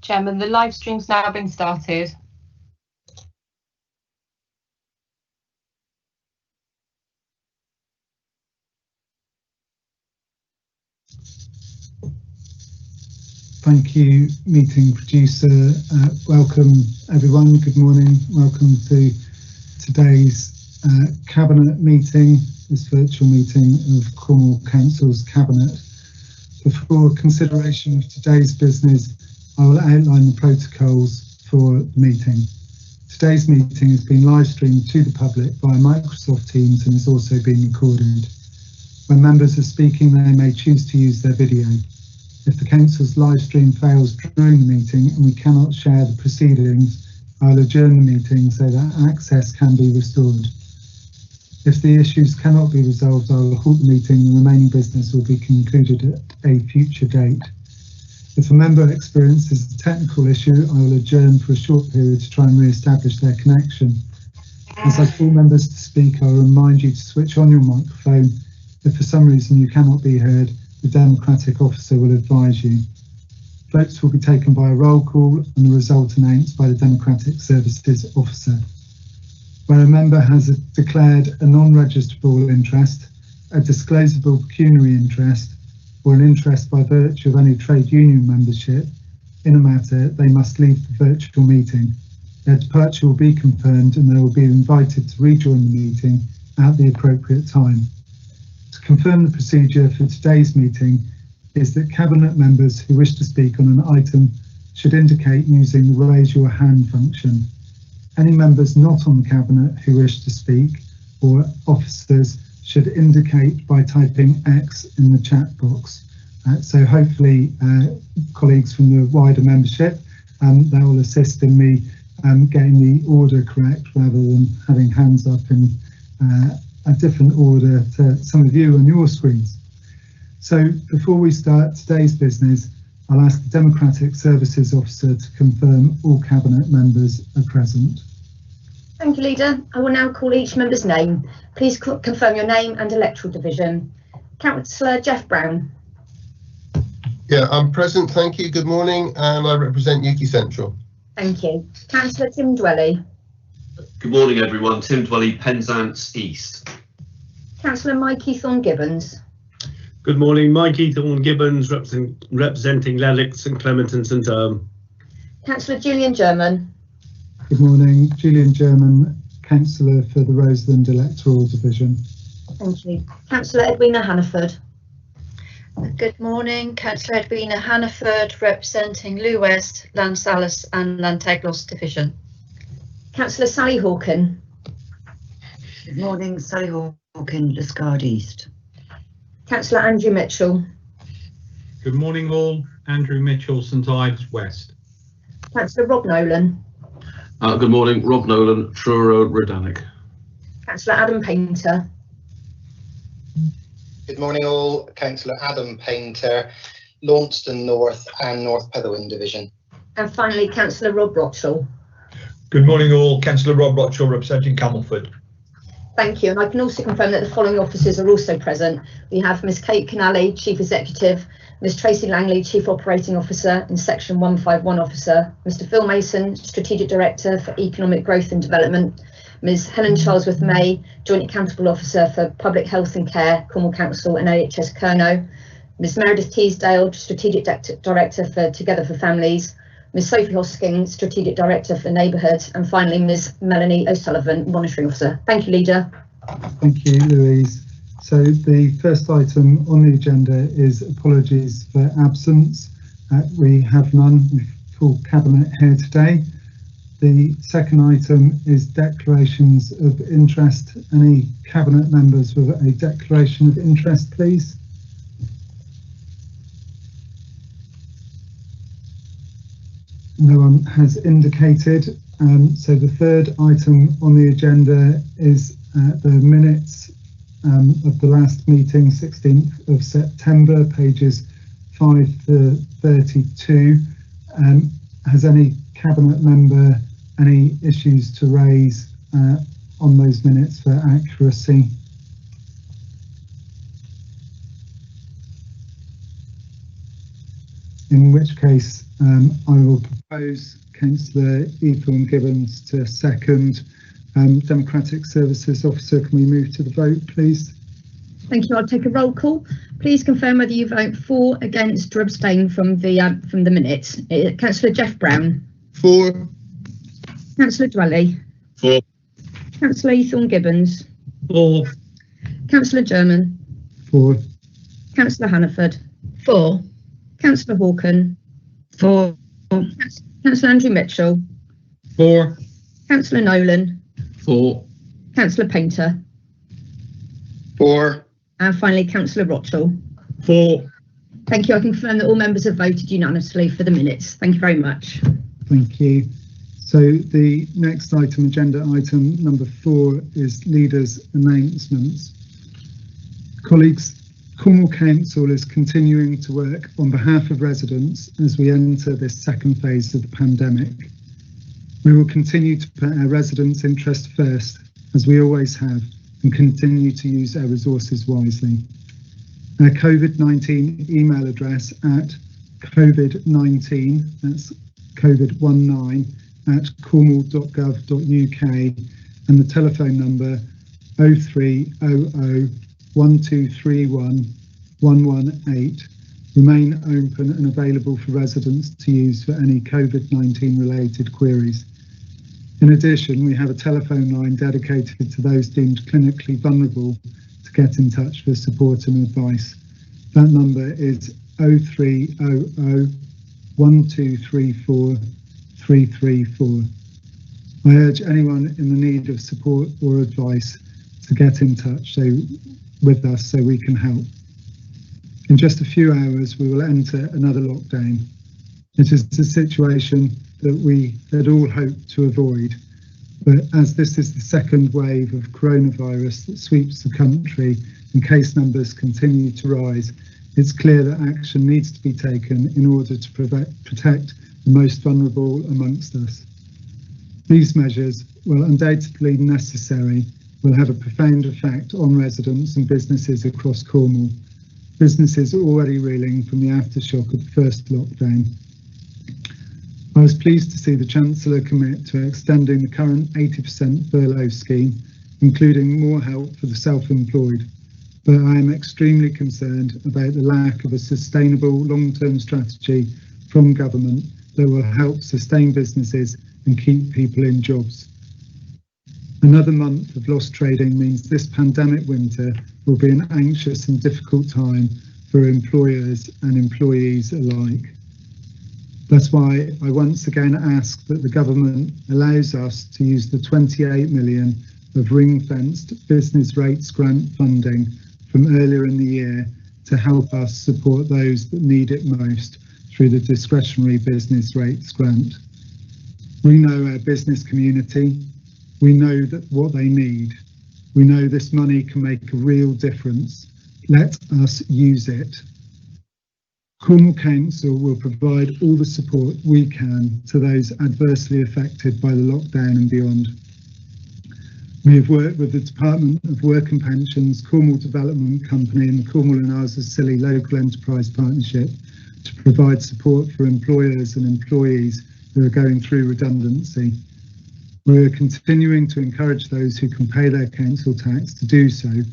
Chairman, the live stream's now been started. Thank you, meeting producer. Welcome everyone, good morning. Welcome to today's Cabinet meeting, this virtual meeting of Cornwall Council's Cabinet. Before consideration of today's business, I will outline the protocols for the meeting. Today's meeting has been live streamed to the public via Microsoft Teams and is also being recorded. When members are speaking, they may choose to use their video. If the Council's live stream fails during the meeting and we cannot share the proceedings, I'll adjourn the meeting so that access can be restored. If the issues cannot be resolved, I will halt the meeting and the remaining business will be concluded at a future date. If a member experiences a technical issue, I will adjourn for a short period to try and re-establish their connection. As I call members to speak, I will remind you to switch on your microphone. If for some reason you cannot be heard, the Democratic officer will advise you. Votes will be taken by a roll call and the result announced by the Democratic Services officer. Where a member has declared a non-registrable interest, a disclosable pecuniary interest, or an interest by virtue of any trade union membership in a matter, they must leave the virtual meeting. Their departure will be confirmed and they will be invited to rejoin the meeting at the appropriate time. To confirm the procedure for today's meeting is that Cabinet members who wish to speak on an item should indicate using the raise your hand function. Any members not on the Cabinet who wish to speak or officers should indicate by typing X in the chat box. So hopefully colleagues from the wider membership that will assist in me getting the order correct rather than having hands up in a different order to some of you on your screens. So before we start today's business, I'll ask the Democratic Services Officer to confirm all Cabinet members are present. Thank you, Leader. I will now call each member's name. Please confirm your name and electoral division. Councillor Jeff Brown. Yeah, I'm present, thank you. Good morning, and I represent Yuki Central. Thank you. Councillor Tim Dwelly. Good morning, everyone. Tim Dwelly, Penzance East. Councillor Mikey Thorne-Gibbons. Good morning, Mikey Thorne-Gibbons, representing Laddock, St Clement and St Erme. Councillor Julian German. Good morning, Julian German, Councillor for the Roseland Electoral Division. Thank you. Councillor Edwina Hannaford. Good morning, Councillor Edwina Hannaford, representing Lew West, Llansallas and Llanteglos Division. Councillor Sally Hawken. Good morning, Sally Hawken, Liscard East. Councillor Andrew Mitchell. Good morning all, Andrew Mitchell, St Ives West. Councillor Rob Nolan. Good morning, Rob Nolan, Truro Redanic. Councillor Adam Painter. Good morning all, Councillor Adam Painter, Launceston North and North Petherwin Division. And finally, Councillor Rob Rochell. Good morning all, Councillor Rob Rochell representing Camelford. Thank you, and I can also confirm that the following officers are also present. We have Ms Kate Canale, Chief Executive, Ms Tracy Langley, Chief Operating Officer and Section 151 Officer, Mr Phil Mason, Strategic Director for Economic Growth and Development, Ms Helen Charlesworth-May, Joint Accountable Officer for Public Health and Care, Cornwall Council and NHS Kernow, Ms Meredith Teasdale, Strategic Director for Together for Families, Ms Sophie Hosking, Strategic Director for Neighbourhood, and finally Ms Melanie O'Sullivan, Monitoring Officer. Thank you, Leader. Thank you, Louise. So the first item on the agenda is apologies for absence. We have none with full Cabinet here today. The second item is declarations of interest. Any Cabinet members with a declaration of interest, please? No one has indicated. So the third item on the agenda is the minutes of the last meeting, 16th of September, pages 5 to 32. Has any Cabinet member any issues to raise on those minutes for accuracy? in which case I will propose Councillor Ethel Gibbons to second. Democratic Services Officer, can we move to the vote, please? Thank you. I'll take a roll call. Please confirm whether you vote for, against, or abstain from the minutes. Councillor Jeff Brown. For. Councillor Dwelly. For. Councillor Ethel Gibbons. For. Councillor German. For. Councillor Hannaford. For. Councillor Hawken. For. Councillor Andrew Mitchell. For. Councillor Nolan. For. Councillor Painter. For. And finally, Councillor Rochell. For. Thank you. I confirm that all members have voted unanimously for the minutes. Thank you very much. Thank you. So the next item, agenda item number 4, is leaders' announcements. Colleagues, Cornwall Council is continuing to work on behalf of residents as we enter this second phase of the pandemic. We will continue to put our residents' interests first, as we always have, and continue to use our resources wisely. Our COVID-19 email address at covid19, that's covid19 @cornwall.gov.uk, and the telephone number 0300 1231 118 remain open and available for residents to use for any COVID-19 related queries. In addition, we have a telephone line dedicated to those deemed clinically vulnerable to get in touch for support and advice. That number is 0300 1234 334. I urge anyone in the need of support or advice to get in touch with us so we can help. In just a few hours, we will enter another lockdown. It is a situation that we had all hoped to avoid, but as this is the second wave of coronavirus that sweeps the country and case numbers continue to rise, it's clear that action needs to be taken in order to protect the most vulnerable amongst us. These measures, while undoubtedly necessary, will have a profound effect on residents and businesses across Cornwall. Businesses are already reeling from the aftershock of the first lockdown. I was pleased to see the Chancellor commit to extending the current 80% furlough scheme, including more help for the self-employed, but I am extremely concerned about the lack of a sustainable long-term strategy from government that will help sustain businesses and keep people in jobs. Another month of lost trading means this pandemic winter will be an anxious and difficult time for employers and employees alike. That's why I once again ask that the government allows us to use the 28 million of ring-fenced business rates grant funding from earlier in the year to help us support those that need it most through the discretionary business rates grant. We know our business community. We know that what they need. We know this money can make a real difference. Let us use it. Cornwall Council will provide all the support we can to those adversely affected by the lockdown and beyond. We have worked with the Department of Work and Pensions, Cornwall Development Company and the Cornwall and Isles Scilly Local Enterprise Partnership to provide support for employers and employees who are going through redundancy. We are continuing to encourage those who can pay their council tax to do so,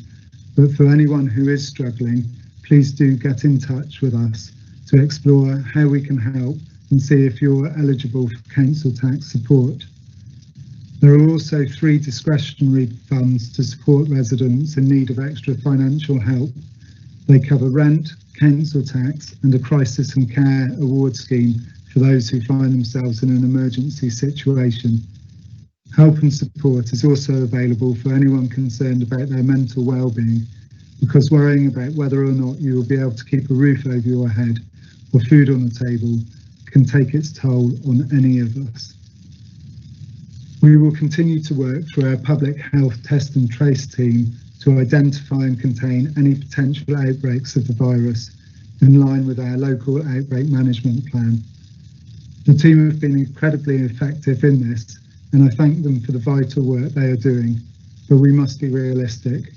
but for anyone who is struggling, please do get in touch with us to explore how we can help and see if you're eligible for council tax support. There are also 3 discretionary funds to support residents in need of extra financial help. They cover rent, council tax and a crisis and care award scheme for those who find themselves in an emergency situation. Help and support is also available for anyone concerned about their mental well-being, because worrying about whether or not you will be able to keep a roof over your head or food on the table can take its toll on any of us. We will continue to work through our public health test and trace team to identify and contain any potential outbreaks of the virus in line with our local outbreak management plan. The team have been incredibly effective in this, and I thank them for the vital work they are doing, but we must be realistic.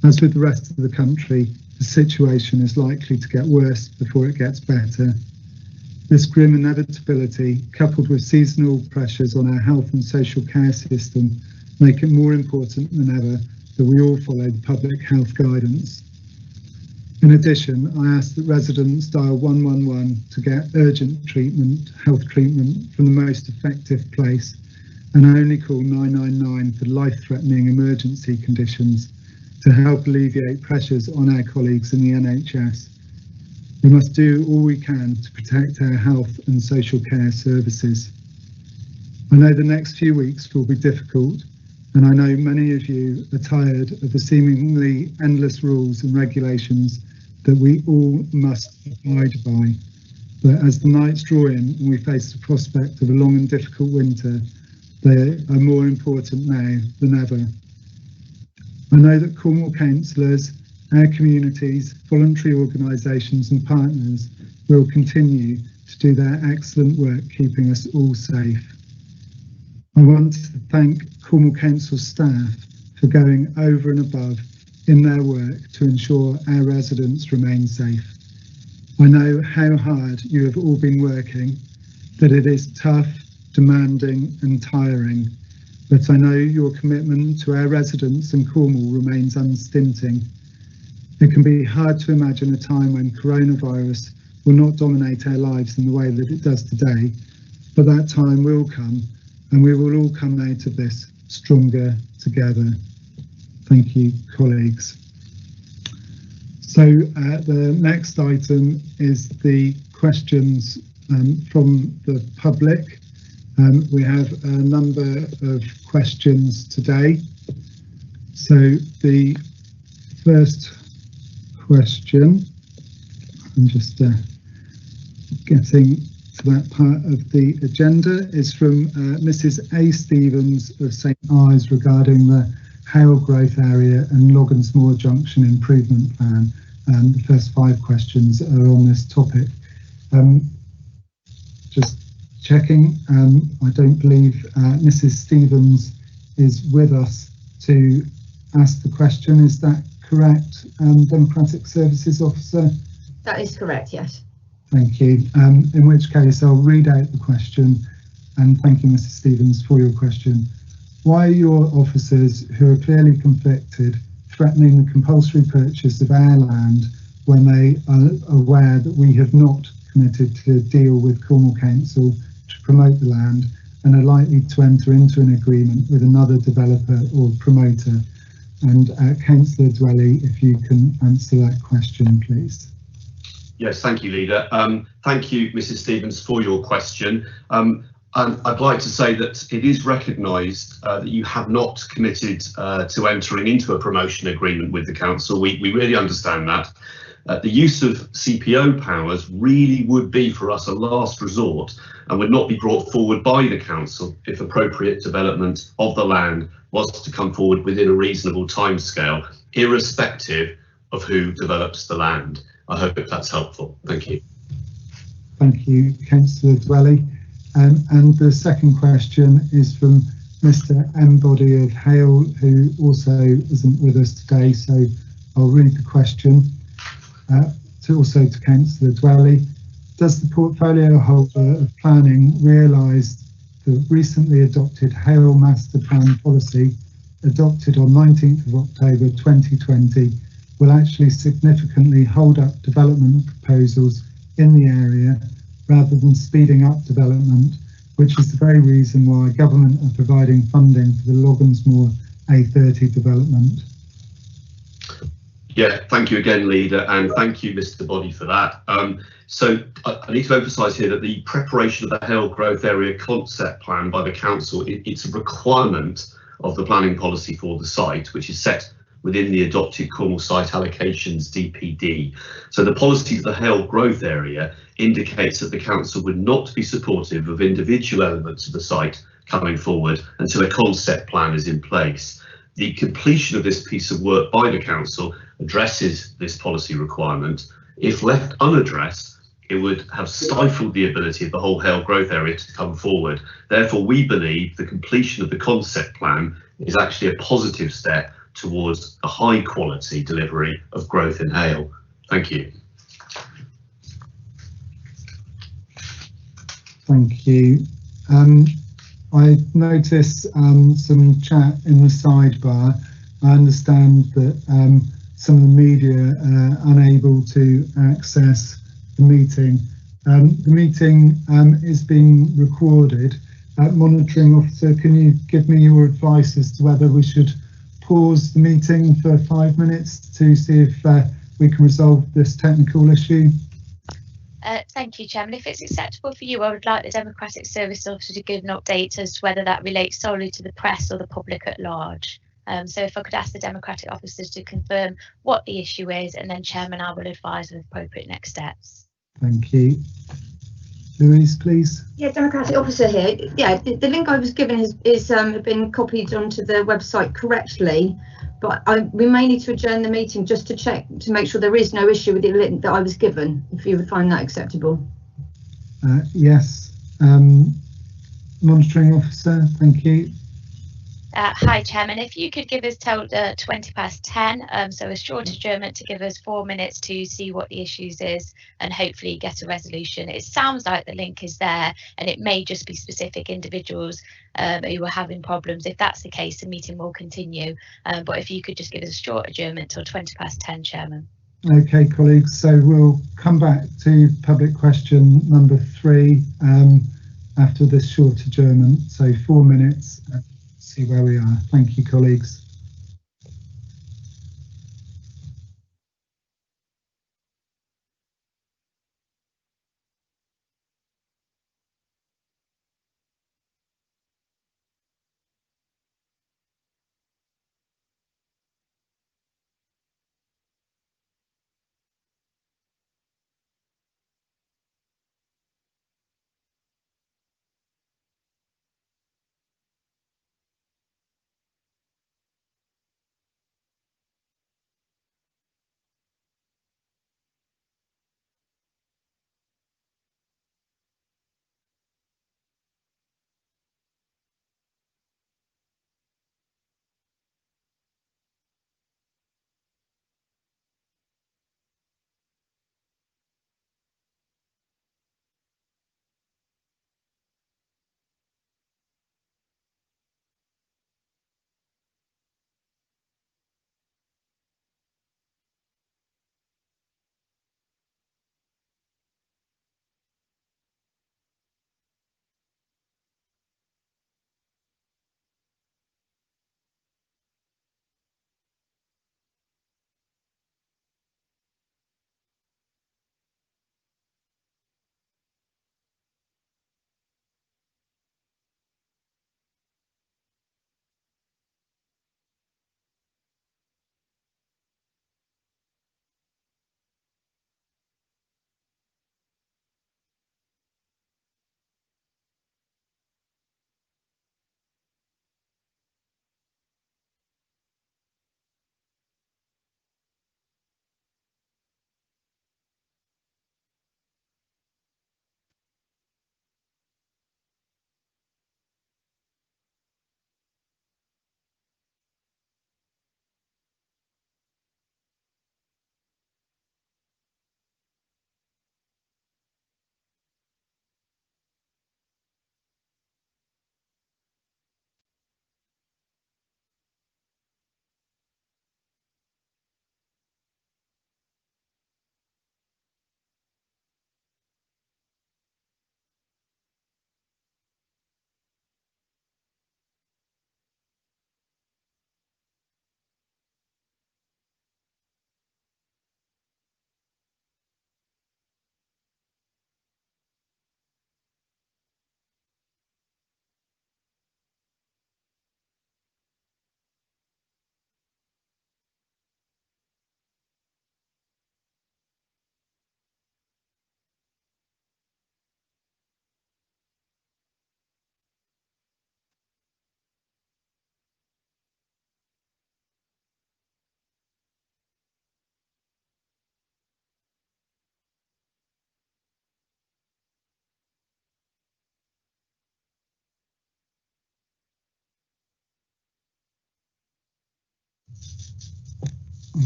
As with the rest of the country, the situation is likely to get worse before it gets better. This grim inevitability, coupled with seasonal pressures on our health and social care system, make it more important than ever that we all follow the public health guidance. In addition, I ask that residents dial 111 to get urgent treatment, health treatment from the most effective place, and only call 999 for life-threatening emergency conditions to help alleviate pressures on our colleagues in the NHS. We must do all we can to protect our health and social care services. I know the next few weeks will be difficult, and I know many of you are tired of the seemingly endless rules and regulations that we all must abide by. But as the nights draw in and we face the prospect of a long and difficult winter, they are more important now than ever. I know that Cornwall councillors, our communities, voluntary organisations and partners will continue to do their excellent work keeping us all safe. I want to thank Cornwall Council staff for going over and above in their work to ensure our residents remain safe. I know how hard you have all been working, that it is tough, demanding and tiring, but I know your commitment to our residents and Cornwall remains unstinting. It can be hard to imagine a time when coronavirus will not dominate our lives in the way that it does today, but that time will come and we will all come out of this stronger together. Thank you, colleagues. So the next item is the questions from the public. We have a number of questions today. So the first question, I'm just getting to that part of the agenda, is from Mrs. A. Stevens of St. Ives regarding the Hale Growth Area and Logansmoor Junction Improvement Plan. The first 5 questions are on this topic. Just checking, I don't believe Mrs. Stevens is with us to ask the question. Is that correct, Democratic Services Officer? That is correct, yes. Thank you. In which case I'll read out the question, and thank you, Mrs. Stevens, for your question. Why are your officers, who are clearly convicted, threatening the compulsory purchase of our land when they are aware that we have not committed to deal with Cornwall Council to promote the land and are likely to enter into an agreement with another developer or promoter? And Councillor Dwelly, if you can answer that question, please. Yes, thank you, Leader. Thank you, Mrs. Stevens, for your question. And I'd like to say that it is recognised that you have not committed to entering into a promotion agreement with the council. We really understand that. The use of CPO powers really would be for us a last resort and would not be brought forward by the council if appropriate development of the land was to come forward within a reasonable timescale, irrespective of who develops the land. I hope that's helpful. Thank you. Thank you, Councillor Dwelly. And the second question is from Mr. Embody of Hale, who also isn't with us today, so I'll read the question. Also to Councillor Dwelly. Does the portfolio holder of planning realise the recently adopted Hale Master Plan policy, adopted on 19th of October 2020, will actually significantly hold up development proposals in the area rather than speeding up development, which is the very reason why government are providing funding for the Logansmoor A30 development? Yeah, thank you again, Leader, and thank you, Mr. Body, for that. So I need to emphasise here that the preparation of the Hale Growth Area Concept Plan by the Council, it's a requirement of the planning policy for the site, which is set within the adopted Cornwall Site Allocations DPD. So the policy of the Hale Growth Area indicates that the Council would not be supportive of individual elements of the site coming forward until a concept plan is in place. The completion of this piece of work by the Council addresses this policy requirement. If left unaddressed, it would have stifled the ability of the whole Hale Growth Area to come forward. Therefore, we believe the completion of the concept plan is actually a positive step towards a high quality delivery of growth in Hale. Thank you. Thank you. I noticed some chat in the sidebar. I understand that some of the media are unable to access the meeting. The meeting is being recorded. Monitoring officer, can you give me your advice as to whether we should pause the meeting for 5 minutes to see if we can resolve this technical issue? Thank you, Chairman. If it's acceptable for you, I would like the Democratic Service Officer to give an update as to whether that relates solely to the press or the public at large. So if I could ask the Democratic officers to confirm what the issue is, and then Chairman, I will advise of appropriate next steps. Thank you. Louise, please. Yeah, Democratic officer here. Yeah, the link I was given has been copied onto the website correctly, but we may need to adjourn the meeting just to check to make sure there is no issue with the link that I was given, if you would find that acceptable. Yes. Monitoring officer, thank you. Hi, Chairman. If you could give us till 10:20, so a short adjournment to give us 4 minutes to see what the issues is and hopefully get a resolution. It sounds like the link is there, and it may just be specific individuals who are having problems. If that's the case, the meeting will continue. But if you could just give us a short adjournment till 10:20, Chairman. Okay, colleagues. So we'll come back to public question number 3 after this short adjournment. So 4 minutes. See where we are. Thank you, colleagues.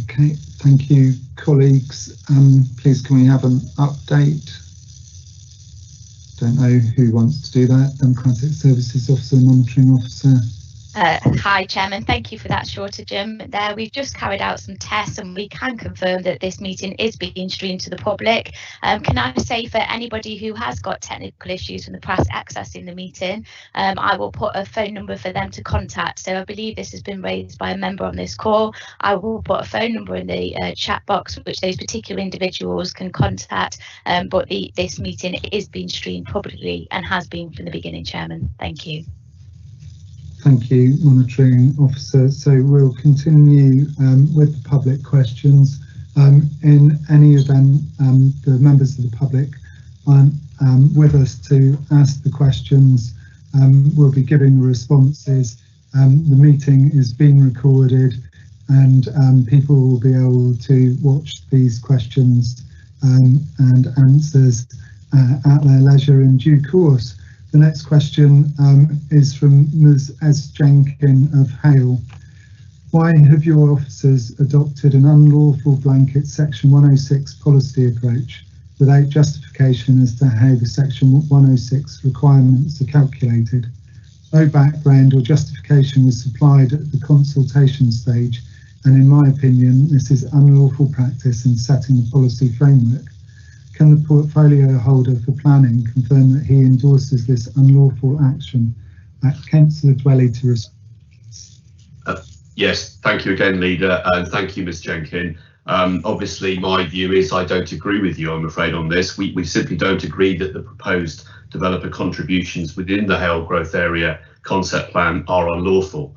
Okay, thank you, colleagues. Please, can we have an update? Don't know who wants to do that. Democratic Services Officer, Monitoring Officer. Hi, Chairman. Thank you for that stratagem there. We've just carried out some tests and we can confirm that this meeting is being streamed to the public. Can I say for anybody who has got technical issues from the press accessing the meeting, I will put a phone number for them to contact. So I believe this has been raised by a member on this call. I will put a phone number in the chat box which those particular individuals can contact. But this meeting is being streamed publicly and has been from the beginning, Chairman. Thank you. Thank you, Monitoring Officer. So we'll continue with the public questions. In any event, the members of the public aren't with us to ask the questions. We'll be giving the responses. The meeting is being recorded and people will be able to watch these questions and answers at their leisure in due course. The next question is from Ms. S. Jenkin of Hale. Why have your officers adopted an unlawful blanket Section 106 policy approach without justification as to how the Section 106 requirements are calculated? No background or justification was supplied at the consultation stage, and in my opinion, this is unlawful practice in setting the policy framework. Can the portfolio holder for planning confirm that he endorses this unlawful action? Councillor Dwelly to respond. Yes, thank you again, Leader, and thank you, Ms. Jenkin. Obviously, my view is I don't agree with you, I'm afraid, on this. We simply don't agree that the proposed developer contributions within the Hale Growth Area concept plan are unlawful.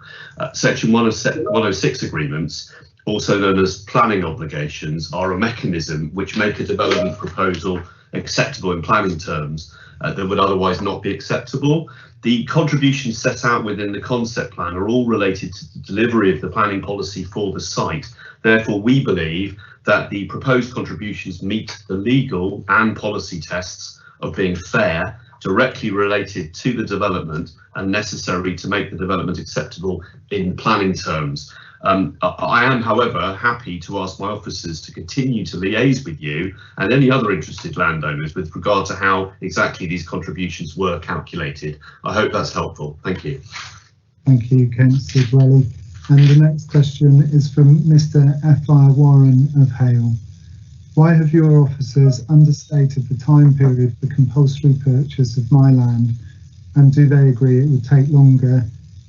Section 106 agreements, also known as planning obligations, are a mechanism which make a development proposal acceptable in planning terms that would otherwise not be acceptable. The contributions set out within the concept plan are all related to the delivery of the planning policy for the site. Therefore, we believe that the proposed contributions meet the legal and policy tests of being fair, directly related to the development and necessary to make the development acceptable in planning terms. I am, however, happy to ask my officers to continue to liaise with you and any other interested landowners with regard to how exactly these contributions were calculated. I hope that's helpful. Thank you. Thank you, Councillor Dwelly. And the next question is from Mr. F.R. Warren of Hale. Why have your officers understated the time period for compulsory purchase of my land, and do they agree it would take longer,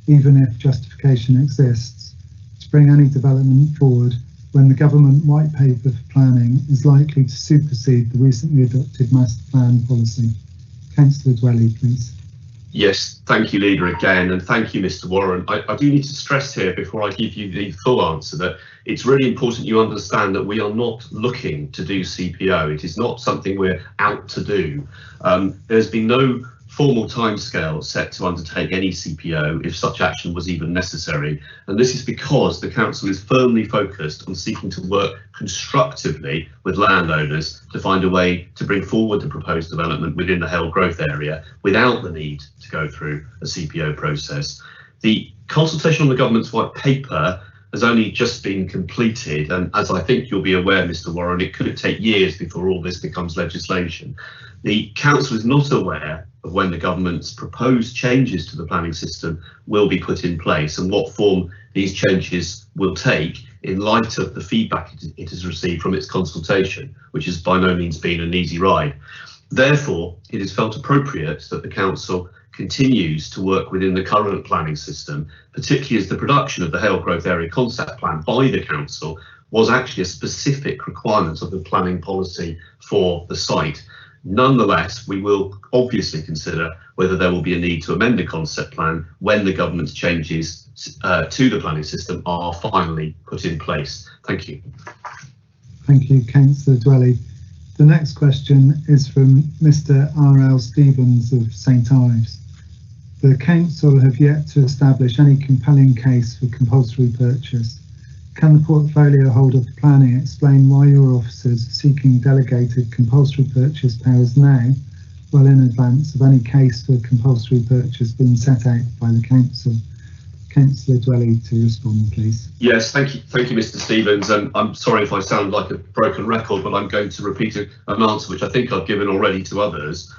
even if justification exists, to bring any development forward when the government white paper for planning is likely to supersede the recently adopted master plan policy? Councillor Dwelly, please. Yes, thank you, Leader, again, and thank you, Mr. Warren. I do need to stress here before I give you the full answer that it's really important you understand that we are not looking to do CPO. It is not something we're out to do. There's been no formal timescale set to undertake any CPO if such action was even necessary, and this is because the council is firmly focused on seeking to work constructively with landowners to find a way to bring forward the proposed development within the Hale Growth Area without the need to go through a CPO process. The consultation on the government's white paper has only just been completed, and as I think you'll be aware, Mr. Warren, it could take years before all this becomes legislation. The council is not aware of when the government's proposed changes to the planning system will be put in place and what form these changes will take in light of the feedback it has received from its consultation, which has by no means been an easy ride. Therefore, it is felt appropriate that the council continues to work within the current planning system, particularly as the production of the Hale Growth Area concept plan by the council was actually a specific requirement of the planning policy for the site. Nonetheless, we will obviously consider whether there will be a need to amend the concept plan when the government's changes to the planning system are finally put in place. Thank you. Thank you, Councillor Dwelly. The next question is from Mr. R.L. Stevens of St Ives. The council have yet to establish any compelling case for compulsory purchase. Can the portfolio holder for planning explain why your officers are seeking delegated compulsory purchase powers now, well in advance of any case for compulsory purchase being set out by the council? Councillor Dwelly to respond, please. Yes, thank you, Mr. Stevens, and I'm sorry if I sound like a broken record, but I'm going to repeat an answer which I think I've given already to others.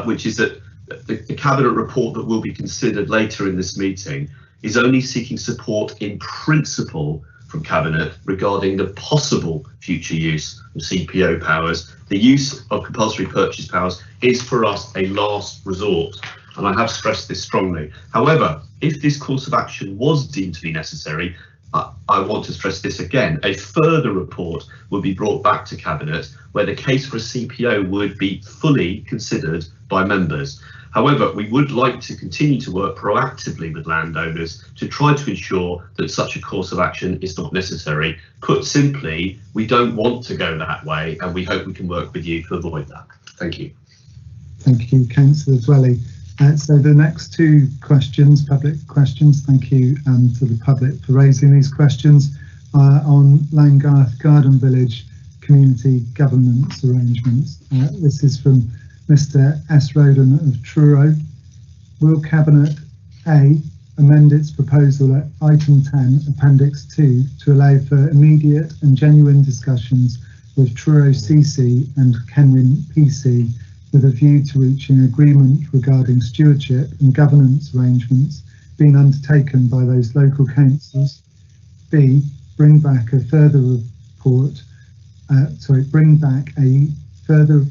which is that the Cabinet report that will be considered later in this meeting is only seeking support in principle from Cabinet regarding the possible future use of CPO powers. The use of compulsory purchase powers is for us a last resort, and I have stressed this strongly. However, if this course of action was deemed to be necessary, I want to stress this again, a further report would be brought back to Cabinet where the case for a CPO would be fully considered by members. However, we would like to continue to work proactively with landowners to try to ensure that such a course of action is not necessary. Put simply, we don't want to go that way, and we hope we can work with you to avoid that. Thank you. Thank you, Councillor Dwelly. So the next two questions, public questions, thank you to the public for raising these questions, on Langarth Garden Village community governance arrangements. This is from Mr. S. Roden of Truro. Will Cabinet A amend its proposal at item 10, appendix 2, to allow for immediate and genuine discussions with Truro CC and Kenwyn PC with a view to reaching agreement regarding stewardship and governance arrangements being undertaken by those local councils? B, bring back a further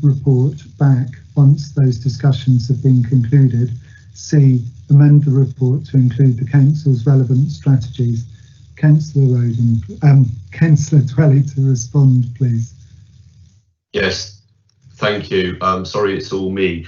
report back once those discussions have been concluded. C, amend the report to include the council's relevant strategies. Councillor Roden, Councillor Dwelly to respond, please. Yes, thank you. Sorry, it's all me.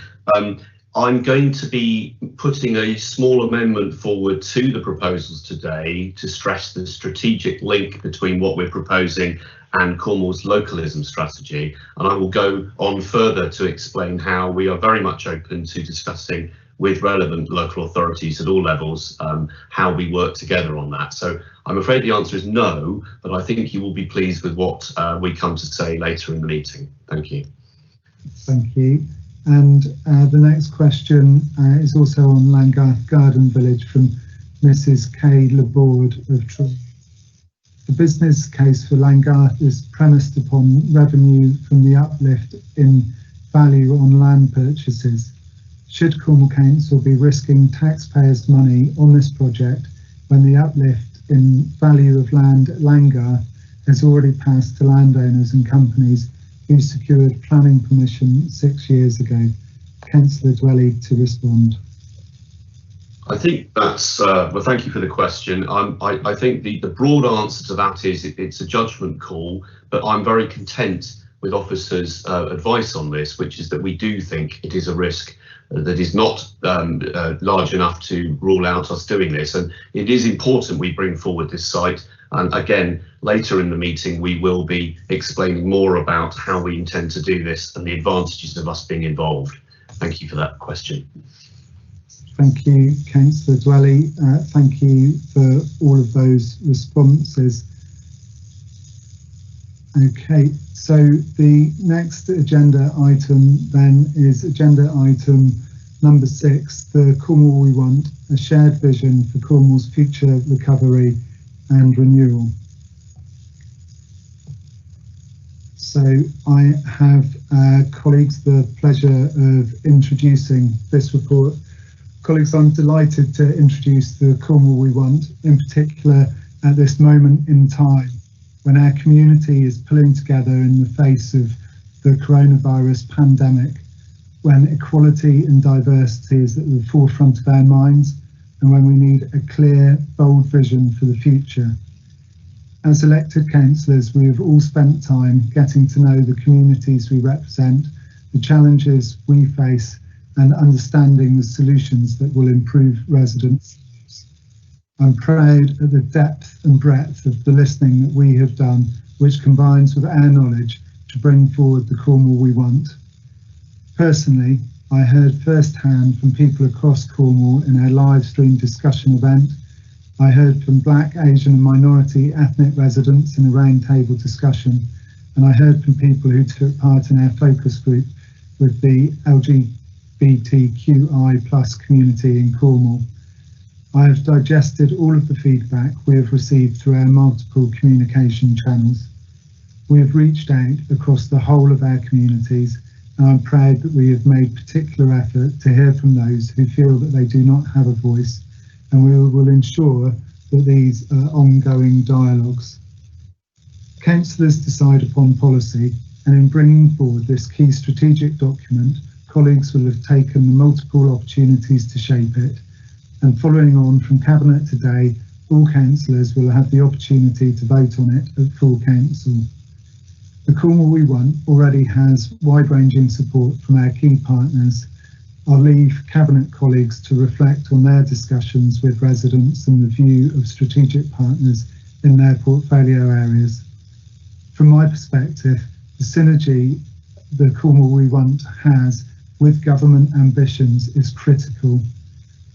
I'm going to be putting a small amendment forward to the proposals today to stress the strategic link between what we're proposing and Cornwall's localism strategy, and I will go on further to explain how we are very much open to discussing with relevant local authorities at all levels how we work together on that. So I'm afraid the answer is no, but I think you will be pleased with what we come to say later in the meeting. Thank you. Thank you. And the next question is also on Langarth Garden Village from Mrs. Kay Laborde of Truro. The business case for Langarth is premised upon revenue from the uplift in value on land purchases. Should Cornwall Council be risking taxpayers' money on this project when the uplift in value of land at Langarth has already passed to landowners and companies who secured planning permission 6 years ago? Councillor Dwelly to respond. I think that's, well, thank you for the question. I think the broad answer to that is it's a judgment call, but I'm very content with officers' advice on this, which is that we do think it is a risk that is not large enough to rule out us doing this. And it is important we bring forward this site. And again, later in the meeting, we will be explaining more about how we intend to do this and the advantages of us being involved. Thank you for that question. Thank you, Councillor Dwelly. Thank you for all of those responses. Okay, so the next agenda item then is agenda item number 6, the Cornwall We Want, a shared vision for Cornwall's future recovery and renewal. So I have, colleagues, the pleasure of introducing this report. Colleagues, I'm delighted to introduce the Cornwall We Want, in particular at this moment in time when our community is pulling together in the face of the coronavirus pandemic, when equality and diversity is at the forefront of our minds, and when we need a clear, bold vision for the future. As elected councillors, we have all spent time getting to know the communities we represent, the challenges we face, and understanding the solutions that will improve residents' lives. I'm proud of the depth and breadth of the listening that we have done, which combines with our knowledge to bring forward the Cornwall we want. Personally, I heard firsthand from people across Cornwall in our live stream discussion event. I heard from Black, Asian and minority ethnic residents in a roundtable discussion, and I heard from people who took part in our focus group with the LGBTQI+ community in Cornwall. I have digested all of the feedback we have received through our multiple communication channels. We have reached out across the whole of our communities and I'm proud that we have made particular effort to hear from those who feel that they do not have a voice, and we will ensure that these are ongoing dialogues. Councillors decide upon policy, and in bringing forward this key strategic document, colleagues will have taken the multiple opportunities to shape it, and following on from Cabinet today, all councillors will have the opportunity to vote on it at full council. The Cornwall We Want already has wide-ranging support from our key partners. I'll leave Cabinet colleagues to reflect on their discussions with residents and the view of strategic partners in their portfolio areas. From my perspective, the synergy the Cornwall We Want has with government ambitions is critical.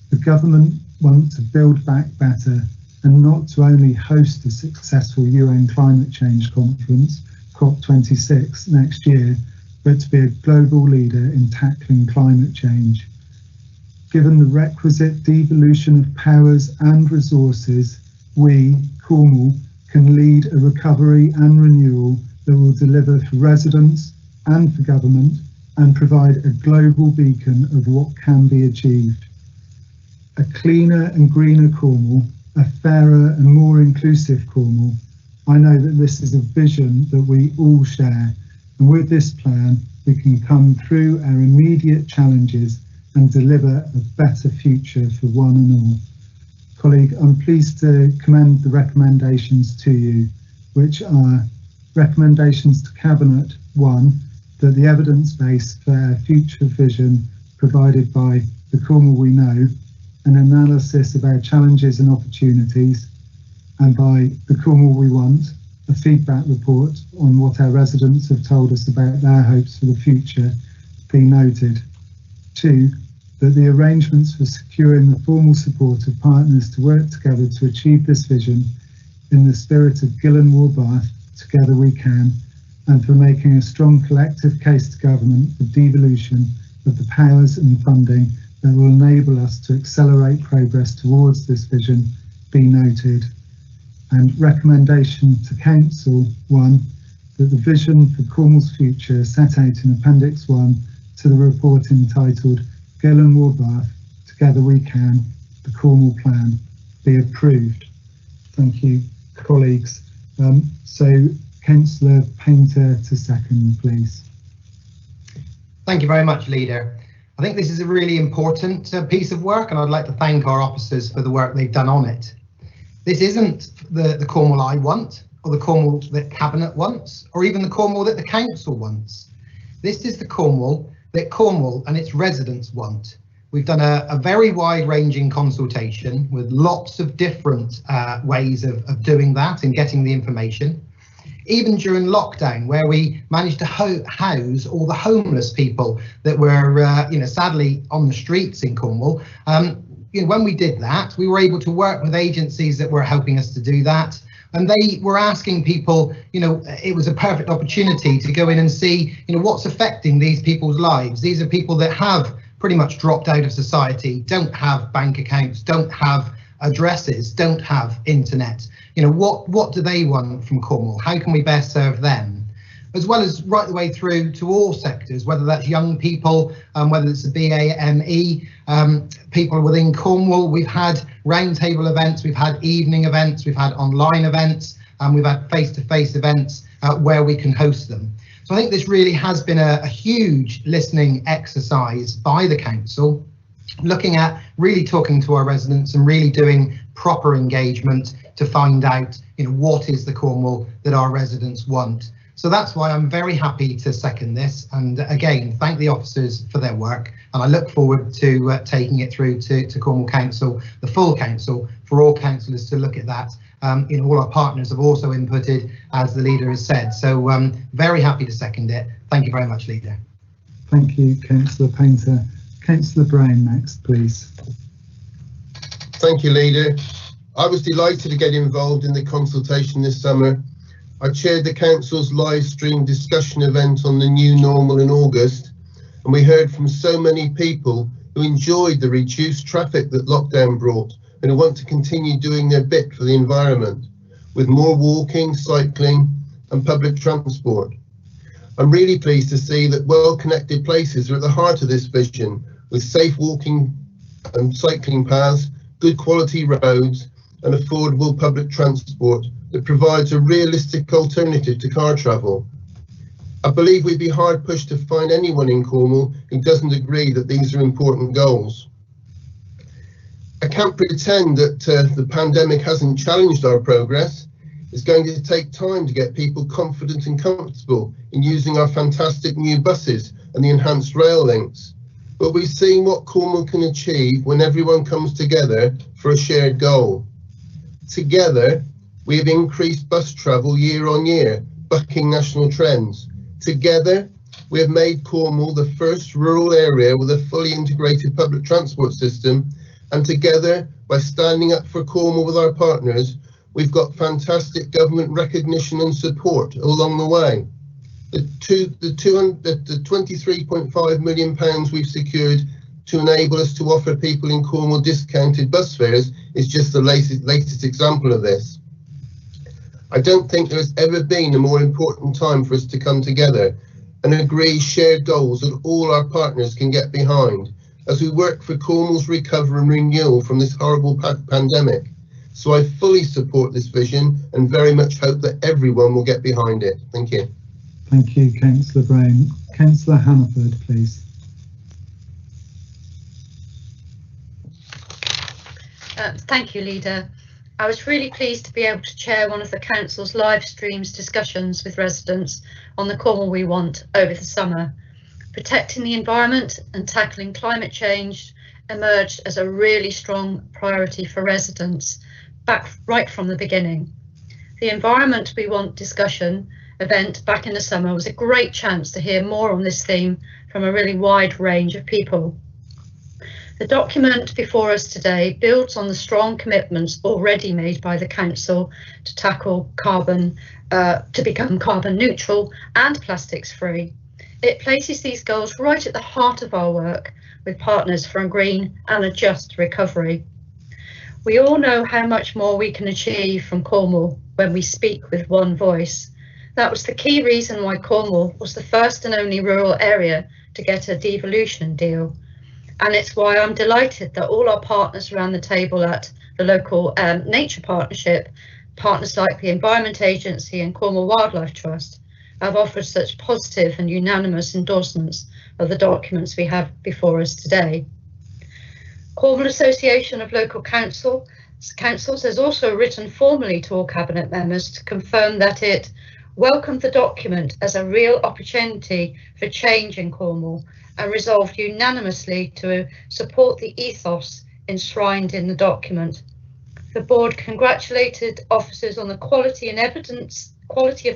The government want to build back better and not to only host a successful UN climate change conference, COP26 next year, but to be a global leader in tackling climate change. Given the requisite devolution of powers and resources, we, Cornwall, can lead a recovery and renewal that will deliver for residents and for government and provide a global beacon of what can be achieved. A cleaner and greener Cornwall, a fairer and more inclusive Cornwall. I know that this is a vision that we all share, and with this plan we can come through our immediate challenges and deliver a better future for one and all. Colleague, I'm pleased to commend the recommendations to you, which are recommendations to Cabinet. 1, that the evidence base for our future vision provided by the Cornwall We Know, an analysis of our challenges and opportunities, and by the Cornwall We Want, a feedback report on what our residents have told us about their hopes for the future, be noted. 2, that the arrangements for securing the formal support of partners to work together to achieve this vision in the spirit of Gillenmore-Bath, Together We Can, and for making a strong collective case to government for devolution of the powers and funding that will enable us to accelerate progress towards this vision, be noted. And recommendation to Council 1, that the vision for Cornwall's future set out in Appendix 1 to the report entitled Gillenmore-Bath, Together We Can, the Cornwall Plan, be approved. Thank you, colleagues. So Councillor Painter to second, please. Thank you very much, Leader. I think this is a really important piece of work, and I'd like to thank our officers for the work they've done on it. This isn't the Cornwall I want, or the Cornwall that Cabinet wants, or even the Cornwall that the Council wants. This is the Cornwall that Cornwall and its residents want. We've done a very wide-ranging consultation with lots of different ways of doing that and getting the information. Even during lockdown, where we managed to house all the homeless people that were, sadly on the streets in Cornwall. When we did that, we were able to work with agencies that were helping us to do that. And they were asking people, it was a perfect opportunity to go in and see, what's affecting these people's lives. These are people that have pretty much dropped out of society, don't have bank accounts, don't have addresses, don't have internet. What do they want from Cornwall? How can we best serve them? As well as right the way through to all sectors, whether that's young people, whether it's the BAME, people within Cornwall. We've had roundtable events, we've had evening events, we've had online events, and we've had face-to-face events where we can host them. So I think this really has been a huge listening exercise by the council, looking at really talking to our residents and really doing proper engagement to find out, what is the Cornwall that our residents want. So that's why I'm very happy to second this, and again thank the officers for their work, and I look forward to taking it through to Cornwall Council, the full council, for all councillors to look at that. All our partners have also inputted, as the Leader has said, so very happy to second it. Thank you very much, Leader. Thank you, Councillor Painter. Councillor Brown next, please. Thank you, Leader. I was delighted to get involved in the consultation this summer. I chaired the council's live stream discussion event on the new normal in August, and we heard from so many people who enjoyed the reduced traffic that lockdown brought and who want to continue doing their bit for the environment with more walking, cycling and public transport. I'm really pleased to see that well-connected places are at the heart of this vision, with safe walking and cycling paths, good quality roads and affordable public transport that provides a realistic alternative to car travel. I believe we'd be hard pushed to find anyone in Cornwall who doesn't agree that these are important goals. I can't pretend that the pandemic hasn't challenged our progress. It's going to take time to get people confident and comfortable in using our fantastic new buses and the enhanced rail links. But we've seen what Cornwall can achieve when everyone comes together for a shared goal. Together, we have increased bus travel year on year, bucking national trends. Together, we have made Cornwall the first rural area with a fully integrated public transport system. And together, by standing up for Cornwall with our partners, we've got fantastic government recognition and support along the way. The £23.5 million we've secured to enable us to offer people in Cornwall discounted bus fares is just the latest example of this. I don't think there's ever been a more important time for us to come together and agree shared goals that all our partners can get behind as we work for Cornwall's recovery and renewal from this horrible pandemic. So I fully support this vision and very much hope that everyone will get behind it. Thank you. Thank you, Councillor Brown. Councillor Hannaford, please. Thank you, Leader. I was really pleased to be able to chair one of the Council's live streams discussions with residents on the Cornwall we want over the summer. Protecting the environment and tackling climate change emerged as a really strong priority for residents right from the beginning. The Environment We Want discussion event back in the summer was a great chance to hear more on this theme from a really wide range of people. The document before us today builds on the strong commitments already made by the Council to tackle carbon, to become carbon neutral and plastics free. It places these goals right at the heart of our work with partners for a green and a just recovery. We all know how much more we can achieve from Cornwall when we speak with one voice. That was the key reason why Cornwall was the first and only rural area to get a devolution deal. And it's why I'm delighted that all our partners around the table at the local nature partnership, partners like the Environment Agency and Cornwall Wildlife Trust, have offered such positive and unanimous endorsements of the documents we have before us today. Cornwall Association of Local Councils has also written formally to all Cabinet members to confirm that it welcomed the document as a real opportunity for change in Cornwall and resolved unanimously to support the ethos enshrined in the document. The board congratulated officers on the quality of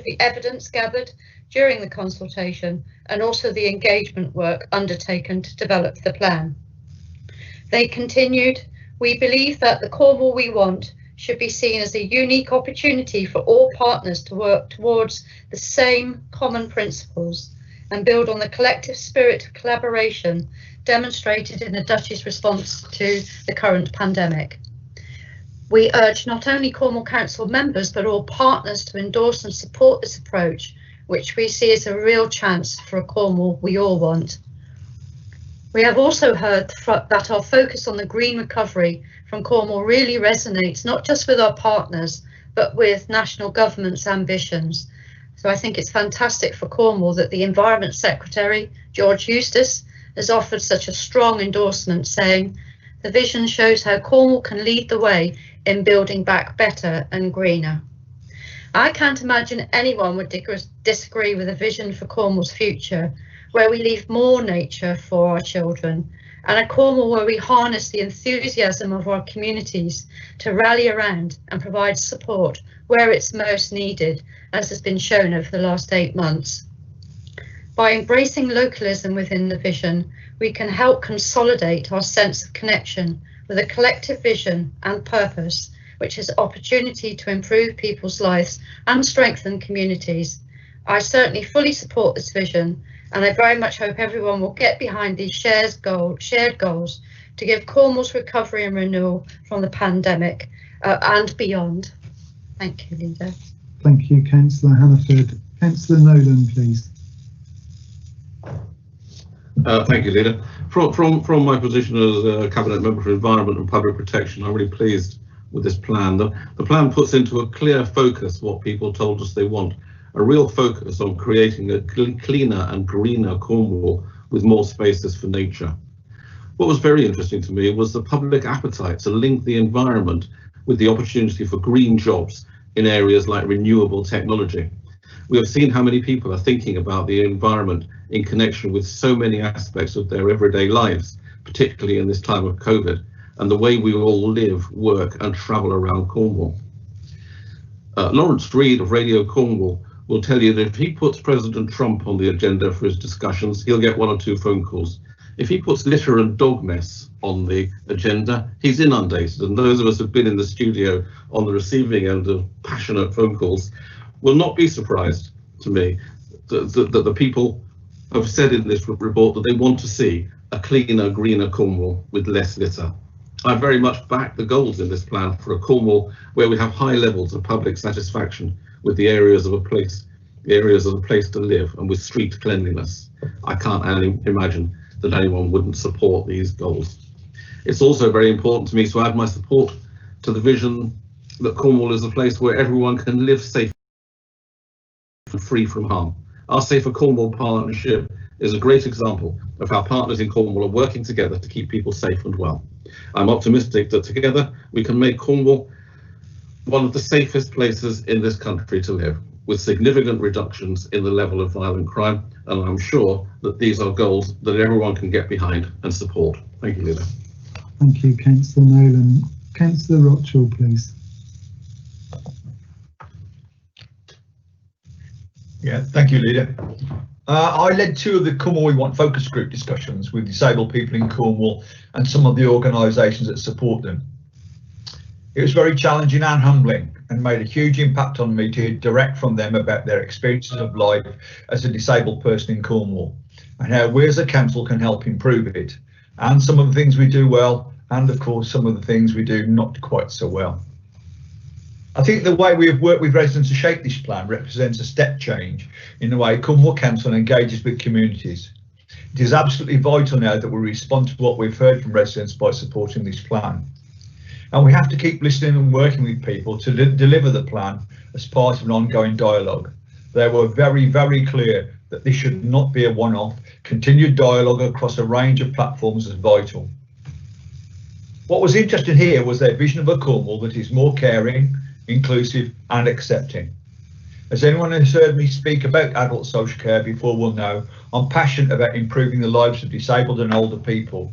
the evidence gathered during the consultation and also the engagement work undertaken to develop the plan. They continued, "We believe that the Cornwall we want should be seen as a unique opportunity for all partners to work towards the same common principles and build on the collective spirit of collaboration demonstrated in the Duchy's response to the current pandemic. We urge not only Cornwall Council members but all partners to endorse and support this approach, which we see as a real chance for a Cornwall we all want." We have also heard that our focus on the green recovery from Cornwall really resonates not just with our partners but with national government's ambitions. So I think it's fantastic for Cornwall that the Environment Secretary, George Eustace, has offered such a strong endorsement, saying, "The vision shows how Cornwall can lead the way in building back better and greener." I can't imagine anyone would disagree with a vision for Cornwall's future, where we leave more nature for our children, and a Cornwall where we harness the enthusiasm of our communities to rally around and provide support where it's most needed, as has been shown over the last 8 months. By embracing localism within the vision, we can help consolidate our sense of connection with a collective vision and purpose, which has opportunity to improve people's lives and strengthen communities. I certainly fully support this vision, and I very much hope everyone will get behind these shared goals to give Cornwall's recovery and renewal from the pandemic and beyond. Thank you, Leader. Thank you, Councillor Hannaford. Councillor Nolan, please. Thank you, Leader. From my position as a Cabinet Member for Environment and Public Protection, I'm really pleased with this plan. The plan puts into a clear focus what people told us they want, a real focus on creating a cleaner and greener Cornwall with more spaces for nature. What was very interesting to me was the public appetite to link the environment with the opportunity for green jobs in areas like renewable technology. We have seen how many people are thinking about the environment in connection with so many aspects of their everyday lives, particularly in this time of COVID, and the way we all live, work and travel around Cornwall. Lawrence Reed of Radio Cornwall will tell you that if he puts President Trump on the agenda for his discussions, he'll get 1 or 2 phone calls. If he puts litter and dog mess on the agenda, he's inundated. And those of us who've been in the studio on the receiving end of passionate phone calls will not be surprised, to me, that the people have said in this report that they want to see a cleaner, greener Cornwall with less litter. I very much back the goals in this plan for a Cornwall where we have high levels of public satisfaction with the areas of a place to live and with street cleanliness. I can't imagine that anyone wouldn't support these goals. It's also very important to me to add my support to the vision that Cornwall is a place where everyone can live safe and free from harm. Our Safer Cornwall partnership is a great example of how partners in Cornwall are working together to keep people safe and well. I'm optimistic that together we can make Cornwall one of the safest places in this country to live, with significant reductions in the level of violent crime, and I'm sure that these are goals that everyone can get behind and support. Thank you, Leader. Thank you, Councillor Nolan. Councillor Rothschild, please. Yeah, thank you, Leader. I led 2 of the Cornwall We Want focus group discussions with disabled people in Cornwall and some of the organisations that support them. It was very challenging and humbling and made a huge impact on me to hear direct from them about their experiences of life as a disabled person in Cornwall and how we as a council can help improve it, and some of the things we do well and of course some of the things we do not quite so well. I think the way we have worked with residents to shape this plan represents a step change in the way Cornwall Council engages with communities. It is absolutely vital now that we respond to what we've heard from residents by supporting this plan. And we have to keep listening and working with people to deliver the plan as part of an ongoing dialogue. They were very, very clear that this should not be a one-off. Continued dialogue across a range of platforms is vital. What was interesting here was their vision of a Cornwall that is more caring, inclusive and accepting. As anyone who's heard me speak about adult social care before will know, I'm passionate about improving the lives of disabled and older people.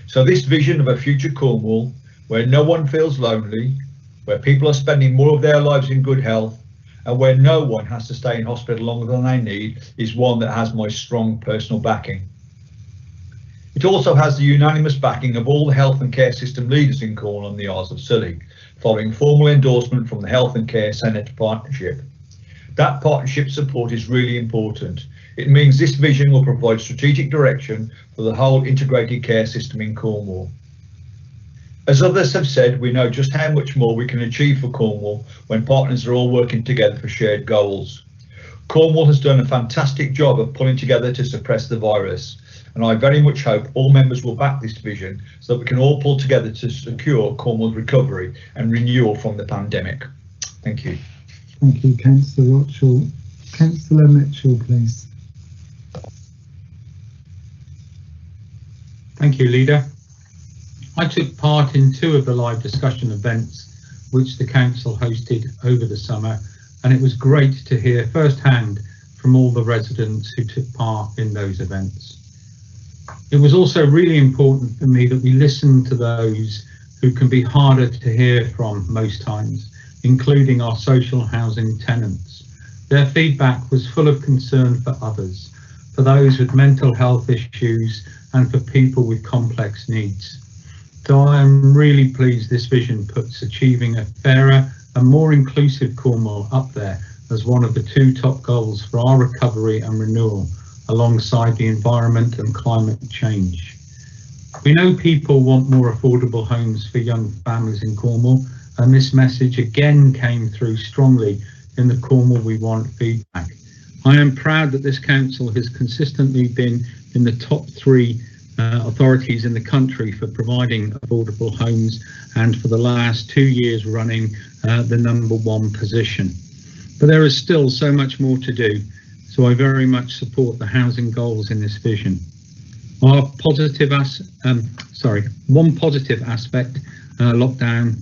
So this vision of a future Cornwall where no one feels lonely, where people are spending more of their lives in good health, and where no one has to stay in hospital longer than they need, is one that has my strong personal backing. It also has the unanimous backing of all the health and care system leaders in Cornwall and the Isles of Scilly, following formal endorsement from the Health and Care Senate Partnership. That partnership support is really important. It means this vision will provide strategic direction for the whole integrated care system in Cornwall. As others have said, we know just how much more we can achieve for Cornwall when partners are all working together for shared goals. Cornwall has done a fantastic job of pulling together to suppress the virus, and I very much hope all members will back this vision so that we can all pull together to secure Cornwall's recovery and renewal from the pandemic. Thank you. Thank you, Councillor Rothschild. Councillor Mitchell, please. Thank you, Leader. I took part in 2 of the live discussion events which the council hosted over the summer, and it was great to hear firsthand from all the residents who took part in those events. It was also really important for me that we listen to those who can be harder to hear from most times, including our social housing tenants. Their feedback was full of concern for others, for those with mental health issues and for people with complex needs. So I am really pleased this vision puts achieving a fairer and more inclusive Cornwall up there as one of the 2 top goals for our recovery and renewal, alongside the environment and climate change. We know people want more affordable homes for young families in Cornwall, and this message again came through strongly in the Cornwall We Want feedback. I am proud that this council has consistently been in the top 3 authorities in the country for providing affordable homes, and for the last 2 years running the #1 position. But there is still so much more to do, so I very much support the housing goals in this vision. One positive aspect lockdown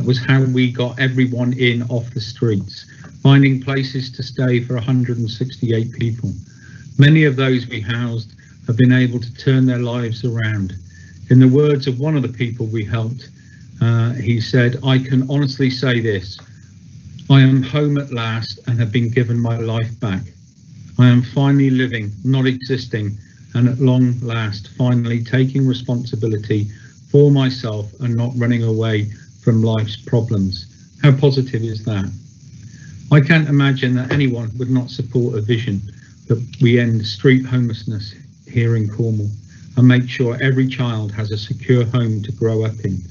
was how we got everyone in off the streets, finding places to stay for 168 people. Many of those we housed have been able to turn their lives around. In the words of one of the people we helped, he said, "I can honestly say this, I am home at last and have been given my life back. I am finally living, not existing, and at long last finally taking responsibility for myself and not running away from life's problems." How positive is that? I can't imagine that anyone would not support a vision that we end street homelessness here in Cornwall and make sure every child has a secure home to grow up in.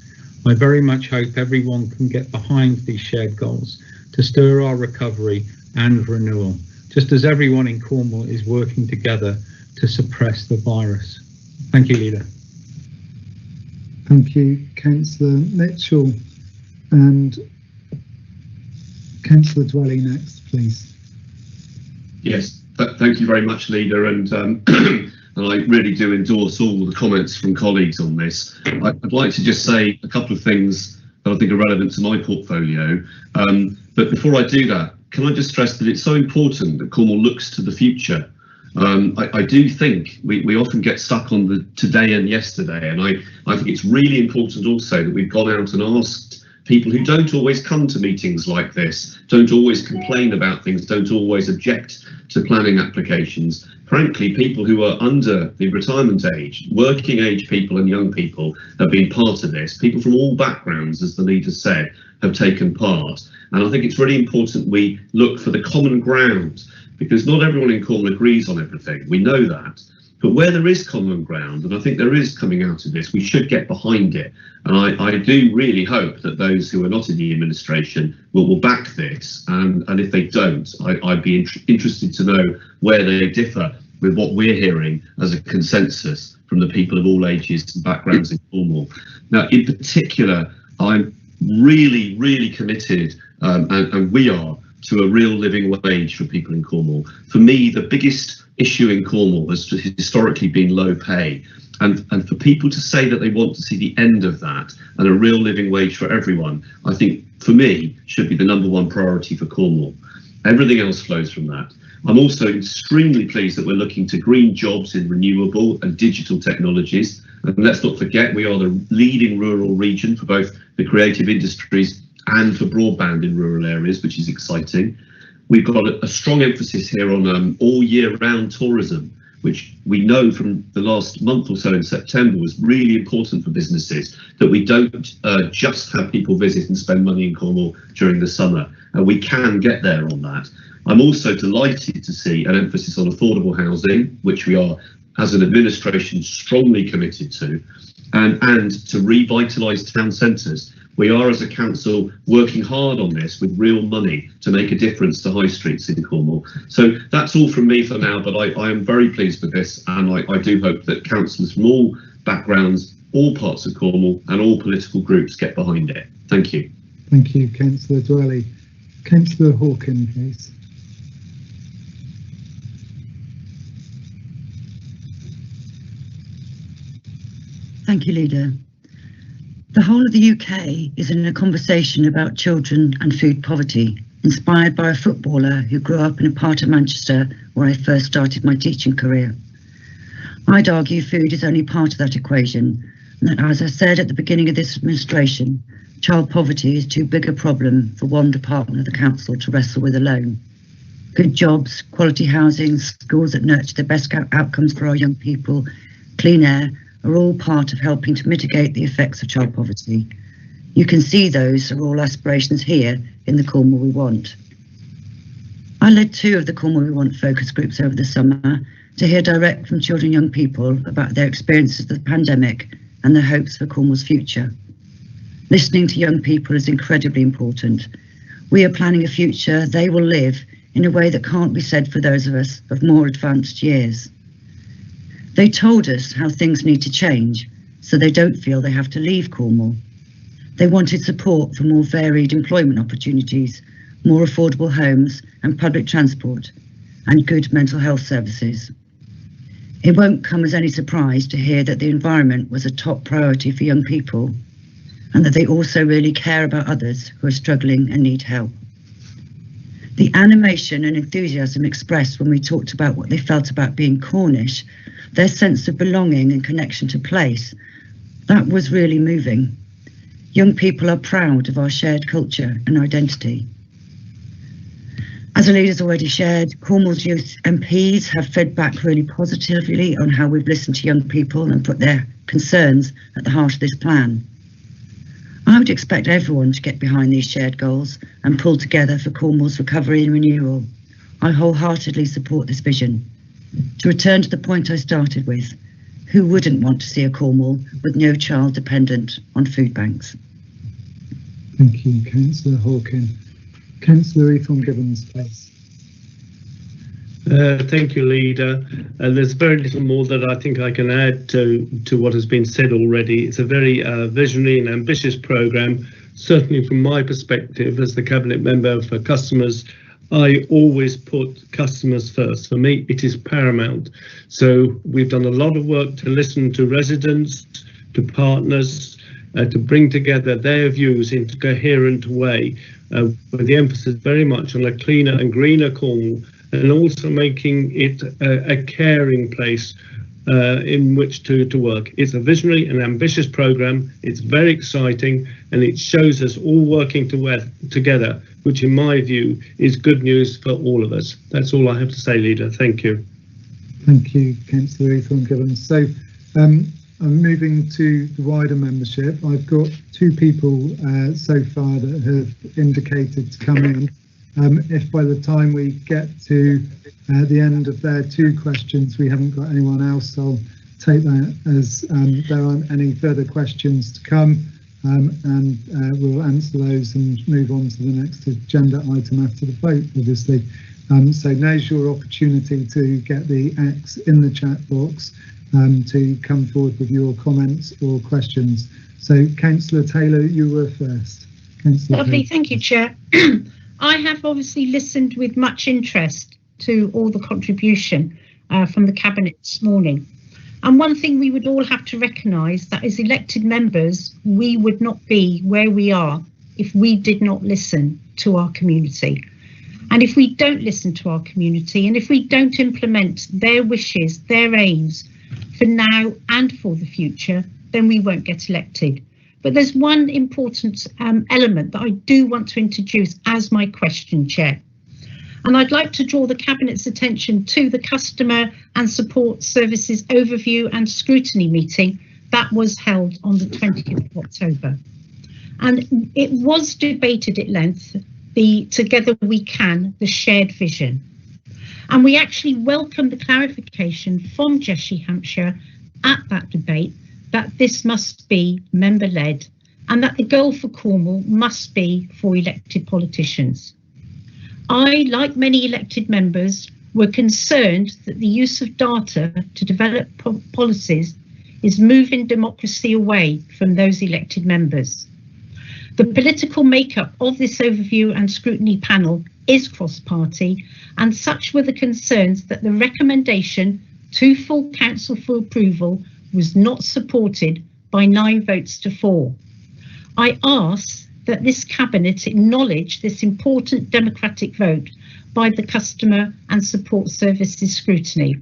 I very much hope everyone can get behind these shared goals to stir our recovery and renewal, just as everyone in Cornwall is working together to suppress the virus. Thank you, Leader. Thank you, Councillor Mitchell. And Councillor Dwelly next, please. Yes, thank you very much, Leader, and I really do endorse all the comments from colleagues on this. I'd like to just say a couple of things that I think are relevant to my portfolio. But before I do that, can I just stress that it's so important that Cornwall looks to the future. I do think we often get stuck on the today and yesterday, and I think it's really important also that we've gone out and asked people who don't always come to meetings like this, don't always complain about things, don't always object to planning applications. Frankly, people who are under the retirement age, working age people and young people have been part of this. People from all backgrounds, as the leader said, have taken part. And I think it's really important we look for the common ground, because not everyone in Cornwall agrees on everything. We know that. But where there is common ground, and I think there is coming out of this, we should get behind it. And I do really hope that those who are not in the administration will back this. And if they don't, I'd be interested to know where they differ with what we're hearing as a consensus from the people of all ages and backgrounds in Cornwall. Now, in particular, I'm really, really committed, and we are, to a real living wage for people in Cornwall. For me, the biggest issue in Cornwall has historically been low pay. And for people to say that they want to see the end of that and a real living wage for everyone, I think, for me, should be the #1 priority for Cornwall. Everything else flows from that. I'm also extremely pleased that we're looking to green jobs in renewable and digital technologies. And let's not forget, we are the leading rural region for both the creative industries and for broadband in rural areas, which is exciting. We've got a strong emphasis here on all year round tourism, which we know from the last month or so in September was really important for businesses, that we don't just have people visit and spend money in Cornwall during the summer. And we can get there on that. I'm also delighted to see an emphasis on affordable housing, which we are, as an administration, strongly committed to, and to revitalise town centres. We are, as a council, working hard on this with real money to make a difference to high streets in Cornwall. So that's all from me for now, but I am very pleased with this, and I do hope that councillors from all backgrounds, all parts of Cornwall and all political groups get behind it. Thank you. Thank you, Councillor Dwelly. Councillor Hawken, please. Thank you, Leader. The whole of the UK is in a conversation about children and food poverty, inspired by a footballer who grew up in a part of Manchester where I first started my teaching career. I'd argue food is only part of that equation, and that, as I said at the beginning of this administration, child poverty is too big a problem for one department of the council to wrestle with alone. Good jobs, quality housing, schools that nurture the best outcomes for our young people, clean air, are all part of helping to mitigate the effects of child poverty. You can see those are all aspirations here in the Cornwall We Want. I led 2 of the Cornwall We Want focus groups over the summer to hear direct from children and young people about their experiences of the pandemic and their hopes for Cornwall's future. Listening to young people is incredibly important. We are planning a future they will live in a way that can't be said for those of us of more advanced years. They told us how things need to change so they don't feel they have to leave Cornwall. They wanted support for more varied employment opportunities, more affordable homes and public transport, and good mental health services. It won't come as any surprise to hear that the environment was a top priority for young people, and that they also really care about others who are struggling and need help. The animation and enthusiasm expressed when we talked about what they felt about being Cornish, their sense of belonging and connection to place, that was really moving. Young people are proud of our shared culture and identity. As the leaders already shared, Cornwall's youth MPs have fed back really positively on how we've listened to young people and put their concerns at the heart of this plan. I would expect everyone to get behind these shared goals and pull together for Cornwall's recovery and renewal. I wholeheartedly support this vision. To return to the point I started with, who wouldn't want to see a Cornwall with no child dependent on food banks? Thank you, Councillor Hawken. Councillor Gibbons, please. Thank you, Leader. There's very little more that I think I can add to what has been said already. It's a very visionary and ambitious programme. Certainly from my perspective as the Cabinet Member for Customers, I always put customers first. For me, it is paramount. So we've done a lot of work to listen to residents, to partners, to bring together their views in a coherent way, with the emphasis very much on a cleaner and greener Cornwall, and also making it a caring place in which to work. It's a visionary and ambitious programme. It's very exciting, and it shows us all working together, which in my view is good news for all of us. That's all I have to say, Leader. Thank you. Thank you, Councillor Gibbons. So I'm moving to the wider membership. I've got two people so far that have indicated to come in. If by the time we get to the end of their two questions we haven't got anyone else, I'll take that as there aren't any further questions to come, and we'll answer those and move on to the next agenda item after the vote, obviously. So now's your opportunity to get the X in the chat box to come forward with your comments or questions. So Councillor Taylor, you were first. Lovely, thank you, Chair. I have obviously listened with much interest to all the contribution from the Cabinet this morning. And one thing we would all have to recognise, that as elected members, we would not be where we are if we did not listen to our community. And if we don't listen to our community, and if we don't implement their wishes, their aims for now and for the future, then we won't get elected. But there's one important element that I do want to introduce as my question, Chair. And I'd like to draw the Cabinet's attention to the Customer and Support Services Overview and Scrutiny meeting that was held on the 20th of October. And it was debated at length, the Together We Can, the shared vision. And we actually welcomed the clarification from Cheshire, Hampshire at that debate that this must be member-led and that the goal for Cornwall must be for elected politicians. I, like many elected members, were concerned that the use of data to develop policies is moving democracy away from those elected members. The political makeup of this overview and scrutiny panel is cross-party, and such were the concerns that the recommendation to full council for approval was not supported by 9 votes to 4. I ask that this Cabinet acknowledge this important democratic vote by the Customer and Support Services scrutiny.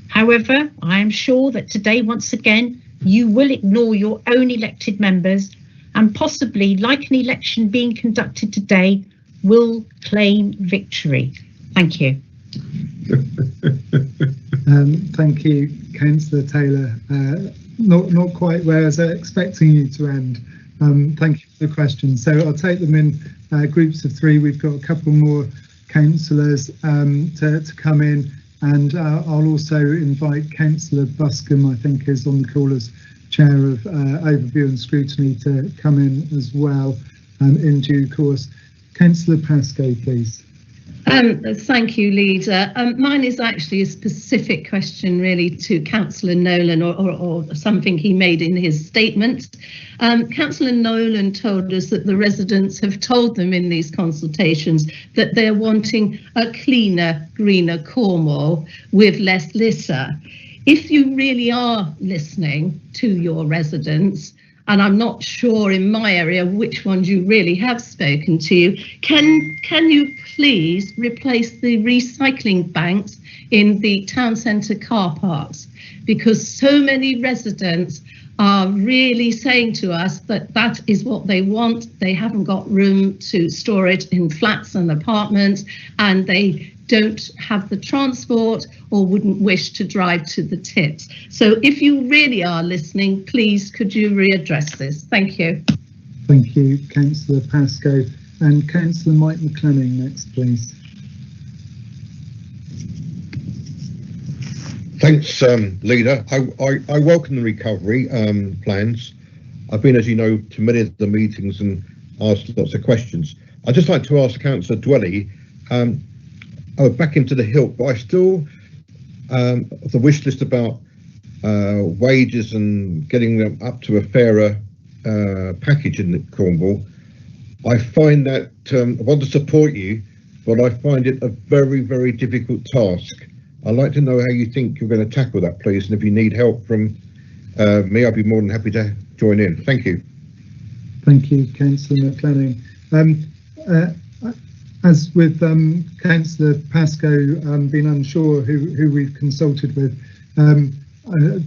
However, I am sure that today, once again, you will ignore your own elected members and possibly, like an election being conducted today, will claim victory. Thank you. Thank you, Councillor Taylor. Not quite where I was expecting you to end. Thank you for the question. So I'll take them in groups of 3. We've got a couple more councillors to come in, and I'll also invite Councillor Buscombe, I think is on the call as Chair of Overview and Scrutiny, to come in as well in due course. Councillor Pascoe, please. Thank you, Leader. Mine is actually a specific question really to Councillor Nolan or something he made in his statement. Councillor Nolan told us that the residents have told them in these consultations that they're wanting a cleaner, greener Cornwall with less litter. If you really are listening to your residents, and I'm not sure in my area which ones you really have spoken to, can you please replace the recycling banks in the town centre car parks? Because so many residents are really saying to us that that is what they want. They haven't got room to store it in flats and apartments, and they don't have the transport or wouldn't wish to drive to the tips. So if you really are listening, please could you readdress this? Thank you. Thank you, Councillor Pascoe. And Councillor Mike McClenning next, please. Thanks, Leader. I welcome the recovery plans. I've been, as you know, to many of the meetings and asked lots of questions. I'd just like to ask Councillor Dwelly, back into the hilt, but I still, the wish list about wages and getting them up to a fairer package in Cornwall. I find that I want to support you, but I find it a very, very difficult task. I'd like to know how you think you're going to tackle that, please, and if you need help from me, I'd be more than happy to join in. Thank you. Thank you, Councillor McClenning. As with Councillor Pascoe being unsure who we've consulted with,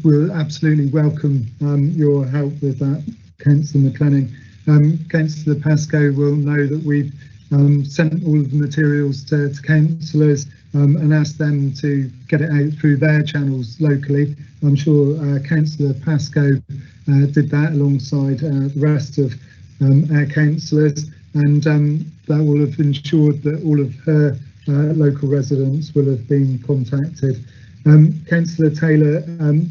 we'll absolutely welcome your help with that, Councillor McClenning. Councillor Pascoe will know that we've sent all of the materials to councillors and asked them to get it out through their channels locally. I'm sure Councillor Pascoe did that alongside the rest of our councillors, and that will have ensured that all of her local residents will have been contacted. Councillor Taylor,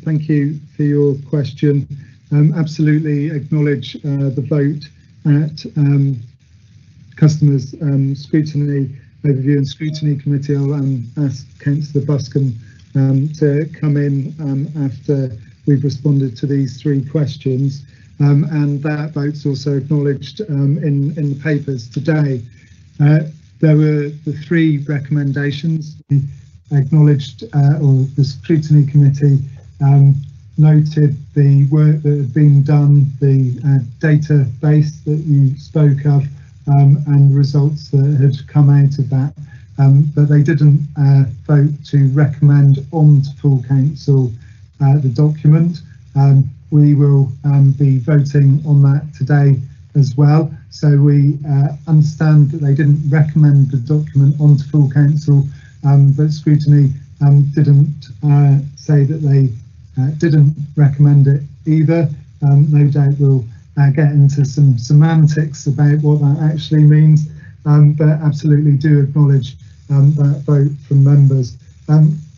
thank you for your question. Absolutely acknowledge the vote at Customers Scrutiny Overview and Scrutiny Committee. I'll ask Councillor Buscombe to come in after we've responded to these three questions. And that vote's also acknowledged in the papers today. There were the three recommendations acknowledged, or the Scrutiny Committee noted the work that had been done, the database that you spoke of, and results that had come out of that. But they didn't vote to recommend on to full council the document. We will be voting on that today as well. So we understand that they didn't recommend the document onto full council, but Scrutiny didn't say that they didn't recommend it either. No doubt we'll get into some semantics about what that actually means, but absolutely do acknowledge that vote from members.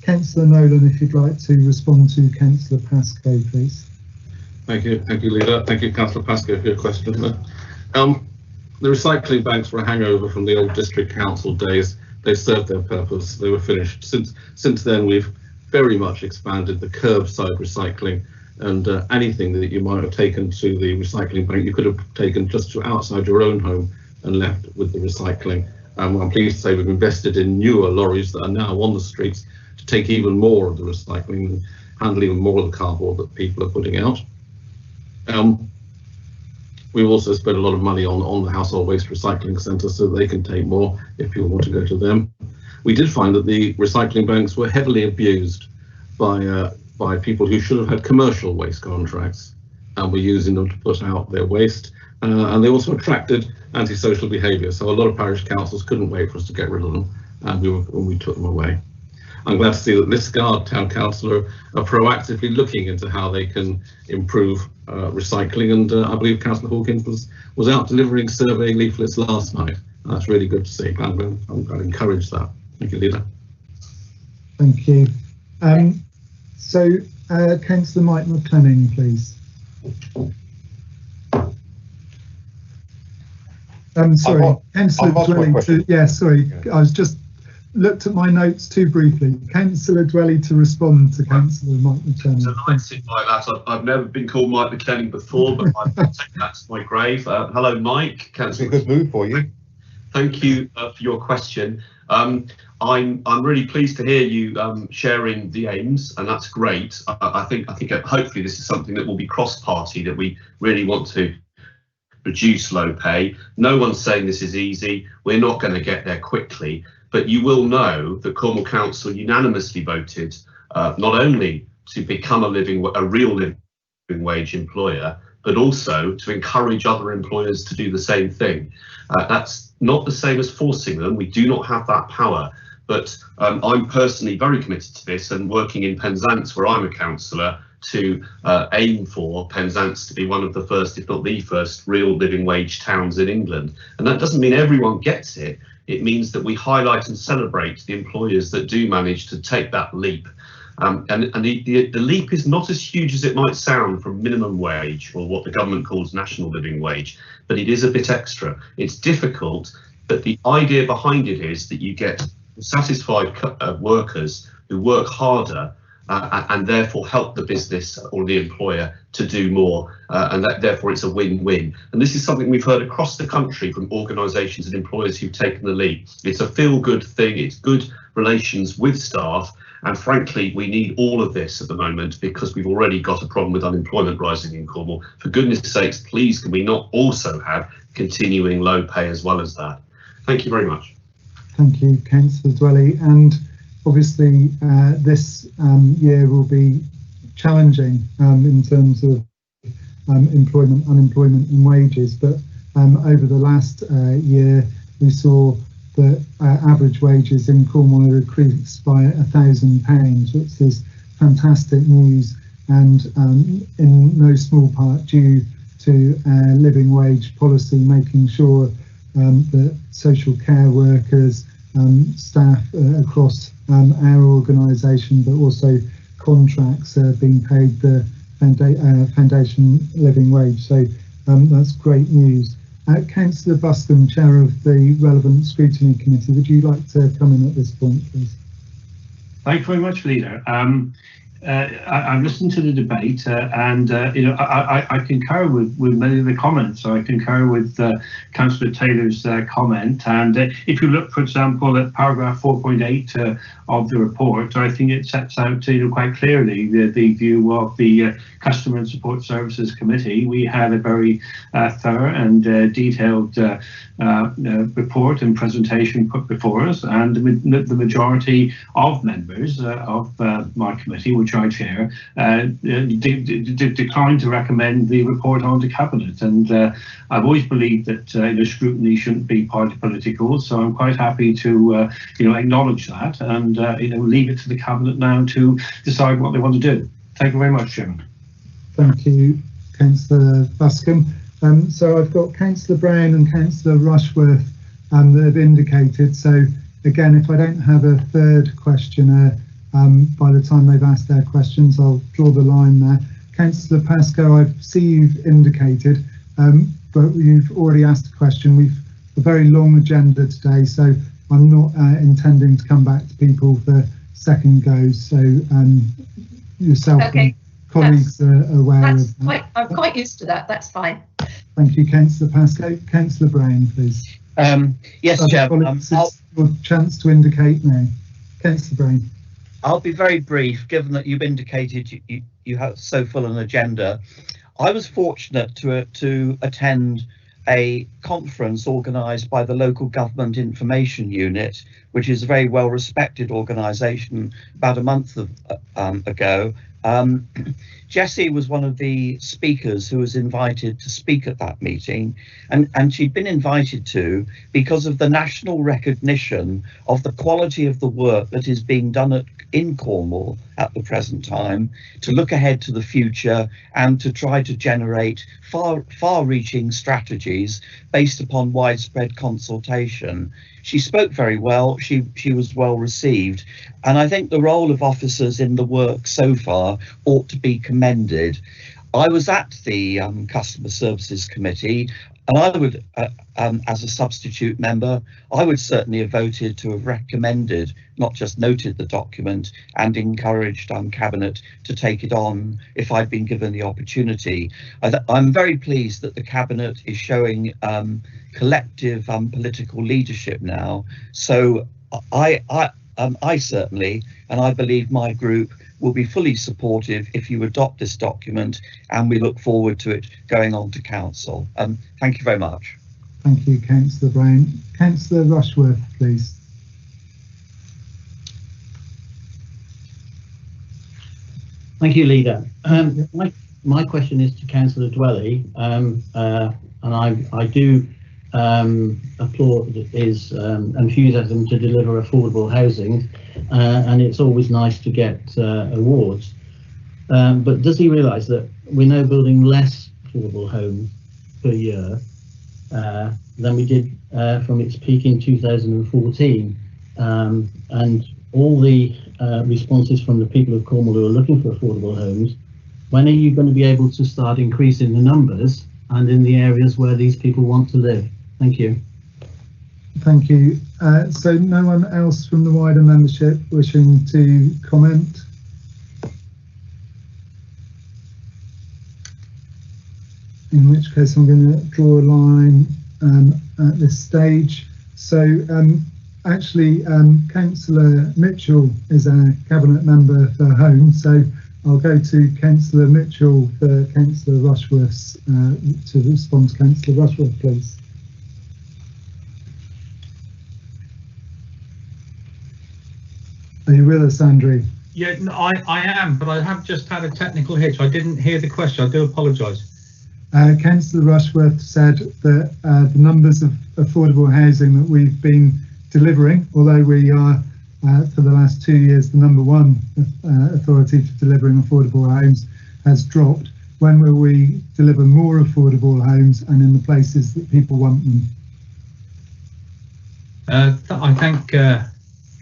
Councillor Nolan, if you'd like to respond to Councillor Pascoe, please. Thank you, Leader. Thank you, Councillor Pascoe, for your question. The recycling banks were a hangover from the old district council days. They served their purpose. They were finished. Since then, we've very much expanded the curbside recycling, and anything that you might have taken to the recycling bank, you could have taken just to outside your own home and left with the recycling. I'm pleased to say we've invested in newer lorries that are now on the streets to take even more of the recycling and handle even more of the cardboard that people are putting out. We've also spent a lot of money on the household waste recycling centre so they can take more if you want to go to them. We did find that the recycling banks were heavily abused by people who should have had commercial waste contracts and were using them to put out their waste. And they also attracted antisocial behaviour. So a lot of parish councils couldn't wait for us to get rid of them, and we took them away. I'm glad to see that Liskeard Town Council are proactively looking into how they can improve recycling, and I believe Councillor Hawkins was out delivering survey leaflets last night. That's really good to see. I'm going to encourage that. Thank you, Leader. Thank you. Councillor Mike McClenning, please. Sorry, Councillor Dwelling. Yeah, sorry. I was just looked at my notes too briefly. Councillor Dwelly to respond to Councillor Mike McKenna. So I sit like that. I've never been called Mike McKenna before, but I'll take that to my grave. Hello, Mike. That's a good move for you. Thank you for your question. I'm really pleased to hear you sharing the aims, and that's great. I think hopefully this is something that will be cross-party, that we really want to reduce low pay. No one's saying this is easy. We're not going to get there quickly, but you will know that Cornwall Council unanimously voted not only to become a real living wage employer, but also to encourage other employers to do the same thing. That's not the same as forcing them. We do not have that power, but I'm personally very committed to this and working in Penzance, where I'm a councillor, to aim for Penzance to be one of the first, if not the first, real living wage towns in England. And that doesn't mean everyone gets it. It means that we highlight and celebrate the employers that do manage to take that leap. And the leap is not as huge as it might sound from minimum wage, or what the government calls national living wage, but it is a bit extra. It's difficult, but the idea behind it is that you get satisfied workers who work harder and therefore help the business or the employer to do more, and that therefore it's a win-win. And this is something we've heard across the country from organisations and employers who've taken the leap. It's a feel-good thing, it's good relations with staff, and frankly we need all of this at the moment because we've already got a problem with unemployment rising in Cornwall. For goodness sakes, please can we not also have continuing low pay as well as that? Thank you very much. Thank you, Councillor Dwelly. And obviously this year will be challenging in terms of employment, unemployment and wages, but over the last year we saw that average wages in Cornwall are increased by £1,000, which is fantastic news, and in no small part due to living wage policy, making sure that social care workers, staff across our organisation, but also contracts being paid the foundation living wage. So that's great news. Councillor Buscombe, Chair of the Relevant Scrutiny Committee, would you like to come in at this point, please? Thank you very much, Leader. I've listened to the debate and I concur with many of the comments. So I concur with Councillor Taylor's comment, and if you look, for example, at paragraph 4.8 of the report, I think it sets out quite clearly the view of the Customer and Support Services Committee. We had a very thorough and detailed report and presentation put before us, and the majority of members of my committee, which I chair, declined to recommend the report onto Cabinet. And I've always believed that scrutiny shouldn't be party political, so I'm quite happy to acknowledge that and leave it to the Cabinet now to decide what they want to do. Thank you very much, Chairman. Thank you, Councillor Buscombe. So I've got Councillor Brown and Councillor Rushworth that have indicated. So again, if I don't have a third questioner by the time they've asked their questions, I'll draw the line there. Councillor Pascoe, I see you've indicated, but you've already asked a question. We've a very long agenda today, so I'm not intending to come back to people for second goes. So yourself and colleagues are aware of that. I'm quite used to that. That's fine. Thank you, Councillor Pascoe. Councillor Brown, please. Yes, Chair. Your chance to indicate now. Councillor Brown. I'll be very brief, given that you've indicated you have so full an agenda. I was fortunate to attend a conference organised by the Local Government Information Unit, which is a very well respected organisation, about a month ago. Jessie was one of the speakers who was invited to speak at that meeting, and she'd been invited to because of the national recognition of the quality of the work that is being done in Cornwall at the present time, to look ahead to the future and to try to generate far-reaching strategies based upon widespread consultation. She spoke very well, she was well received, and I think the role of officers in the work so far ought to be commended. I was at the Customer Services Committee, and I would, as a substitute member, I would certainly have voted to have recommended, not just noted the document, and encouraged Cabinet to take it on if I'd been given the opportunity. I'm very pleased that the Cabinet is showing collective political leadership now. So I certainly, and I believe my group, will be fully supportive if you adopt this document, and we look forward to it going on to council. Thank you very much. Thank you, Councillor Brown. Councillor Rushworth, please. Thank you, Leader. My question is to Councillor Dwelly, and I do applaud his enthusiasm to deliver affordable housing, and it's always nice to get awards. But does he realise that we're now building less affordable homes per year than we did from its peak in 2014? And all the responses from the people of Cornwall who are looking for affordable homes, when are you going to be able to start increasing the numbers and in the areas where these people want to live? Thank you. Thank you. So no one else from the wider membership wishing to comment? In which case I'm going to draw a line at this stage. So actually Councillor Mitchell is a Cabinet member for Home, so I'll go to Councillor Mitchell for Councillor Rushworth to respond to Councillor Rushworth, please. Are you with us, Andrew? Yeah, no, I am, but I have just had a technical hitch. I didn't hear the question. I do apologise. Councillor Rushworth said that the numbers of affordable housing that we've been delivering, although we are for the last 2 years the #1 authority for delivering affordable homes, has dropped. When will we deliver more affordable homes and in the places that people want them? I thank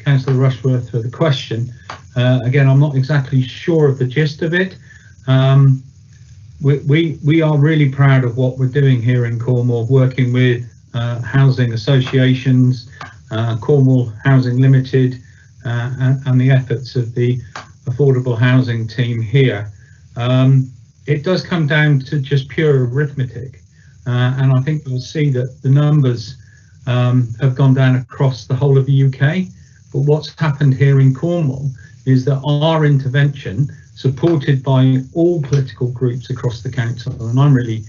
Councillor Rushworth for the question. Again, I'm not exactly sure of the gist of it. We are really proud of what we're doing here in Cornwall, working with housing associations, Cornwall Housing Limited, and the efforts of the affordable housing team here. It does come down to just pure arithmetic, and I think we'll see that the numbers have gone down across the whole of the UK. But what's happened here in Cornwall is that our intervention, supported by all political groups across the council, and I'm really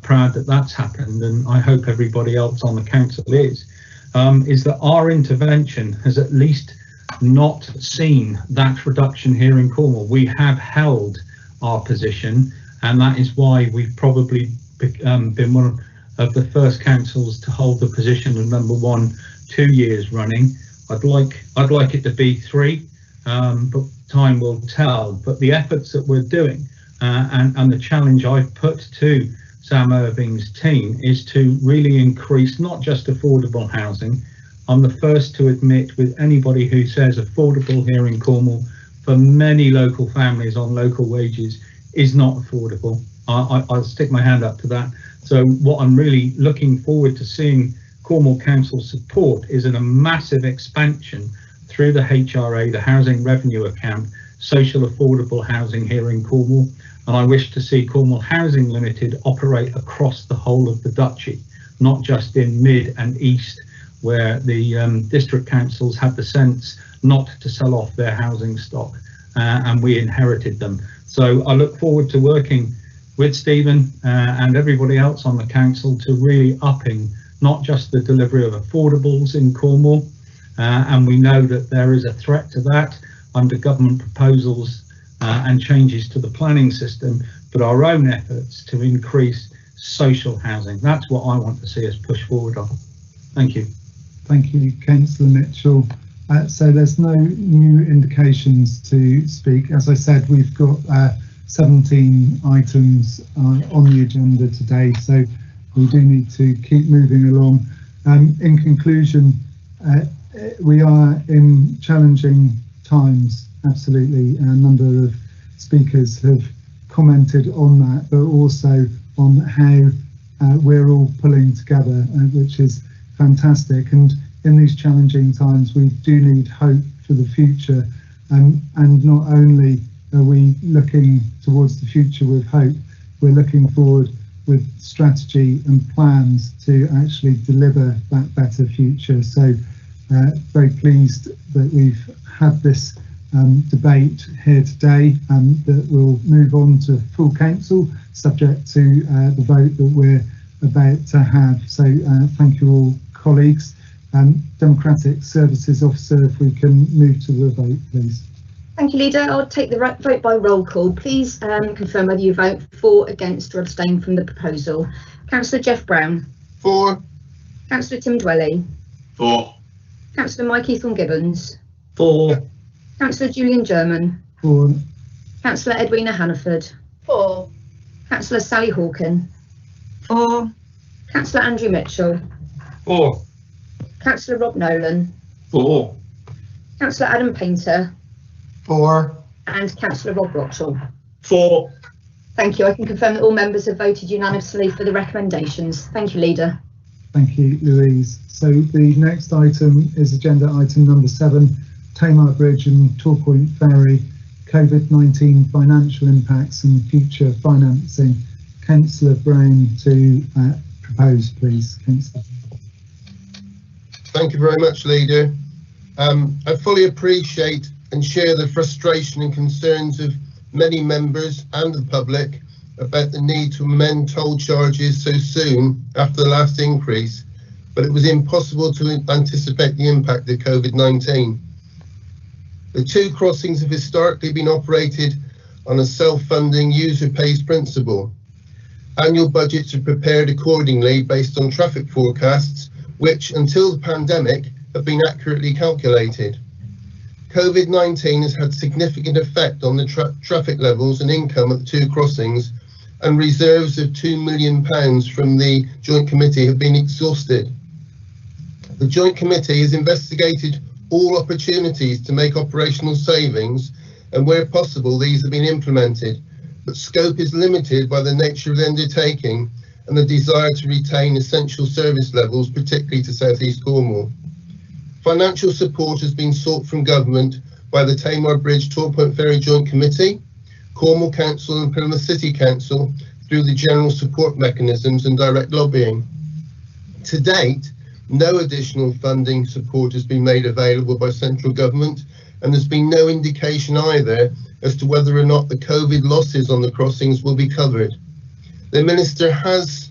proud that that's happened, and I hope everybody else on the council is that our intervention has at least not seen that reduction here in Cornwall. We have held our position, and that is why we've probably been one of the first councils to hold the position of #1 2 years running. I'd like it to be 3, but time will tell. But the efforts that we're doing and the challenge I've put to Sam Irving's team is to really increase not just affordable housing. I'm the first to admit with anybody who says affordable here in Cornwall for many local families on local wages is not affordable. I'll stick my hand up to that. So what I'm really looking forward to seeing Cornwall Council support is in a massive expansion through the HRA, the Housing Revenue Account, social affordable housing here in Cornwall. And I wish to see Cornwall Housing Limited operate across the whole of the Duchy, not just in Mid and East, where the district councils had the sense not to sell off their housing stock, and we inherited them. So I look forward to working with Stephen and everybody else on the council to really upping not just the delivery of affordables in Cornwall, and we know that there is a threat to that under government proposals and changes to the planning system, but our own efforts to increase social housing. That's what I want to see us push forward on. Thank you. Thank you, Councillor Mitchell. So there's no new indications to speak. As I said, we've got 17 items on the agenda today, so we do need to keep moving along. In conclusion, we are in challenging times, absolutely. A number of speakers have commented on that, but also on how we're all pulling together, which is fantastic. And in these challenging times, we do need hope for the future. And not only are we looking towards the future with hope, we're looking forward with strategy and plans to actually deliver that better future. So very pleased that we've had this debate here today, and that we'll move on to full council, subject to the vote that we're about to have. So thank you all, colleagues. Democratic Services Officer, if we can move to the vote, please. Thank you, Leader. I'll take the vote by roll call. Please confirm whether you vote for, against or abstain from the proposal. Councillor Jeff Brown. For. Councillor Tim Dwelly. For. Councillor Mike Eathorne-Gibbons. For. Councillor Julian German. For. Councillor Edwina Hannaford. For. Councillor Sally Hawken. For. Councillor Andrew Mitchell. For. Councillor Rob Nolan. For. Councillor Adam Painter. For. And Councillor Rob Rotchell. For. Thank you. I can confirm that all members have voted unanimously for the recommendations. Thank you, Leader. Thank you, Louise. So the next item is agenda item number 7, Tamar Bridge and Torpoint Ferry, COVID-19 financial impacts and future financing. Councillor Brown to propose, please. Councillor. Thank you very much, Leader. I fully appreciate and share the frustration and concerns of many members and the public about the need to amend toll charges so soon after the last increase, but it was impossible to anticipate the impact of COVID-19. The two crossings have historically been operated on a self-funding user-pays principle. Annual budgets are prepared accordingly based on traffic forecasts, which until the pandemic have been accurately calculated. COVID-19 has had significant effect on the traffic levels and income at the two crossings, and reserves of £2 million from the Joint Committee have been exhausted. The Joint Committee has investigated all opportunities to make operational savings, and where possible these have been implemented, but scope is limited by the nature of the undertaking and the desire to retain essential service levels, particularly to South East Cornwall. Financial support has been sought from government by the Tamar Bridge Torpoint Ferry Joint Committee, Cornwall Council and Plymouth City Council through the general support mechanisms and direct lobbying. To date, no additional funding support has been made available by central government, and there's been no indication either as to whether or not the COVID losses on the crossings will be covered. The Minister has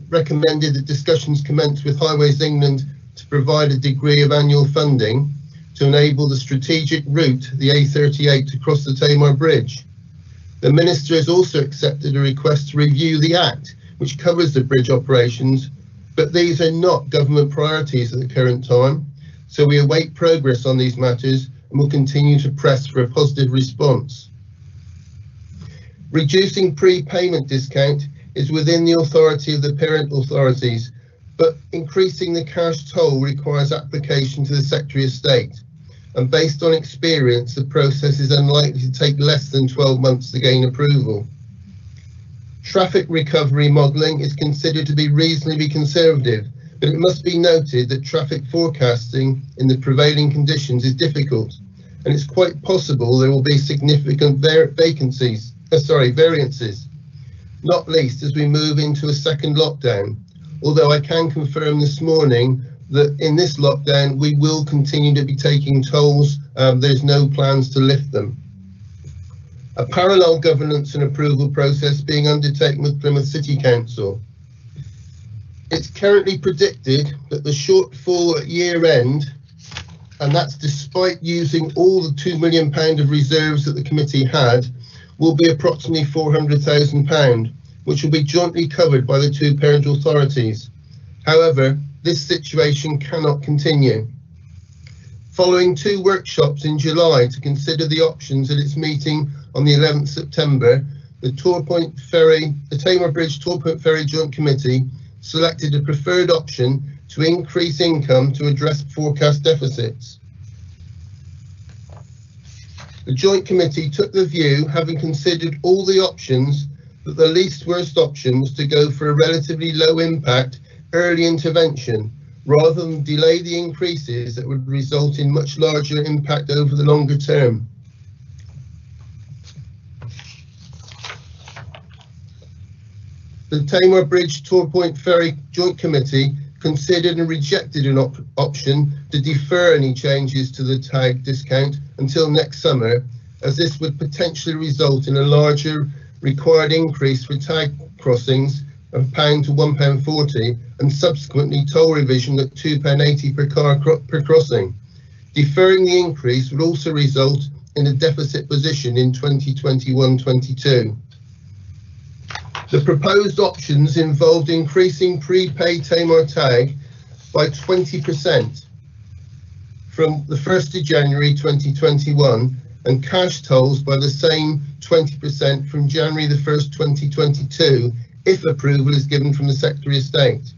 recommended that discussions commence with Highways England to provide a degree of annual funding to enable the strategic route, the A38, to cross the Tamar Bridge. The Minister has also accepted a request to review the Act, which covers the bridge operations, but these are not government priorities at the current time, so we await progress on these matters and will continue to press for a positive response. Reducing prepayment discount is within the authority of the parent authorities, but increasing the cash toll requires application to the Secretary of State. And based on experience, the process is unlikely to take less than 12 months to gain approval. Traffic recovery modelling is considered to be reasonably conservative, but it must be noted that traffic forecasting in the prevailing conditions is difficult, and it's quite possible there will be significant variances, not least as we move into a second lockdown. Although I can confirm this morning that in this lockdown we will continue to be taking tolls. There's no plans to lift them. A parallel governance and approval process being undertaken with Plymouth City Council. It's currently predicted that the shortfall at year end, and that's despite using all the £2 million of reserves that the committee had, will be approximately £400,000, which will be jointly covered by the two parent authorities. However, this situation cannot continue. Following two workshops in July to consider the options at its meeting on the 11th September, the Tamar Bridge Torpoint Ferry Joint Committee selected a preferred option to increase income to address forecast deficits. The Joint Committee took the view, having considered all the options, that the least worst option was to go for a relatively low impact early intervention rather than delay the increases that would result in much larger impact over the longer term. The Tamar Bridge Torpoint Ferry Joint Committee considered and rejected an option to defer any changes to the tag discount until next summer, as this would potentially result in a larger required increase for tag crossings of £1 to £1.40 and subsequently toll revision at £2.80 per car per crossing. Deferring the increase would also result in a deficit position in 2021-22. The proposed options involved increasing prepaid Tamar tag by 20% from the 1st of January 2021 and cash tolls by the same 20% from January the 1st, 2022, if approval is given from the Secretary of State.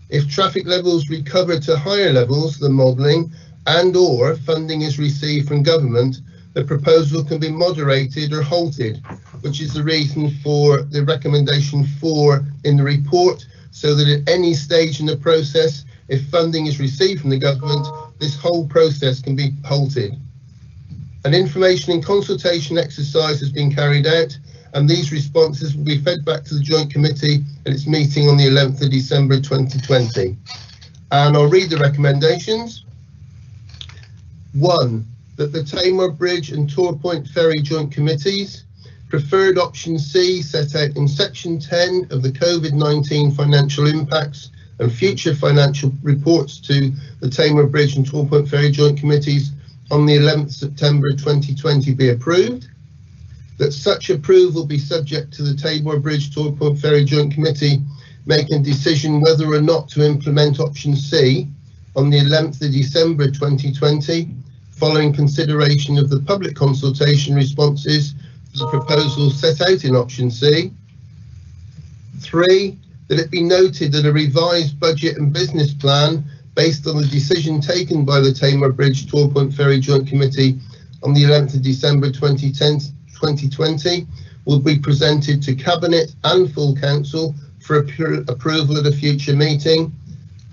If traffic levels recover to higher levels than modelling and/or funding is received from government, the proposal can be moderated or halted, which is the reason for the recommendation 4 in the report, so that at any stage in the process, if funding is received from the government, this whole process can be halted. An information and consultation exercise has been carried out, and these responses will be fed back to the Joint Committee at its meeting on the 11th of December 2020. And I'll read the recommendations. 1. That the Tamar Bridge and Torpoint Ferry Joint Committees preferred option C set out in section 10 of the COVID-19 financial impacts and future financial reports to the Tamar Bridge and Torpoint Ferry Joint Committees on the 11th September 2020 be approved. That such approval be subject to the Tamar Bridge Torpoint Ferry Joint Committee making a decision whether or not to implement option C on the 11th of December 2020, following consideration of the public consultation responses to the proposals set out in option C. 3, that it be noted that a revised budget and business plan based on the decision taken by the Tamar Bridge Torpoint Ferry Joint Committee on the 11th of December 2020 will be presented to Cabinet and full Council for approval at a future meeting.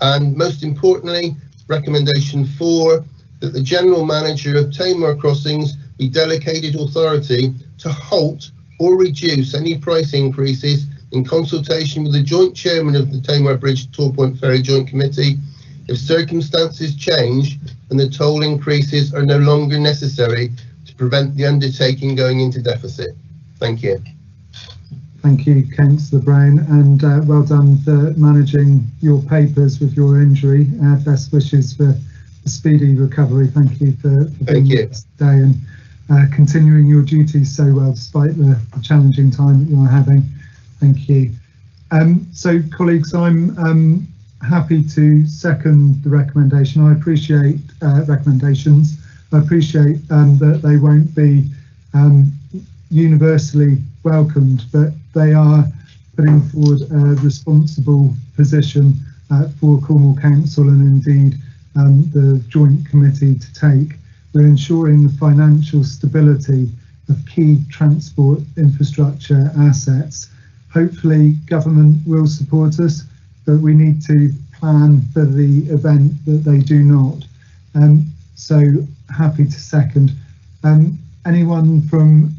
And most importantly, recommendation 4, that the General Manager of Tamar Crossings be delegated authority to halt or reduce any price increases in consultation with the Joint Chairman of the Tamar Bridge Torpoint Ferry Joint Committee if circumstances change and the toll increases are no longer necessary to prevent the undertaking going into deficit. Thank you. Thank you, Councillor Brown, and well done for managing your papers with your injury. Best wishes for a speedy recovery. Thank you for being here today and continuing your duties so well despite the challenging time that you're having. Thank you. So, colleagues, I'm happy to second the recommendation. I appreciate recommendations. I appreciate that they won't be universally welcomed, but they are putting forward a responsible position for Cornwall Council and indeed the Joint Committee to take. We're ensuring the financial stability of key transport infrastructure assets. Hopefully government will support us, but we need to plan for the event that they do not. So happy to second. Anyone from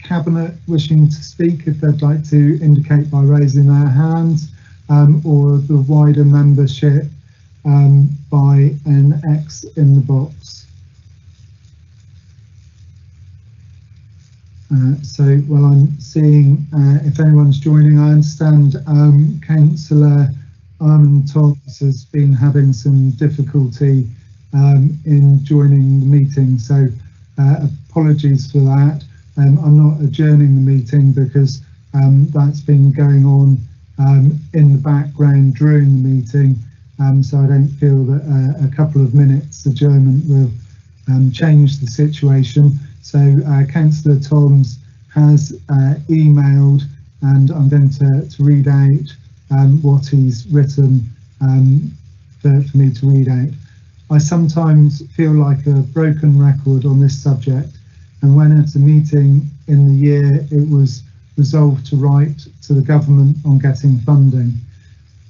Cabinet wishing to speak, if they'd like to indicate by raising their hands, or the wider membership by an X in the box. So while I'm seeing if anyone's joining, I understand Councillor Armand-Toms has been having some difficulty in joining the meeting, so apologies for that. I'm not adjourning the meeting because that's been going on in the background during the meeting, so I don't feel that a couple of minutes adjournment will change the situation. So Councillor Toms has emailed, and I'm going to read out what he's written for me to read out. I sometimes feel like a broken record on this subject. and when at a meeting in the year it was resolved to write to the government on getting funding.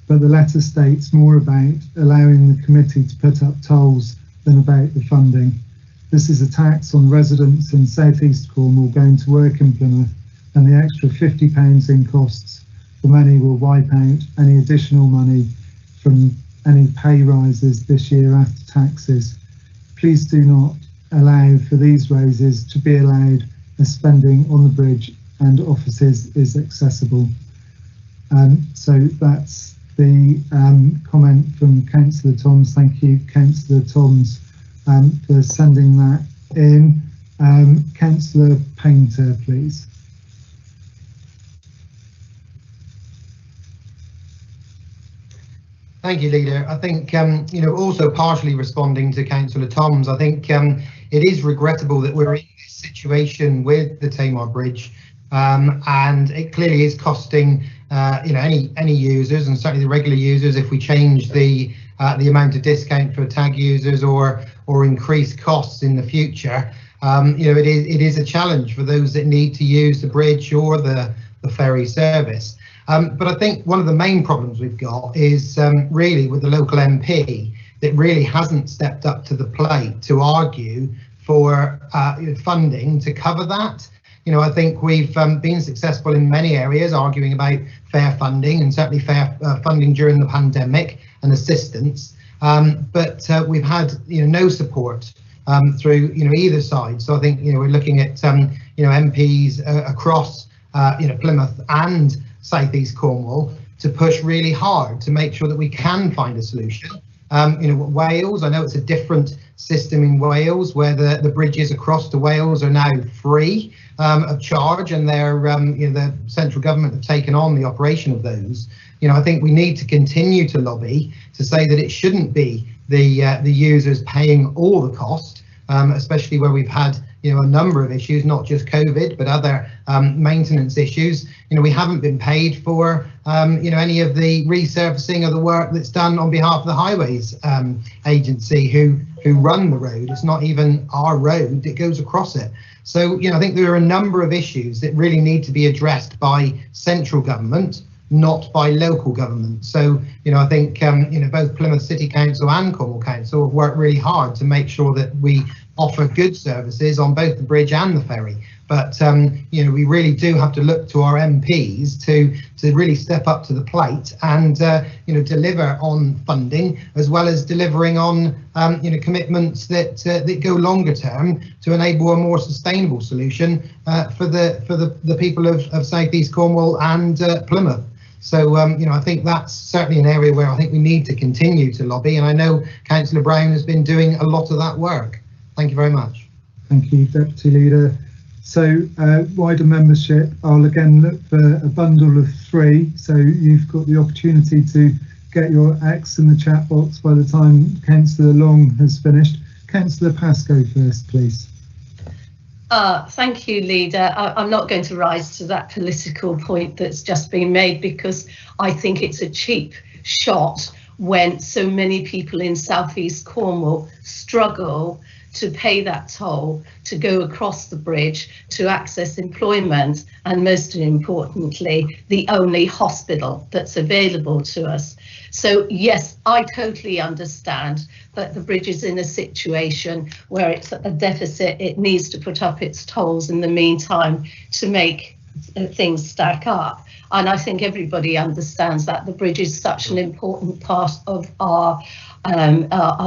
But the letter states more about allowing the committee to put up tolls than about the funding. This is a tax on residents in South East Cornwall going to work in Plymouth, and the extra £50 in costs for many will wipe out any additional money from any pay rises this year after taxes. Please do not allow for these raises to be allowed as spending on the bridge and offices is accessible. So that's the comment from Councillor Toms. Thank you, Councillor Toms, for sending that in. Councillor Painter, please. Thank you, Leader. I think, also partially responding to Councillor Toms, I think it is regrettable that we're in this situation with the Tamar Bridge, and it clearly is costing, any users, and certainly the regular users, if we change the amount of discount for tag users or increase costs in the future. It is a challenge for those that need to use the bridge or the ferry service. But I think one of the main problems we've got is really with the local MP that really hasn't stepped up to the plate to argue for funding to cover that. I think we've been successful in many areas arguing about fair funding, and certainly fair funding during the pandemic and assistance. But we've had no support through either side. So I think we're looking at MPs across Plymouth and South East Cornwall to push really hard to make sure that we can find a solution. Wales, I know it's a different system in Wales where the bridges across to Wales are now free of charge, and they're the central government have taken on the operation of those. I think we need to continue to lobby to say that it shouldn't be the users paying all the cost, especially where we've had a number of issues, not just COVID, but other maintenance issues. We haven't been paid for any of the resurfacing of the work that's done on behalf of the Highways Agency who run the road. It's not even our road, it goes across it. So I think there are a number of issues that really need to be addressed by central government, not by local government. So I think both Plymouth City Council and Cornwall Council have worked really hard to make sure that we offer good services on both the bridge and the ferry. But we really do have to look to our MPs to really step up to the plate and deliver on funding, as well as delivering on commitments that go longer term to enable a more sustainable solution for the people of South East Cornwall and Plymouth. So I think that's certainly an area where I think we need to continue to lobby, and I know Councillor Brown has been doing a lot of that work. Thank you very much. Thank you, Deputy Leader. So wider membership, I'll again look for a bundle of 3. So you've got the opportunity to get your X in the chat box by the time Councillor Long has finished. Councillor Pascoe first, please. Thank you, Leader. I'm not going to rise to that political point that's just been made, because I think it's a cheap shot when so many people in South East Cornwall struggle to pay that toll, to go across the bridge, to access employment, and most importantly, the only hospital that's available to us. So yes, I totally understand that the bridge is in a situation where it's a deficit. It needs to put up its tolls in the meantime to make things stack up. And I think everybody understands that the bridge is such an important part of our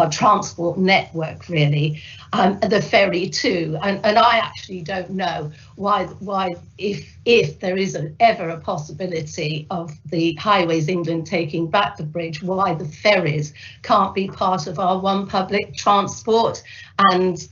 transport network, really, the ferry too. And I actually don't know why if there is ever a possibility of the Highways England taking back the bridge, why the ferries can't be part of our one public transport and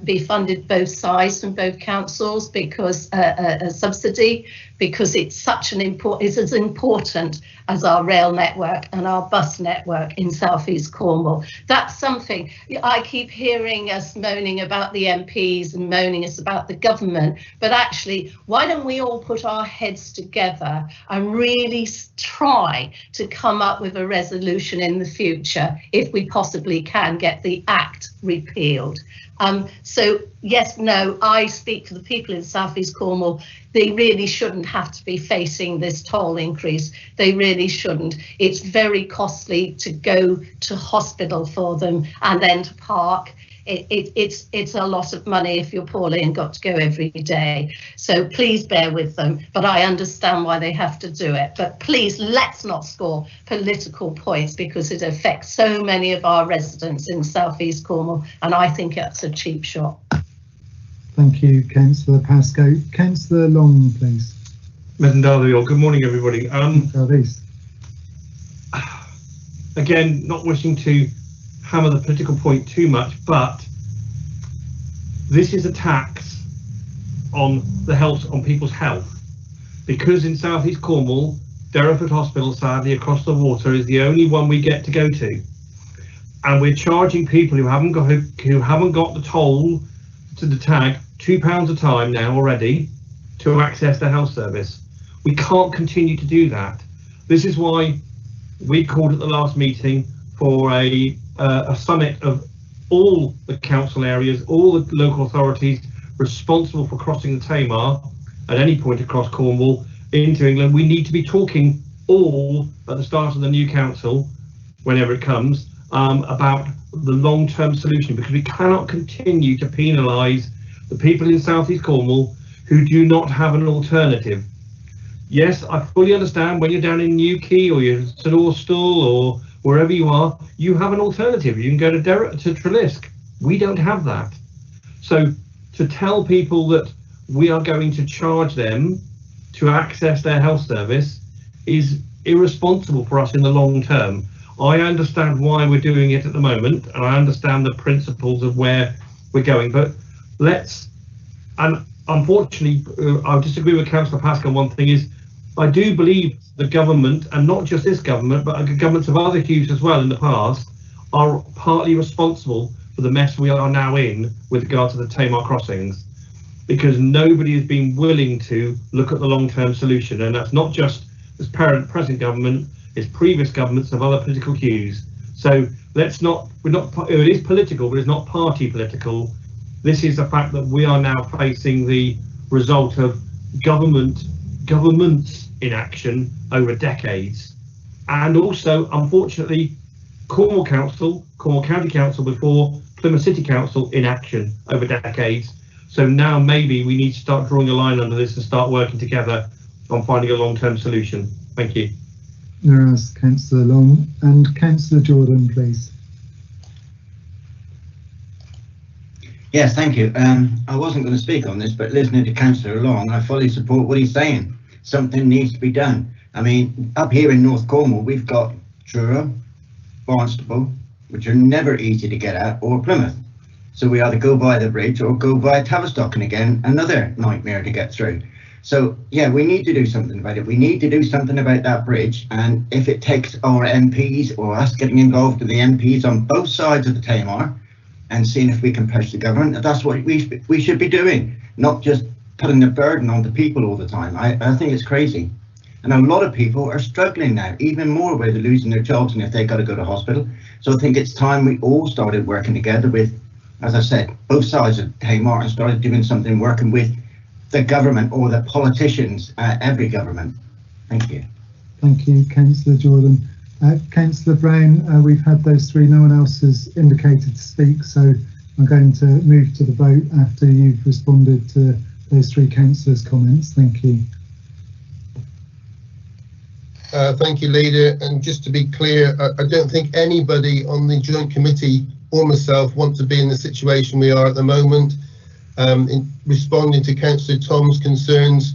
be funded both sides from both councils, because a subsidy, because it's such an it's as important as our rail network and our bus network in South East Cornwall. Cornwall. That's something I keep hearing us moaning about the MPs and moaning us about the government, but actually, why don't we all put our heads together and really try to come up with a resolution in the future, if we possibly can get the Act repealed. So yes, no, I speak for the people in South East Cornwall. They really shouldn't have to be facing this toll increase. They really shouldn't. It's very costly to go to hospital for them and then to park. It's a lot of money if you're poorly and got to go every day. So please bear with them, but I understand why they have to do it. But please, let's not score political points, because it affects so many of our residents in South East Cornwall, and I think it's a cheap shot. Thank you, Councillor Pascoe. Councillor Long, please. Good morning, everybody. Again, not wishing to hammer the political point too much, but this is a tax on the health, on people's health, because in South East Cornwall, Derriford Hospital, sadly across the water, is the only one we get to go to, and we're charging people who haven't got the toll to the tag £2 a time now already to access the health service. We can't continue to do that. This is why we called at the last meeting for a summit of all the council areas, all the local authorities responsible for crossing the Tamar at any point across Cornwall into England. We need to be talking all at the start of the new council, whenever it comes, about the long-term solution, because we cannot continue to penalise the people in South East Cornwall who do not have an alternative. Yes, I fully understand when you're down in Newquay or you're St Austell or wherever you are, you have an alternative. You can go to Trelisk. We don't have that. So to tell people that we are going to charge them to access their health service is irresponsible for us in the long term. I understand why we're doing it at the moment, and I understand the principles of where we're going, but and unfortunately, I disagree with Councillor Pascoe on one thing, is I do believe the government, and not just this government, but governments of other hues as well in the past, are partly responsible for the mess we are now in with regard to the Tamar crossings, because nobody has been willing to look at the long-term solution, and that's not just this present government, it's previous governments of other political hues. So it is political, but it's not party political. This is the fact that we are now facing the result of government's inaction over decades, and also, unfortunately, Cornwall County Council before, Plymouth City Council inaction over decades. So now maybe we need to start drawing a line under this and start working together on finding a long-term solution. Thank you. Yes, Councillor Long. And Councillor Jordan, please. Yes, thank you. I wasn't going to speak on this, but listening to Councillor Long, I fully support what he's saying. Something needs to be done. I mean, up here in North Cornwall, we've got Truro, Barnstaple, which are never easy to get at, or Plymouth. So we either go by the bridge or go by Tavistock, and again, another nightmare to get through. So yeah, we need to do something about it. We need to do something about that bridge, and if it takes our MPs or us getting involved with the MPs on both sides of the Tamar and seeing if we can push the government, that's what we should be doing, not just putting the burden on the people all the time. I think it's crazy. And a lot of people are struggling now, even more where they're losing their jobs and if they've got to go to hospital. So I think it's time we all started working together with, as I said, both sides of Tamar, and started doing something, working with the government or the politicians, every government. Thank you. Thank you, Councillor Jordan. Councillor Brown, we've had those three. No one else has indicated to speak, so I'm going to move to the vote after you've responded to those three councillors' comments. Thank you. Thank you, Leader. And just to be clear, I don't think anybody on the Joint Committee or myself want to be in the situation we are at the moment. In responding to Councillor Tom's concerns,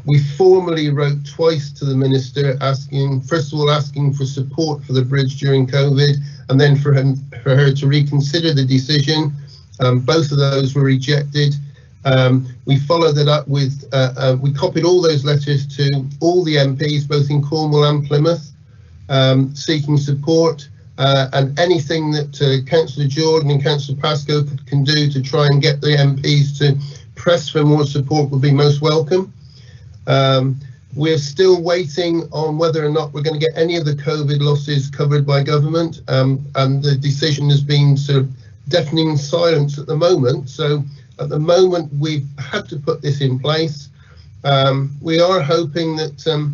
we formally wrote twice to the Minister asking, first of all, asking for support for the bridge during COVID, and then for her to reconsider the decision. Both of those were rejected. We followed it up with, we copied all those letters to all the MPs, both in Cornwall and Plymouth, seeking support. and anything that Councillor Jordan and Councillor Pascoe can do to try and get the MPs to press for more support would be most welcome. We're still waiting on whether or not we're going to get any of the COVID losses covered by government, and the decision has been sort of deafening silence at the moment. So at the moment we've had to put this in place. We are hoping that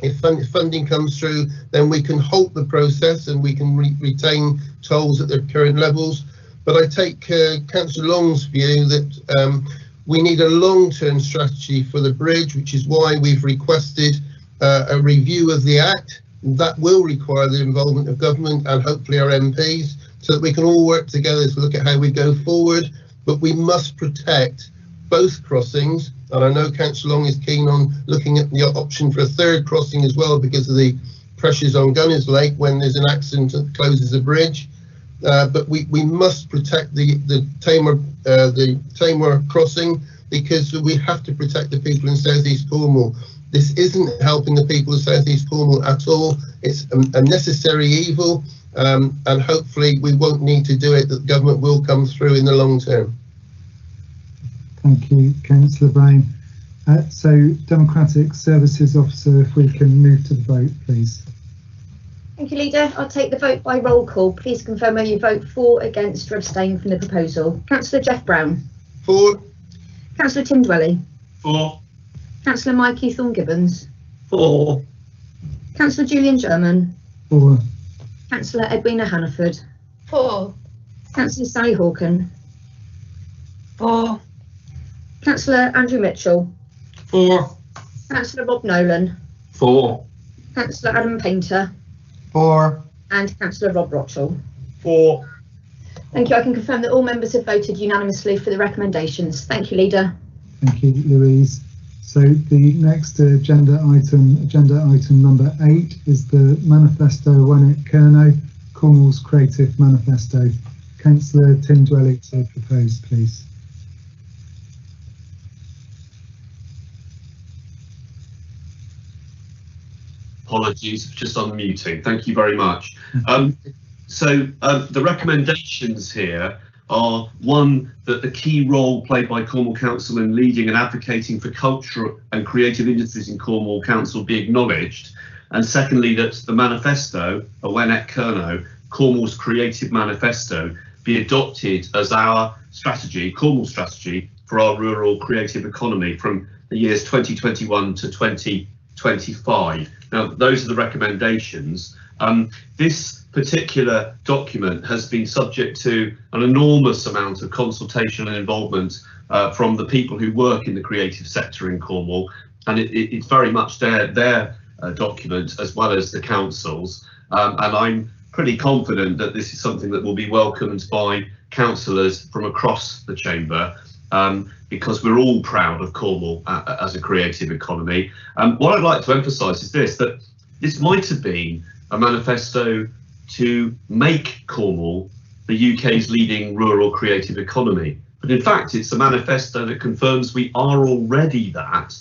if funding comes through, then we can halt the process and we can retain tolls at their current levels. But I take Councillor Long's view that we need a long-term strategy for the bridge, which is why we've requested a review of the Act. That will require the involvement of government and hopefully our MPs, so that we can all work together to look at how we go forward. But we must protect both crossings, and I know Councillor Long is keen on looking at the option for a third crossing as well, because of the pressures on Gunners Lake when there's an accident that closes a bridge. But we must protect the Tamar crossing, because we have to protect the people in South East Cornwall. This isn't helping the people of South East Cornwall at all. It's a necessary evil, and hopefully we won't need to do it, that the government will come through in the long term. Thank you, Councillor Brown. So, Democratic Services Officer, if we can move to the vote, please. Thank you, Leader. I'll take the vote by roll call. Please confirm whether you vote for, against or abstain from the proposal. Councillor Jeff Brown. For. Councillor Tim Dwelly. For. Councillor Mikey Thorne-Gibbons. For. Councillor Julian German. For. Councillor Edwina Hannaford. For. Councillor Sally Hawken. For. Councillor Andrew Mitchell. For. Councillor Rob Nolan. For. Councillor Adam Painter. For. And Councillor Rob Rochell. For. Thank you. I can confirm that all members have voted unanimously for the recommendations. Thank you, Leader. Thank you, Louise. So the next agenda item number 8, is the Manifesto Wennet Kerno, Cornwall's Creative Manifesto. Councillor Tim Dwelly to propose, please. Apologies, just unmuting. Thank you very much. The recommendations here are, one, that the key role played by Cornwall Council in leading and advocating for culture and creative industries in Cornwall Council be acknowledged, and secondly, that the manifesto, a Wennet Kerno, Cornwall's Creative Manifesto, be adopted as our strategy, Cornwall strategy, for our rural creative economy from the years 2021 to 2025. Now, those are the recommendations. This particular document has been subject to an enormous amount of consultation and involvement from the people who work in the creative sector in Cornwall, and it's very much their document as well as the council's, and I'm pretty confident that this is something that will be welcomed by councillors from across the chamber, because we're all proud of Cornwall as a creative economy. What I'd like to emphasise is this, that this might have been a manifesto to make Cornwall the UK's leading rural creative economy, but in fact it's a manifesto that confirms we are already that,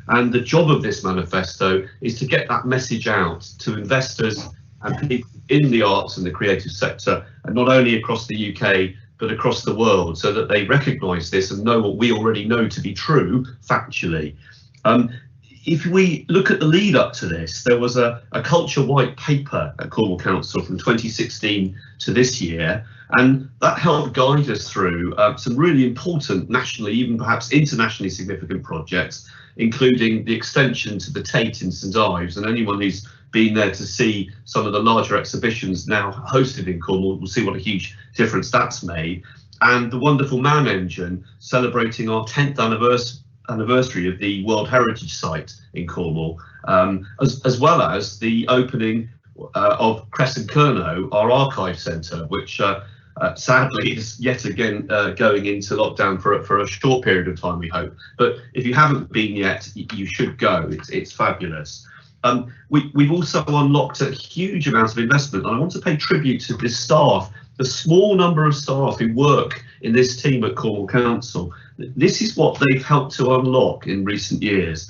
and the job of this manifesto is to get that message out to investors and people in the arts and the creative sector, and not only across the UK but across the world, so that they recognise this and know what we already know to be true factually. If we look at the lead up to this, there was a culture white paper at Cornwall Council from 2016 to this year, and that helped guide us through some really important nationally, even perhaps internationally significant projects, including the extension to the Tate in St Ives, and anyone who's been there to see some of the larger exhibitions now hosted in Cornwall will see what a huge difference that's made, and the wonderful Man Engine celebrating our 10th anniversary of the World Heritage Site in Cornwall, as well as the opening of Crescent Kerno, our archive centre, which sadly is yet again going into lockdown for a short period of time, we hope. But if you haven't been yet, you should go. It's fabulous. We've also unlocked a huge amount of investment, and I want to pay tribute to the staff, the small number of staff who work in this team at Cornwall Council. This is what they've helped to unlock in recent years.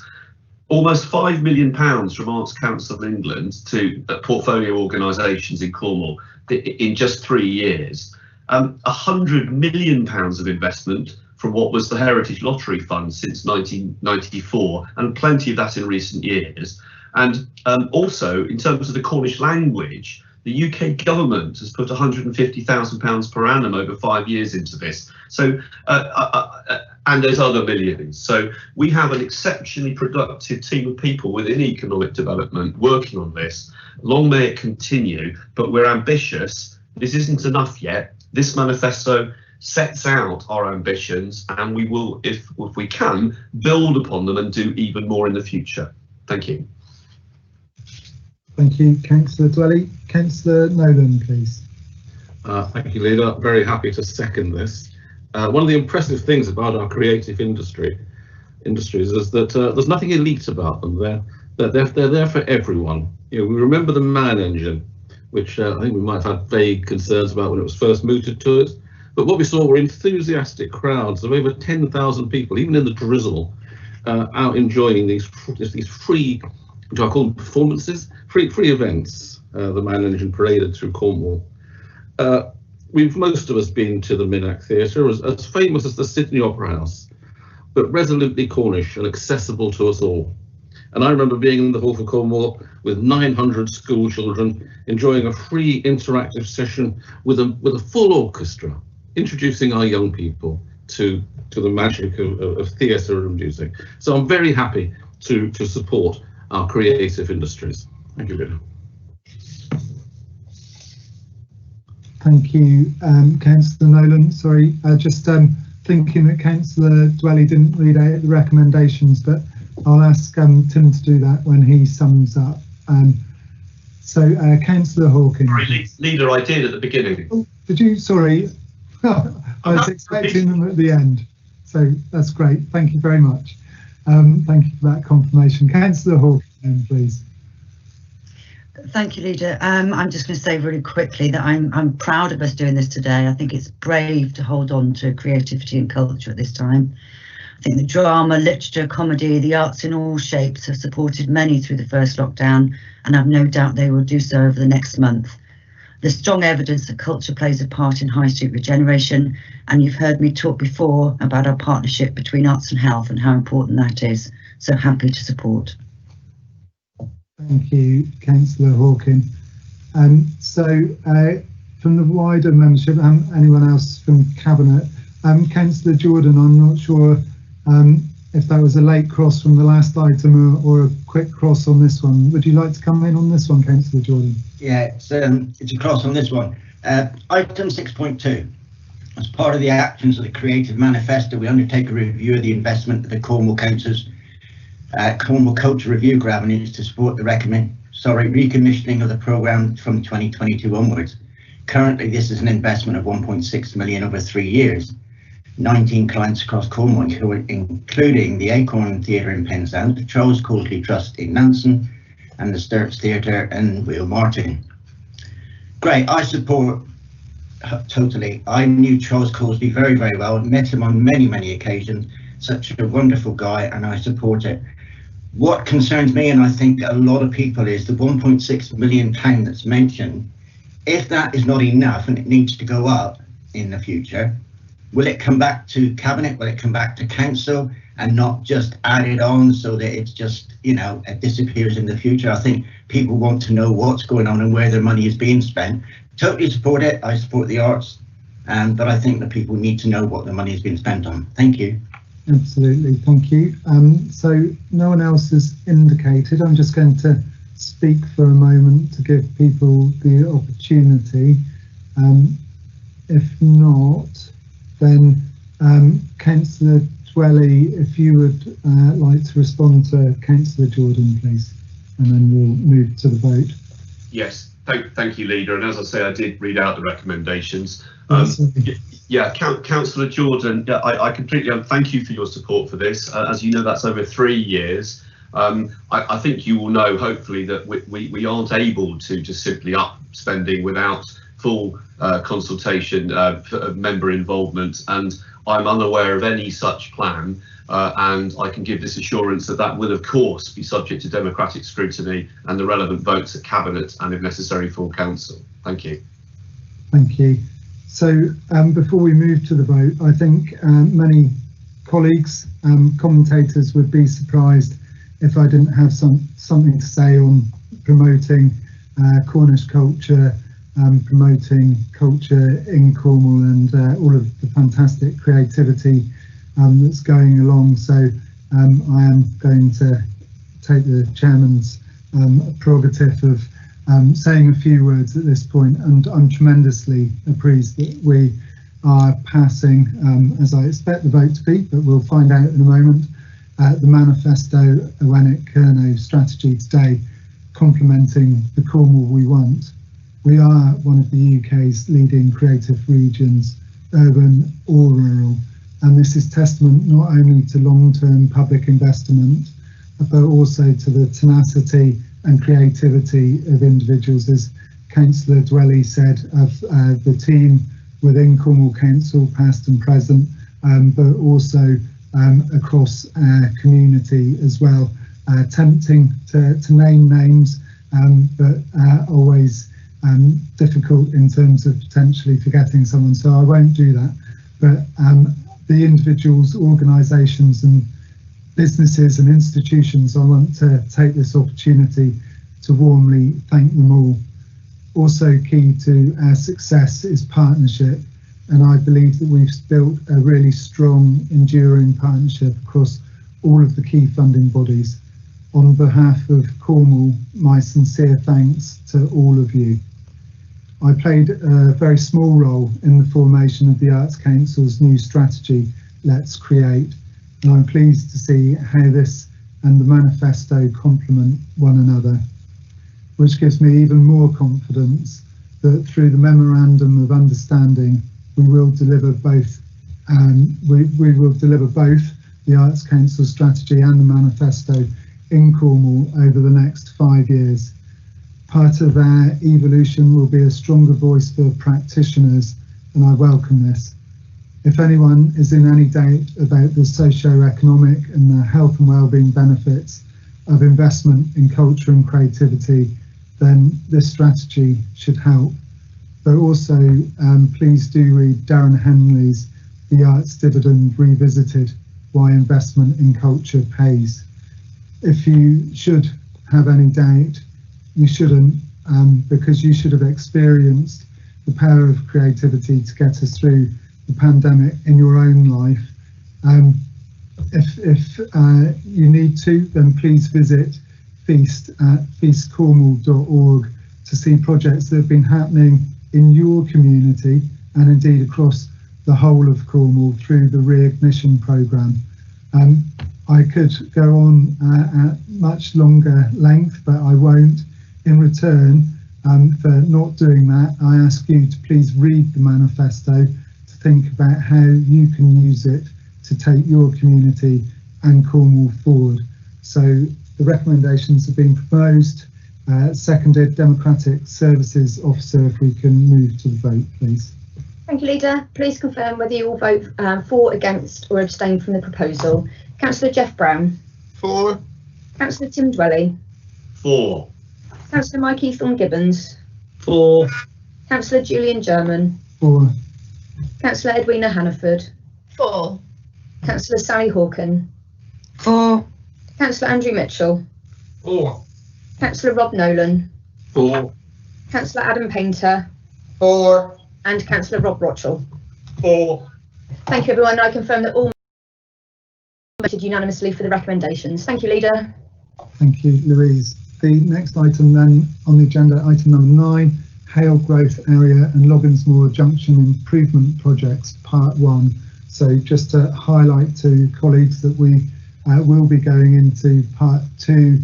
almost £5 million from Arts Council England to portfolio organisations in Cornwall in just 3 years. £100 million of investment from what was the Heritage Lottery Fund since 1994, and plenty of that in recent years. And also, in terms of the Cornish language, the UK government has put £150,000 per annum over 5 years into this. So, and there's other millions. So we have an exceptionally productive team of people within economic development working on this. Long may it continue, but we're ambitious. This isn't enough yet. This manifesto sets out our ambitions, and we will, if we can, build upon them and do even more in the future. Thank you. Thank you, Councillor Dwelly. Councillor Nolan, please. Thank you, Leader. Very happy to second this. One of the impressive things about our creative industries is that there's nothing elite about them. They're there for everyone. You know, we remember the man engine, which I think we might have had vague concerns about when it was first mooted to us. But what we saw were enthusiastic crowds of over 10,000 people, even in the drizzle, out enjoying these free, which I call them performances, free events. The Man Engine paraded through Cornwall. Most of us been to the Minack Theatre, as famous as the Sydney Opera House, but resolutely Cornish and accessible to us all. And I remember being in the Hall for Cornwall with 900 school children enjoying a free interactive session with a full orchestra, introducing our young people to the magic of theatre and music. So I'm very happy to support our creative industries. Thank you, Peter. Thank you, Councillor Nolan. Sorry, just thinking that Councillor Dwelly didn't read out the recommendations, but I'll ask Tim to do that when he sums up. So, Councillor Hawkins. Sorry, Leader, I did at the beginning. Oh, did you? Sorry, I was expecting them at the end. So that's great. Thank you very much. Thank you for that confirmation. Councillor Hawkins, please. Thank you, Leader. I'm just going to say really quickly that I'm proud of us doing this today. I think it's brave to hold on to creativity and culture at this time. I think the drama, literature, comedy, the arts in all shapes have supported many through the first lockdown, and I've no doubt they will do so over the next month. There's strong evidence that culture plays a part in high street regeneration, and you've heard me talk before about our partnership between arts and health and how important that is. So happy to support. Thank you, Councillor Hawkins. From the wider membership, anyone else from Cabinet? Councillor Jordan, I'm not sure if that was a late cross from the last item or a quick cross on this one. Would you like to come in on this one, Councillor Jordan? Yeah, it's a cross on this one. Item 6.2. As part of the actions of the Creative Manifesto, we undertake a review of the investment of the Cornwall Council's Cornwall Culture Review Grant needs to support the recommissioning of the programme from 2022 onwards. Currently, this is an investment of 1.6 million over 3 years. 19 clients across Cornwall, including the Acorn Theatre in Penzance, the Charles Coultley Trust in Nansen, and the Sturts Theatre in Wheel Martin. Great, I support totally. I knew Charles Coultley very, very well, met him on many, many occasions. Such a wonderful guy, and I support it. What concerns me, and I think a lot of people, is the 1.6 million pound that's mentioned. If that is not enough and it needs to go up in the future, will it come back to Cabinet? Will it come back to Council and not just added on so that it's just, you know, it disappears in the future? I think people want to know what's going on and where their money is being spent. Totally support it. I support the arts, but I think that people need to know what the money has been spent on. Thank you. Absolutely, thank you. So no one else has indicated. I'm just going to speak for a moment to give people the opportunity. If not, then Councillor Dwelly, if you would like to respond to Councillor Jordan, please, and then we'll move to the vote. Yes, thank you, Leader. And as I say, I did read out the recommendations. Yeah, Councillor Jordan, I completely thank you for your support for this. As you know, that's over 3 years. I think you will know, hopefully, that we aren't able to just simply up spending without full consultation, member involvement, and I'm unaware of any such plan, and I can give this assurance that that will of course be subject to democratic scrutiny and the relevant votes at Cabinet and if necessary full Council. Thank you. Thank you. So before we move to the vote, I think many colleagues, commentators would be surprised if I didn't have something to say on promoting Cornish culture, promoting culture in Cornwall, and all of the fantastic creativity that's going along. So I am going to take the chairman's prerogative of saying a few words at this point, and I'm tremendously pleased that we are passing, as I expect the vote to be, but we'll find out in a moment, the Manifesto Iwenik Kerno strategy today, complementing the Cornwall we want. We are one of the UK's leading creative regions, urban or rural, and this is testament not only to long-term public investment, but also to the tenacity and creativity of individuals, as Councillor Dwelly said, of the team within Cornwall Council, past and present, but also across our community as well. Tempting to name names, but always difficult in terms of potentially forgetting someone, so I won't do that. But the individuals, organisations and businesses and institutions, I want to take this opportunity to warmly thank them all. Also key to our success is partnership, and I believe that we've built a really strong, enduring partnership across all of the key funding bodies. On behalf of Cornwall, my sincere thanks to all of you. I played a very small role in the formation of the Arts Council's new strategy, Let's Create, and I'm pleased to see how this and the manifesto complement one another, which gives me even more confidence that through the Memorandum of Understanding, we will deliver both. We will deliver both the Arts Council strategy and the manifesto in Cornwall over the next 5 years. Part of our evolution will be a stronger voice for practitioners, and I welcome this. If anyone is in any doubt about the socio-economic and the health and wellbeing benefits of investment in culture and creativity, then this strategy should help. But also, please do read Darren Henley's The Arts Dividend Revisited, Why Investment in Culture Pays. If you should have any doubt, you shouldn't, because you should have experienced the power of creativity to get us through the pandemic in your own life. If you need to, then please visit Feast at feastcornwall.org to see projects that have been happening in your community and indeed across the whole of Cornwall through the Reignition programme. I could go on at much longer length, but I won't. In return for not doing that, I ask you to please read the manifesto, to think about how you can use it to take your community and Cornwall forward. So the recommendations have been proposed, seconded. Democratic Services Officer, if we can move to the vote, please. Thank you, Leader. Please confirm whether you all vote for, against or abstain from the proposal. Councillor Jeff Brown. For. Councillor Tim Dwelly. For. Councillor Mike Easthorne-Gibbons. For. Councillor Julian German. For. Councillor Edwina Hannaford. For. Councillor Sally Hawken. For. Councillor Andrew Mitchell. For. Councillor Rob Nolan. For. Councillor Adam Painter. For. And Councillor Rob Rochell. For. Thank you, everyone. I confirm that all voted unanimously for the recommendations. Thank you, Leader. Thank you, Louise. The next item then on the agenda, item number 9, Hale Growth Area and Logginsmoor Junction Improvement Projects, Part 1. So just to highlight to colleagues that we will be going into Part 2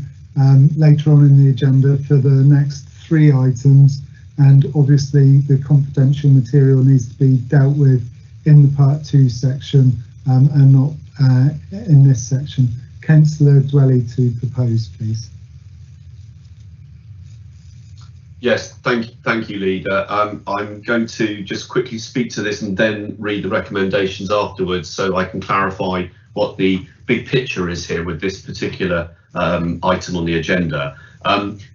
later on in the agenda for the next 3 items, and obviously the confidential material needs to be dealt with in the Part 2 section and not in this section. Councillor Dwelly to propose, please. Yes, thank you, Leader. I'm going to just quickly speak to this and then read the recommendations afterwards, so I can clarify what the big picture is here with this particular item on the agenda.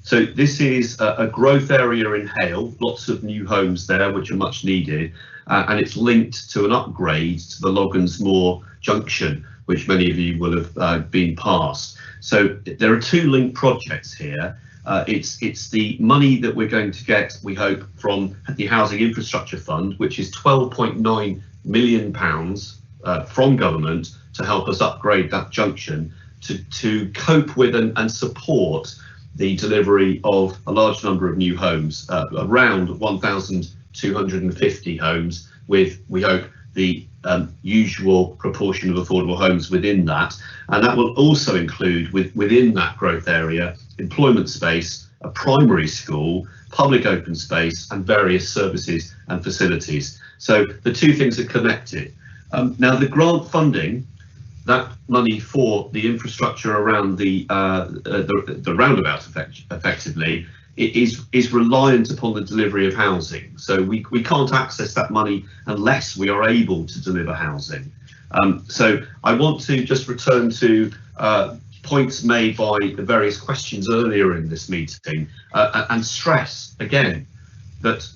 So this is a growth area in Hale, lots of new homes there which are much needed, and it's linked to an upgrade to the Loggins Moor junction, which many of you will have been past. So there are two linked projects here. It's the money that we're going to get, we hope, from the Housing Infrastructure Fund, which is £12.9 million from government to help us upgrade that junction to cope with and support the delivery of a large number of new homes, around 1,250 homes, with, we hope, the usual proportion of affordable homes within that. And that will also include within that growth area employment space, a primary school, public open space, and various services and facilities. So the two things are connected. Now the grant funding, that money for the infrastructure around the roundabout effectively, it is reliant upon the delivery of housing. So we can't access that money unless we are able to deliver housing. So I want to just return to points made by the various questions earlier in this meeting and stress again that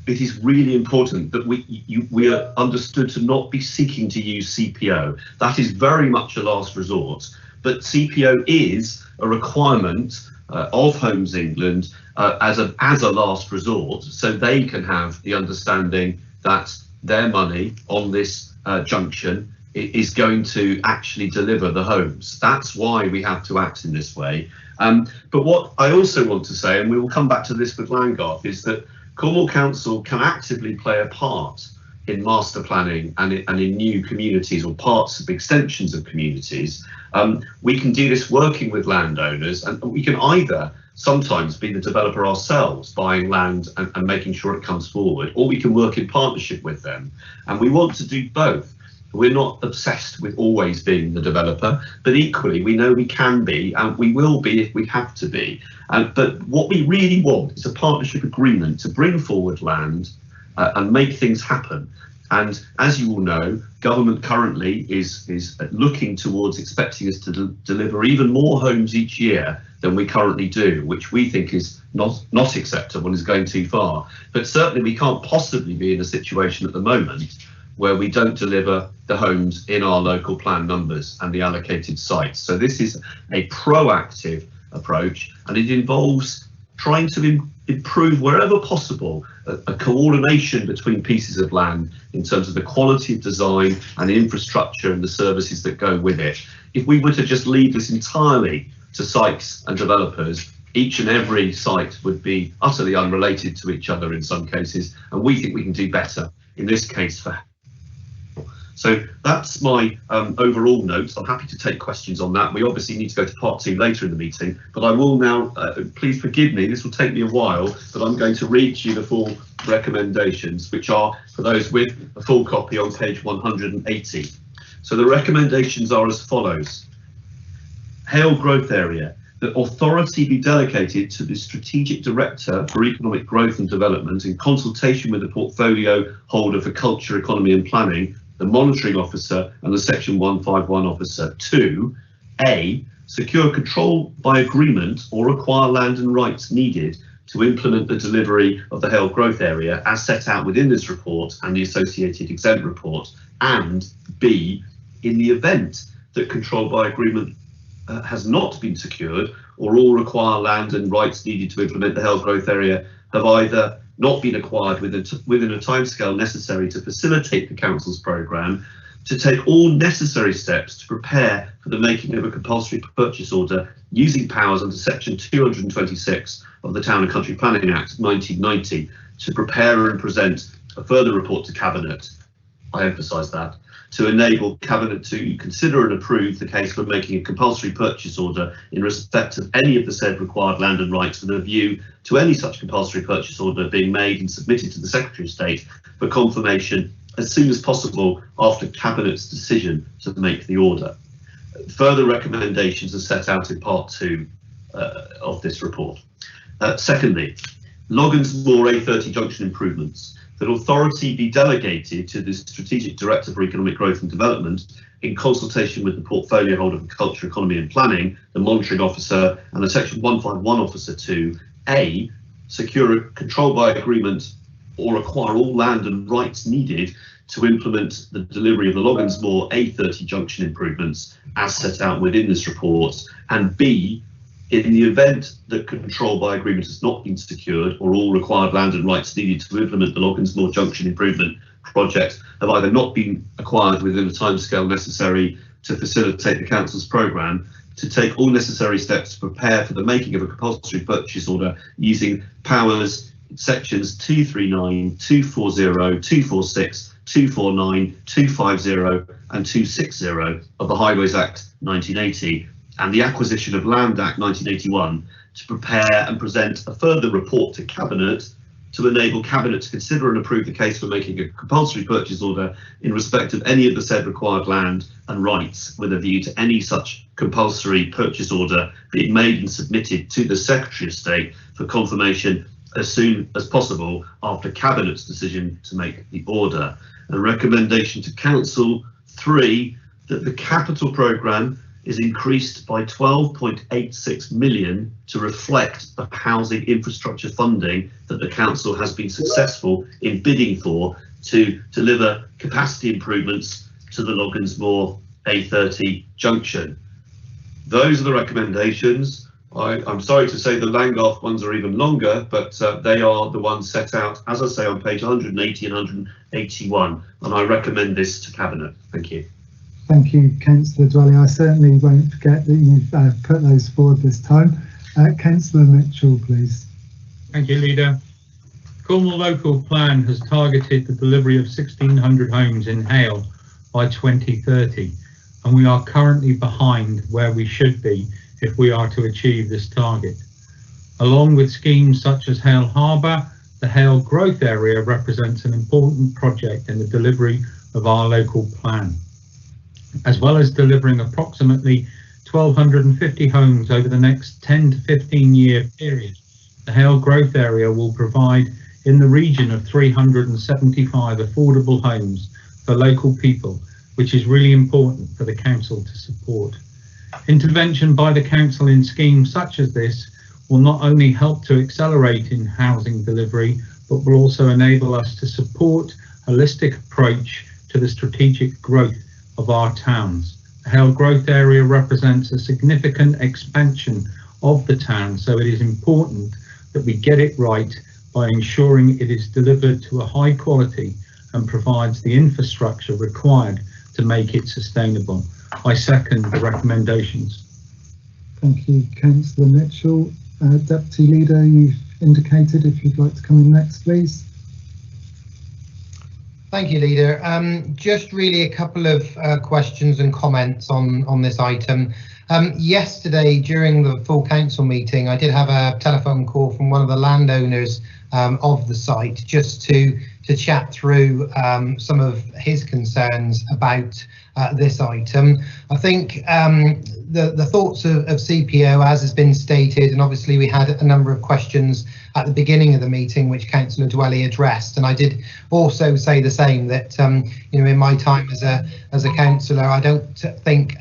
it is really important that we are understood to not be seeking to use CPO. That is very much a last resort, but CPO is a requirement of Homes England as a last resort, so they can have the understanding that their money on this junction is going to actually deliver the homes. That's why we have to act in this way. But what I also want to say, and we will come back to this with Landgarth, is that Cornwall Council can actively play a part in master planning and in new communities or parts of extensions of communities. We can do this working with landowners, and we can either sometimes be the developer ourselves, buying land and making sure it comes forward, or we can work in partnership with them. And we want to do both. We're not obsessed with always being the developer, but equally we know we can be and we will be if we have to be. But what we really want is a partnership agreement to bring forward land and make things happen. And as you all know, government currently is looking towards expecting us to deliver even more homes each year than we currently do, which we think is not acceptable and is going too far. But certainly we can't possibly be in a situation at the moment where we don't deliver the homes in our local plan numbers and the allocated sites. So this is a proactive approach, and it involves trying to improve wherever possible a coordination between pieces of land in terms of the quality of design and the infrastructure and the services that go with it. If we were to just leave this entirely to sites and developers, each and every site would be utterly unrelated to each other in some cases, and we think we can do better in this case for. So that's my overall notes. I'm happy to take questions on that. We obviously need to go to part 2 later in the meeting, but I will now, please forgive me, this will take me a while, but I'm going to read to you the full recommendations, which are, for those with a full copy, on page 180. So the recommendations are as follows. Hale Growth Area. That authority be delegated to the Strategic Director for Economic Growth and Development in consultation with the portfolio holder for Culture, Economy and Planning, the Monitoring Officer and the Section 151 Officer. 2. A. Secure control by agreement or acquire land and rights needed to implement the delivery of the Hale Growth Area as set out within this report and the associated exempt report. And B. In the event that control by agreement has not been secured, or all require land and rights needed to implement the Hale Growth Area have either not been acquired within a timescale necessary to facilitate the Council's programme, to take all necessary steps to prepare for the making of a compulsory purchase order using powers under Section 226 of the Town and Country Planning Act 1990 to prepare and present a further report to Cabinet, I emphasise that, to enable Cabinet to consider and approve the case for making a compulsory purchase order in respect of any of the said required land and rights, with a view to any such compulsory purchase order being made and submitted to the Secretary of State for confirmation as soon as possible after Cabinet's decision to make the order. Further recommendations are set out in part 2 of this report. Secondly, Loggins-Moor A30 junction improvements, that authority be delegated to the Strategic Director for Economic Growth and Development in consultation with the portfolio holder for Culture, Economy and Planning, the monitoring officer and the Section 151 officer to A, secure a control by agreement or acquire all land and rights needed to implement the delivery of the Loggins-Moor A30 junction improvements as set out within this report, and B, in the event that control by agreement has not been secured or all required land and rights needed to implement the Loggins-Moor junction improvement project have either not been acquired within the timescale necessary to facilitate the council's programme, to take all necessary steps to prepare for the making of a compulsory purchase order using powers sections 239, 240, 246, 249, 250 and 260 of the Highways Act 1980 and the Acquisition of Land Act 1981 to prepare and present a further report to Cabinet to enable Cabinet to consider and approve the case for making a compulsory purchase order in respect of any of the said required land and rights, with a view to any such compulsory purchase order being made and submitted to the Secretary of State for confirmation as soon as possible after Cabinet's decision to make the order. And recommendation to Council 3, that the capital programme is increased by 12.86 million to reflect the housing infrastructure funding that the council has been successful in bidding for to deliver capacity improvements to the Loggins-Moor A30 junction. Those are the recommendations. I'm sorry to say the Langgarth ones are even longer, but they are the ones set out, as I say, on page 180 and 181, and I recommend this to Cabinet. Thank you. Thank you, Councillor Dwelly. I certainly won't forget that you've put those forward this time. Councillor Mitchell, please. Thank you, Leader. Cornwall Local Plan has targeted the delivery of 1,600 homes in Hale by 2030, and we are currently behind where we should be if we are to achieve this target. Along with schemes such as Hale Harbour, the Hale Growth Area represents an important project in the delivery of our local plan. As well as delivering approximately 1,250 homes over the next 10 to 15 year period, the Hale Growth Area will provide in the region of 375 affordable homes for local people, which is really important for the council to support. Intervention by the council in schemes such as this will not only help to accelerate in housing delivery, but will also enable us to support a holistic approach to the strategic growth of our towns. The Hale Growth Area represents a significant expansion of the town, so it is important that we get it right by ensuring it is delivered to a high quality and provides the infrastructure required to make it sustainable. I second the recommendations. Thank you, Councillor Mitchell. Deputy Leader, you've indicated if you'd like to come in next, please. Thank you, Leader. Just really a couple of questions and comments on this item. Yesterday, during the full council meeting, I did have a telephone call from one of the landowners of the site just to chat through some of his concerns about this item. I think the thoughts of CPO, as has been stated, and obviously we had a number of questions at the beginning of the meeting which Councillor Dwelly addressed, and I did also say the same, that you know, in my time as a councillor, I don't think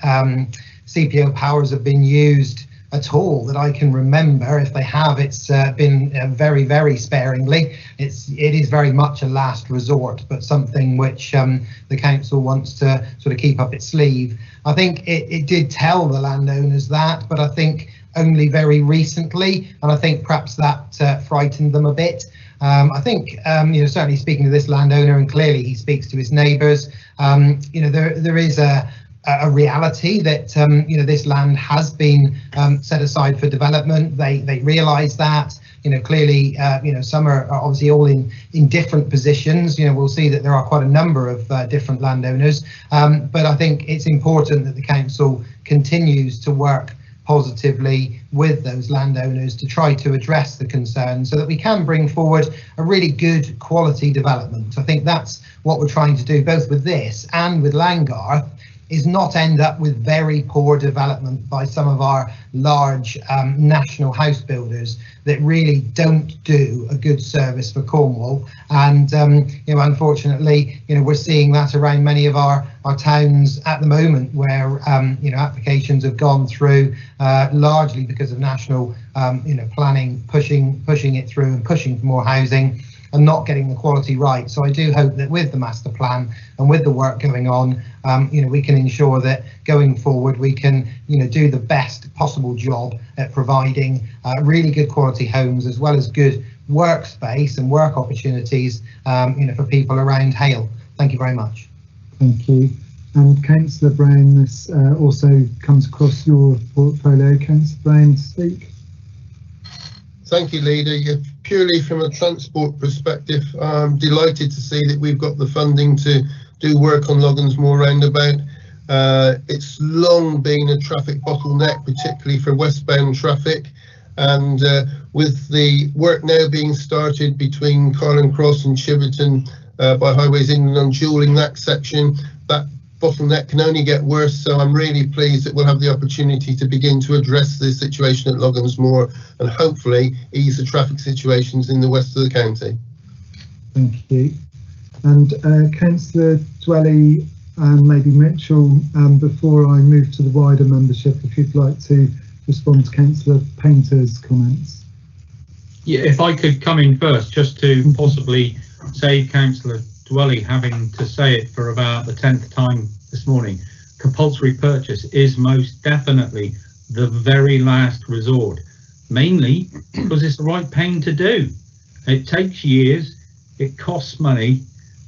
CPO powers have been used at all that I can remember. If they have, it's been very, very sparingly. It is very much a last resort, but something which the council wants to sort of keep up its sleeve. I think it did tell the landowners that, but I think only very recently, and I think perhaps that frightened them a bit. I think, you know, certainly speaking to this landowner, and clearly he speaks to his neighbours, you know, there is a reality that you know, this land has been set aside for development. They realise that. You know, clearly, you know, some are obviously all in different positions. You know, we'll see that there are quite a number of different landowners, but I think it's important that the council continues to work positively with those landowners to try to address the concerns so that we can bring forward a really good quality development. I think that's what we're trying to do, both with this and with Langgarth, is not end up with very poor development by some of our large national house builders that really don't do a good service for Cornwall. And you know, unfortunately, you know, we're seeing that around many of our towns at the moment, where you know, applications have gone through largely because of national you know, planning pushing it through and pushing for more housing and not getting the quality right. So I do hope that with the master plan and with the work going on, you know, we can ensure that going forward we can, you know, do the best possible job at providing really good quality homes, as well as good workspace and work opportunities, you know, for people around Hale. Thank you very much. Thank you. And Councillor Brown, this also comes across your portfolio. Councillor Brown, speak. Thank you, Leader. Purely from a transport perspective, I'm delighted to see that we've got the funding to do work on Logansmoor roundabout. It's long been a traffic bottleneck, particularly for westbound traffic, and with the work now being started between Carling Cross and Chiverton by Highways England on dualling that section, that bottleneck can only get worse. So I'm really pleased that we'll have the opportunity to begin to address the situation at Logansmoor and hopefully ease the traffic situations in the west of the county. Thank you. And Councillor Dwelly and maybe Mitchell, before I move to the wider membership, if you'd like to respond to Councillor Painter's comments. Yeah, if I could come in first, just to possibly save Councillor Dwelly having to say it for about the 10th time this morning. Compulsory purchase is most definitely the very last resort, mainly because it's the right thing to do. It takes years, it costs money,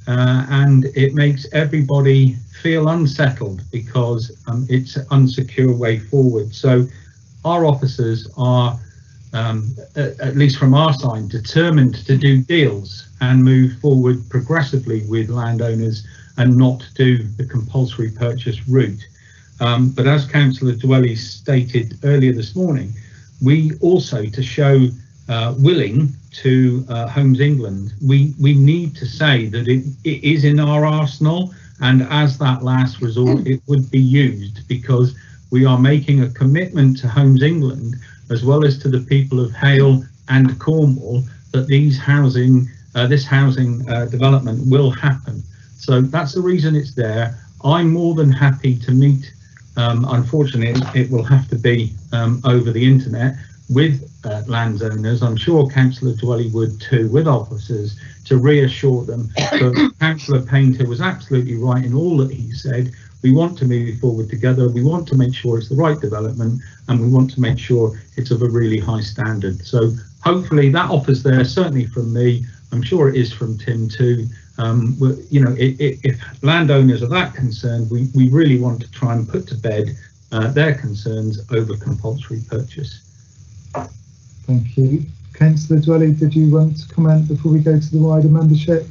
and it makes everybody feel unsettled because it's an unsecure way forward. So our officers are, at least from our side, determined to do deals and move forward progressively with landowners and not do the compulsory purchase route. But as Councillor Dwelly stated earlier this morning, we also, to show willing to Homes England, we need to say that it is in our arsenal, and as that last resort it would be used, because we are making a commitment to Homes England as well as to the people of Hale and Cornwall that this housing development will happen. So that's the reason it's there. I'm more than happy to meet, unfortunately it will have to be over the internet, with landowners. I'm sure Councillor Dwelly would too, with officers, to reassure them. But Councillor Painter was absolutely right in all that he said. We want to move forward together. We want to make sure it's the right development, and we want to make sure it's of a really high standard. So hopefully that offer's there, certainly from me. I'm sure it is from Tim too. You know, if landowners are that concerned, we really want to try and put to bed their concerns over compulsory purchase. Thank you. Councillor Dwelly, did you want to comment before we go to the wider membership?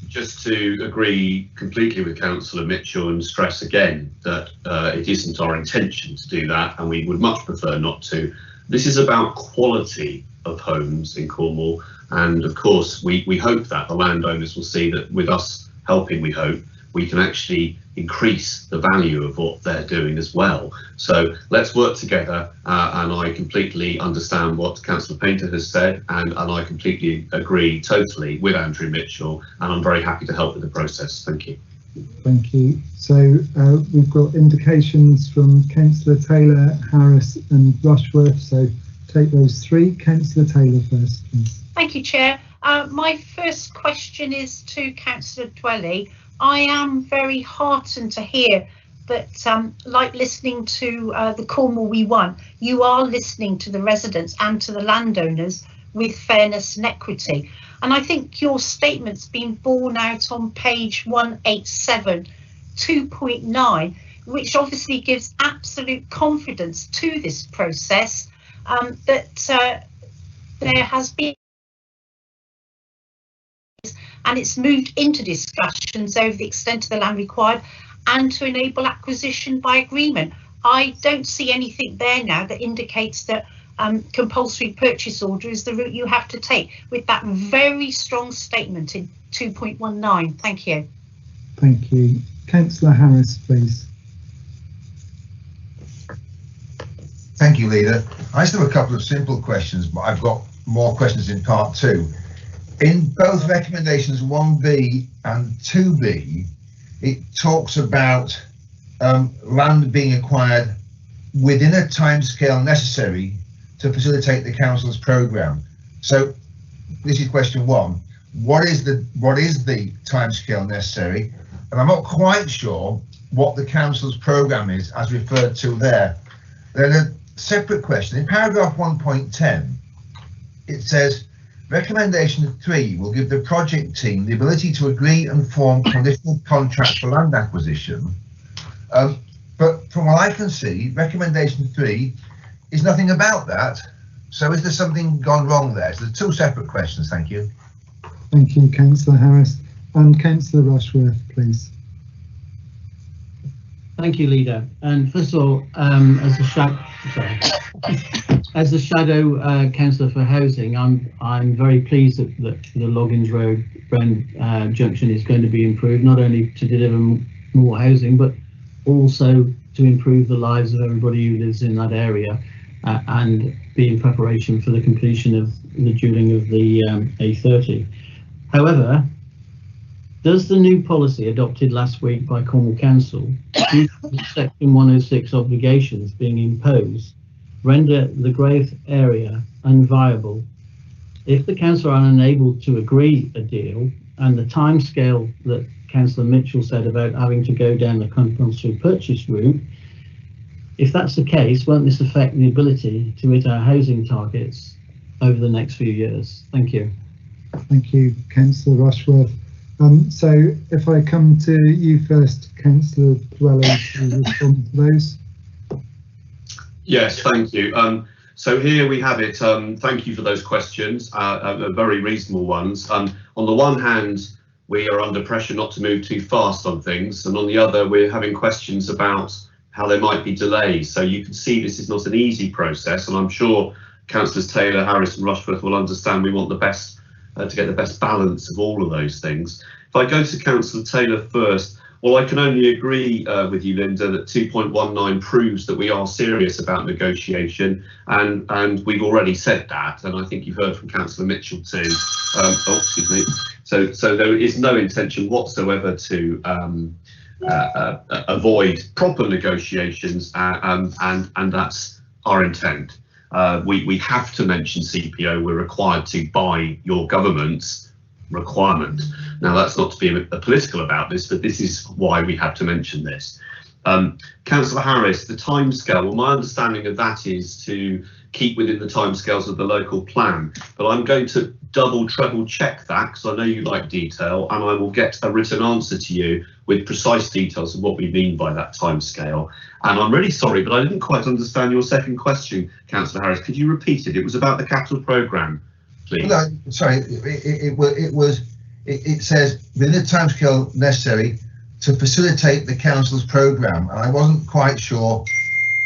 Just to agree completely with Councillor Mitchell and stress again that it isn't our intention to do that, and we would much prefer not to. This is about quality of homes in Cornwall, and of course we hope that the landowners will see that with us helping, we hope we can actually increase the value of what they're doing as well. So let's work together, and I completely understand what Councillor Painter has said, and I completely agree totally with Andrew Mitchell, and I'm very happy to help with the process. Thank you. Thank you. So we've got indications from Councillor Taylor, Harris and Rushworth, so take those three. Councillor Taylor first, please. Thank you, Chair. My first question is to Councillor Dwelly. I am very heartened to hear that, like listening to the Cornwall We Want, you are listening to the residents and to the landowners with fairness and equity. And I think your statement's been borne out on page 187, 2.9, which obviously gives absolute confidence to this process, that there has been, and it's moved into discussions over the extent of the land required and to enable acquisition by agreement. I don't see anything there now that indicates that compulsory purchase order is the route you have to take, with that very strong statement in 2.19. Thank you. Thank you. Councillor Harris, please. Thank you, Leader. I still have a couple of simple questions, but I've got more questions in part 2. In both recommendations 1B and 2B, it talks about land being acquired within a timescale necessary to facilitate the council's programme. So this is question 1. What is the timescale necessary? And I'm not quite sure what the council's programme is as referred to there. Then a separate question, in paragraph 1.10, it says, recommendation 3 will give the project team the ability to agree and form conditional contracts for land acquisition. But from what I can see, recommendation 3 is nothing about that. So is there something gone wrong there? So there's 2 separate questions, thank you. Thank you, Councillor Harris. And Councillor Rushworth, please. Thank you, Leader. And first of all, as the shadow councillor for housing, I'm very pleased that the Loggins Road junction is going to be improved, not only to deliver more housing, but also to improve the lives of everybody who lives in that area, and be in preparation for the completion of the dualling of the A30. However, does the new policy adopted last week by Cornwall Council, due to the Section 106 obligations being imposed, render the growth area unviable? If the council are unable to agree a deal, and the timescale that Councillor Mitchell said about having to go down the compulsory purchase route, if that's the case, won't this affect the ability to hit our housing targets over the next few years? Thank you. Thank you, Councillor Rushworth. So if I come to you first, Councillor Dwelly, to respond to those. Yes, thank you. So here we have it. Thank you for those questions, very reasonable ones. On the one hand, we are under pressure not to move too fast on things, and on the other, we're having questions about how there might be delays. So you can see this is not an easy process, and I'm sure Councillors Taylor, Harris and Rushworth will understand we want the best to get the best balance of all of those things. If I go to Councillor Taylor first, well, I can only agree with you, Linda, that 2.19 proves that we are serious about negotiation, and we've already said that, and I think you've heard from Councillor Mitchell too. Excuse me. So there is no intention whatsoever to avoid proper negotiations, and that's our intent. We have to mention CPO. We're required to by your government's requirement. Now, that's not to be political about this, but this is why we have to mention this. Councillor Harris, the timescale, well, my understanding of that is to keep within the timescales of the local plan, but I'm going to treble check that, because I know you like detail, and I will get a written answer to you with precise details of what we mean by that timescale. And I'm really sorry, but I didn't quite understand your second question, Councillor Harris. Could you repeat it? It was about the capital programme, please. No, sorry, it says within the timescale necessary to facilitate the council's programme, and I wasn't quite sure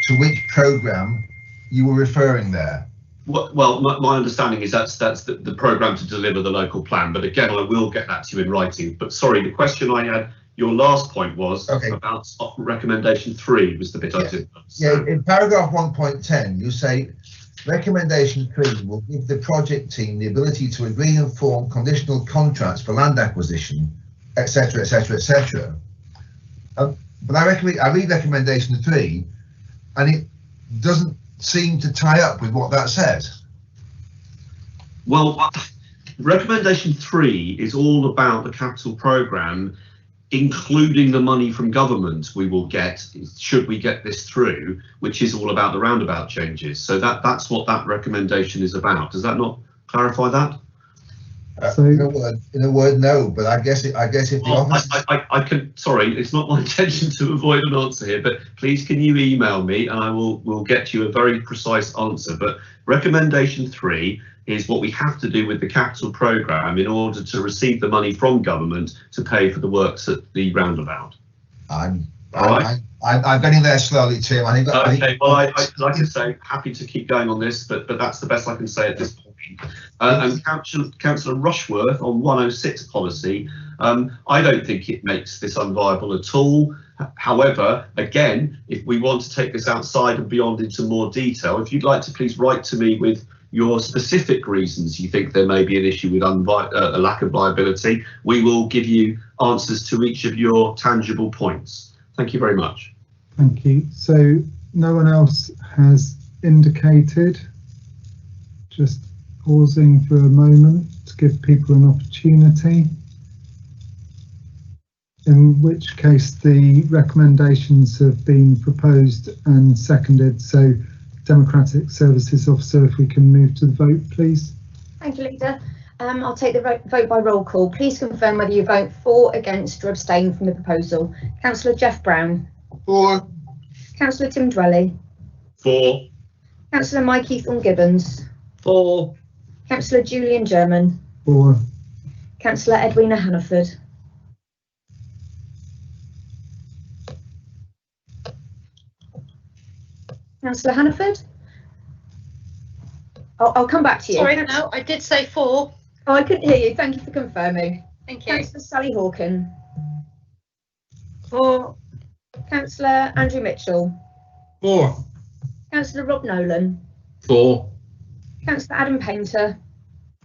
to which programme you were referring there. Well, my understanding is that's the programme to deliver the local plan, but again, I will get that to you in writing. But sorry, the question I had, your last point was about recommendation 3 was the bit I didn't understand. Yeah, in paragraph 1.10, you say recommendation 3 will give the project team the ability to agree and form conditional contracts for land acquisition, etc., etc., etc. But I read recommendation 3, and it doesn't seem to tie up with what that says. Well, recommendation 3 is all about the capital programme, including the money from government we will get should we get this through, which is all about the roundabout changes. So that's what that recommendation is about. Does that not clarify that? In a word, no. But I guess if the office, I can. Sorry, it's not my intention to avoid an answer here. But please, can you email me, and I will get you a very precise answer. But recommendation 3 is what we have to do with the capital programme in order to receive the money from government to pay for the works at the roundabout. I'm getting there slowly, Tim. Okay. Well, like I say, happy to keep going on this, but that's the best I can say at this point. And Councillor Rushworth on 106 policy, I don't think it makes this unviable at all. However, again, if we want to take this outside and beyond into more detail, if you'd like to please write to me with your specific reasons you think there may be an issue with a lack of viability, we will give you answers to each of your tangible points. Thank you very much. Thank you. So no one else has indicated. Just pausing for a moment to give people an opportunity. In which case the recommendations have been proposed and seconded. So Democratic Services Officer, if we can move to the vote, please. Thank you, Leader. I'll take the vote by roll call. Please confirm whether you vote for, against or abstain from the proposal. Councillor Jeff Brown. For. Councillor Tim Dwelly. For. Councillor Mike Eathorne-Gibbons. For. Councillor Julian German. For. Councillor Edwina Hannaford. Councillor Hannaford? I'll come back to you. Sorry, no, I did say for. Oh, I couldn't hear you. Thank you for confirming. Thank you. Councillor Sally Hawken. For. Councillor Andrew Mitchell. For. Councillor Rob Nolan. For. Councillor Adam Painter.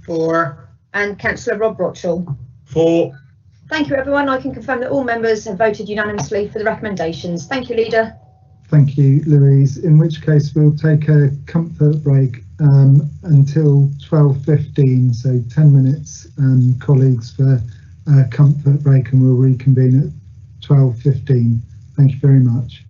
For. And Councillor Rob Rochell. For. Thank you, everyone. I can confirm that all members have voted unanimously for the recommendations. Thank you, Leader. Thank you, Louise. In which case we'll take a comfort break until 12:15, so 10 minutes, colleagues, for a comfort break, and we'll reconvene at 12:15. Thank you very much.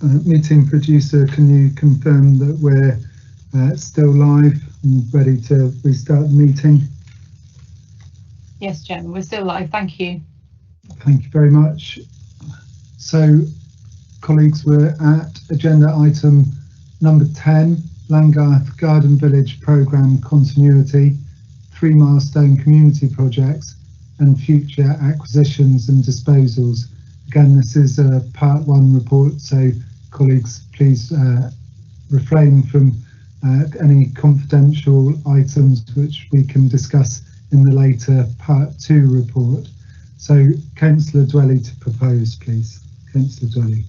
Meeting producer, can you confirm that we're still live and ready to restart the meeting? Yes, Chairman, we're still live. Thank you. Thank you very much. So, colleagues, we're at agenda item number 10, Langgarth Garden Village Programme Continuity, 3 milestone community projects and future acquisitions and disposals. Again, this is a part 1 report, so colleagues, please refrain from any confidential items which we can discuss in the later part 2 report. So, Councillor Dwelly to propose, please. Councillor Dwelly.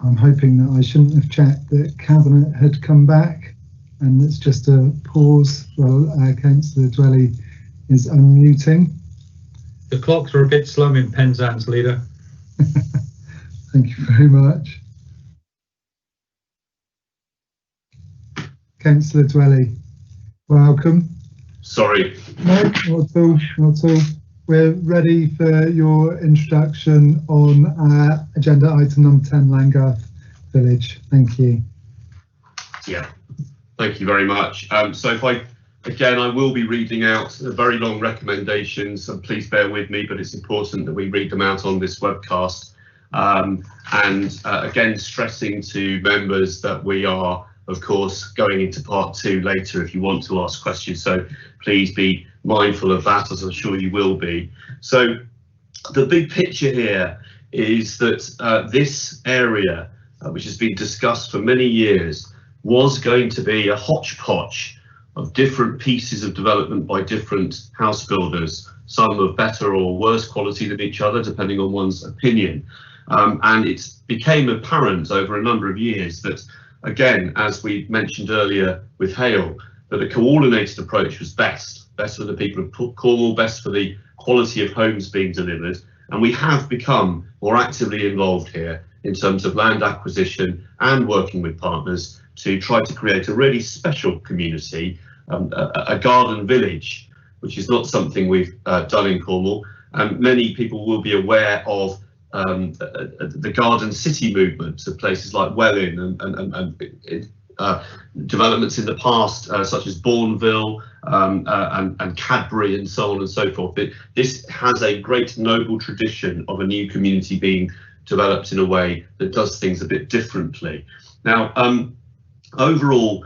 I'm hoping that I shouldn't have checked that Cabinet had come back, and it's just a pause while Councillor Dwelly is unmuting. The clocks are a bit slow in Penzance, Leader. Thank you very much. Councillor Dwelly, welcome. Sorry. No, not at all, not at all. We're ready for your introduction on agenda item number 10, Langgarth Village. Thank you. Yeah, thank you very much. So if I will be reading out very long recommendations, and please bear with me, but it's important that we read them out on this webcast. Again, stressing to members that we are, of course, going into part 2 later if you want to ask questions. So please be mindful of that, as I'm sure you will be. So the big picture here is that this area, which has been discussed for many years, was going to be a hodgepodge of different pieces of development by different house builders, some of better or worse quality than each other, depending on one's opinion. And it became apparent over a number of years that, again, as we mentioned earlier with Hale, that a coordinated approach was best for the people of Cornwall, best for the quality of homes being delivered. And we have become more actively involved here in terms of land acquisition and working with partners to try to create a really special community, a garden village, which is not something we've done in Cornwall. Many people will be aware of the garden city movement of places like Welwyn and developments in the past, such as Bourneville and Cadbury and so on and so forth. This has a great noble tradition of a new community being developed in a way that does things a bit differently. Now, overall,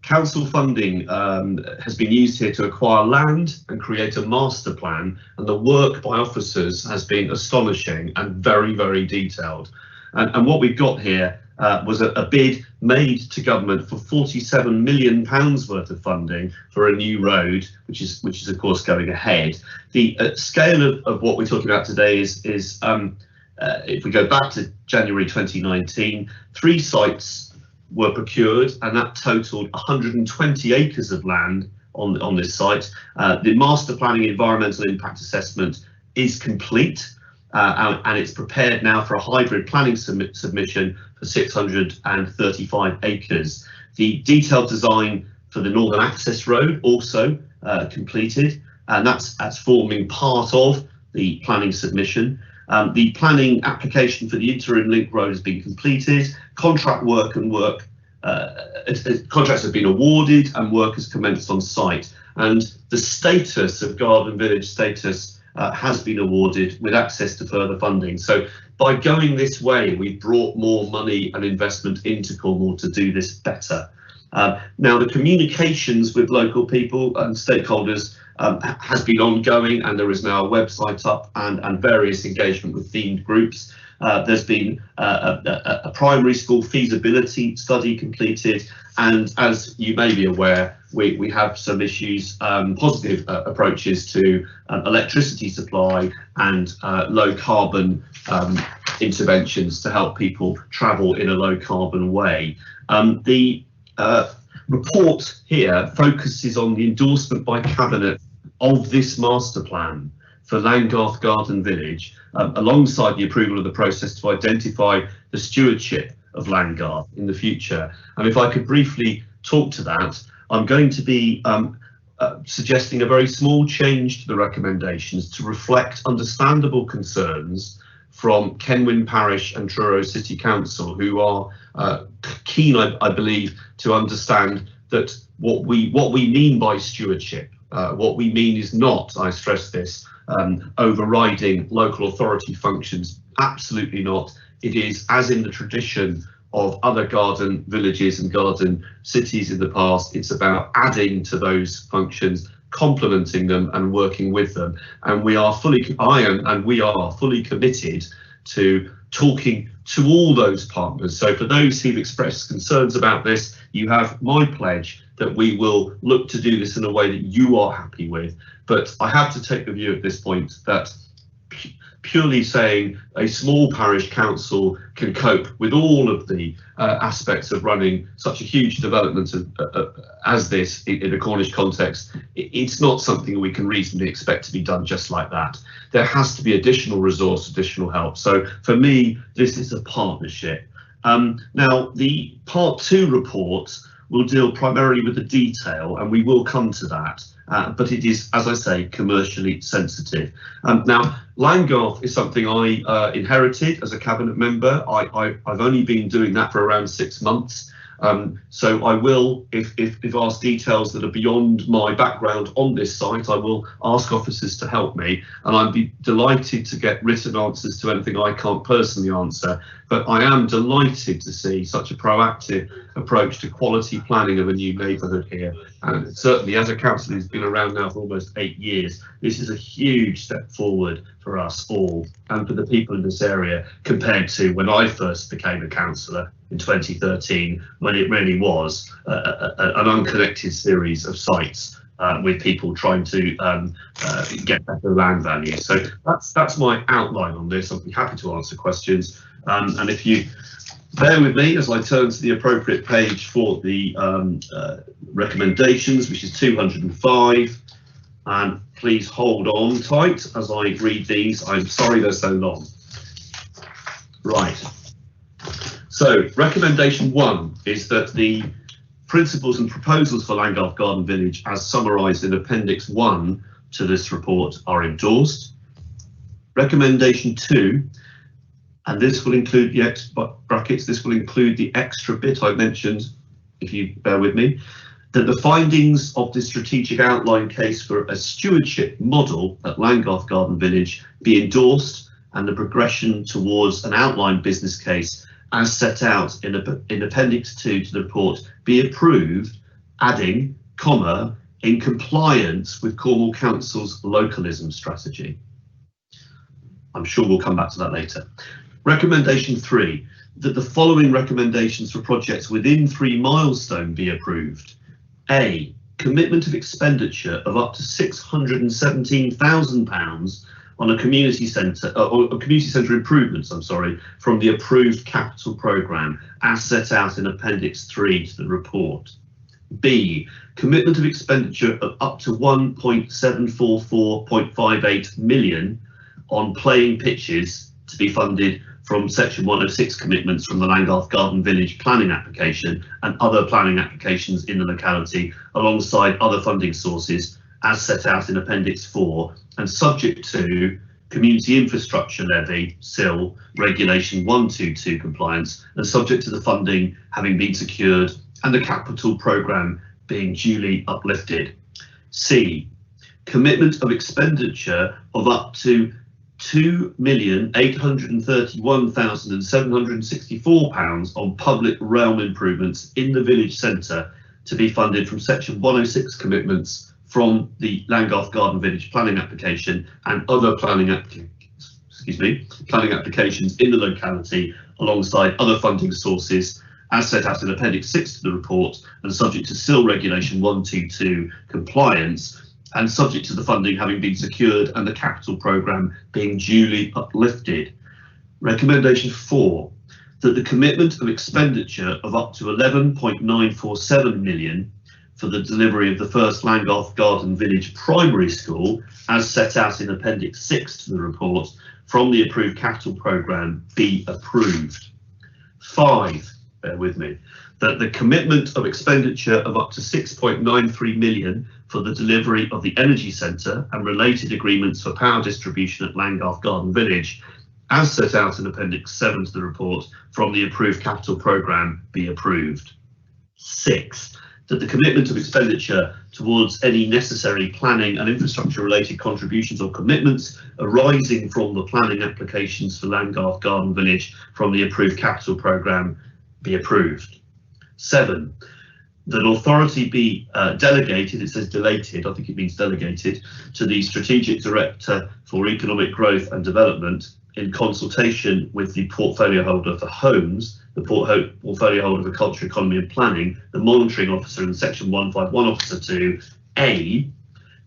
council funding has been used here to acquire land and create a master plan, and the work by officers has been astonishing and very, very detailed. And what we've got here was a bid made to government for £47 million worth of funding for a new road, which is of course going ahead. The scale of what we're talking about today is if we go back to January 2019, 3 sites were procured, and that totaled 120 acres of land on this site. The master planning environmental impact assessment is complete, and it's prepared now for a hybrid planning submission for 635 acres. The detailed design for the Northern Access Road also completed, and that's forming part of the planning submission. The planning application for the interim link road has been completed. Contracts have been awarded and work has commenced on site. And the status of Garden Village status has been awarded with access to further funding. So by going this way, we've brought more money and investment into Cornwall to do this better. Now, the communications with local people and stakeholders has been ongoing, and there is now a website up and various engagement with themed groups. There's been a primary school feasibility study completed, and as you may be aware, we have some issues, positive approaches to electricity supply and low carbon interventions to help people travel in a low carbon way. The report here focuses on the endorsement by Cabinet of this master plan for Langgarth Garden Village, alongside the approval of the process to identify the stewardship of Langgarth in the future. And if I could briefly talk to that, I'm going to be suggesting a very small change to the recommendations to reflect understandable concerns from Kenwyn Parish and Truro City Council, who are keen, I believe, to understand that what we mean by stewardship. What we mean is not, I stress this, overriding local authority functions. Absolutely not. It is, as in the tradition of other garden villages and garden cities in the past, it's about adding to those functions, complementing them and working with them. And we are fully committed to talking to all those partners. So for those who've expressed concerns about this, you have my pledge that we will look to do this in a way that you are happy with. But I have to take the view at this point that purely saying a small parish council can cope with all of the aspects of running such a huge development as this in a Cornish context, it's not something we can reasonably expect to be done just like that. There has to be additional resource, additional help. So for me, this is a partnership. Now, the Part 2 report will deal primarily with the detail, and we will come to that. But it is, as I say, commercially sensitive. Now, Langgarth is something I inherited as a cabinet member. I've only been doing that for around 6 months. So I will, if asked details that are beyond my background on this site, I will ask officers to help me, and I'd be delighted to get written answers to anything I can't personally answer. But I am delighted to see such a proactive approach to quality planning of a new neighbourhood here. And certainly as a council who's been around now for almost 8 years, this is a huge step forward for us all and for the people in this area compared to when I first became a councillor in 2013, when it really was an unconnected series of sites with people trying to get better land value. So that's my outline on this. I'll be happy to answer questions. And if you bear with me as I turn to the appropriate page for the recommendations, which is 205, and please hold on tight as I read these. I'm sorry they're so long. Right. So recommendation 1 is that the principles and proposals for Langgarth Garden Village as summarised in Appendix 1 to this report are endorsed. Recommendation 2, and this will include the brackets, this will include the extra bit I mentioned, if you bear with me, that the findings of the strategic outline case for a stewardship model at Langgarth Garden Village be endorsed, and the progression towards an outline business case as set out in Appendix 2 to the report be approved, adding, comma, in compliance with Cornwall Council's localism strategy. I'm sure we'll come back to that later. Recommendation 3, that the following recommendations for projects within 3 Milestone be approved. A, commitment of expenditure of up to £617,000 on a community centre, or community centre improvements, from the approved capital programme as set out in Appendix 3 to the report. B, commitment of expenditure of up to 1.744.58 million on playing pitches to be funded from Section 106 commitments from the Langgarth Garden Village planning application and other planning applications in the locality, alongside other funding sources as set out in Appendix 4, and subject to Community Infrastructure Levy, SIL, Regulation 122 compliance, and subject to the funding having been secured and the capital programme being duly uplifted. C, commitment of expenditure of up to £2,831,764 on public realm improvements in the village centre to be funded from Section 106 commitments from the Langgarth Garden Village planning application and other planning applications in the locality, alongside other funding sources as set out in Appendix 6 to the report, and subject to SIL Regulation 122 compliance, and subject to the funding having been secured and the capital programme being duly uplifted. Recommendation 4, that the commitment of expenditure of up to 11.947 million for the delivery of the first Langgarth Garden Village primary school, as set out in Appendix 6 to the report, from the approved capital programme be approved. 5, bear with me, that the commitment of expenditure of up to 6.93 million for the delivery of the energy centre and related agreements for power distribution at Langgarth Garden Village, as set out in Appendix 7 to the report, from the approved capital programme be approved. 6. That the commitment of expenditure towards any necessary planning and infrastructure related contributions or commitments arising from the planning applications for Langgarth Garden Village from the approved capital programme be approved. 7. That authority be delegated, it says deleted, I think it means delegated, to the Strategic Director for Economic Growth and Development in consultation with the portfolio holder for homes, the portfolio holder for culture, economy and planning, the monitoring officer and section 151 officer to A,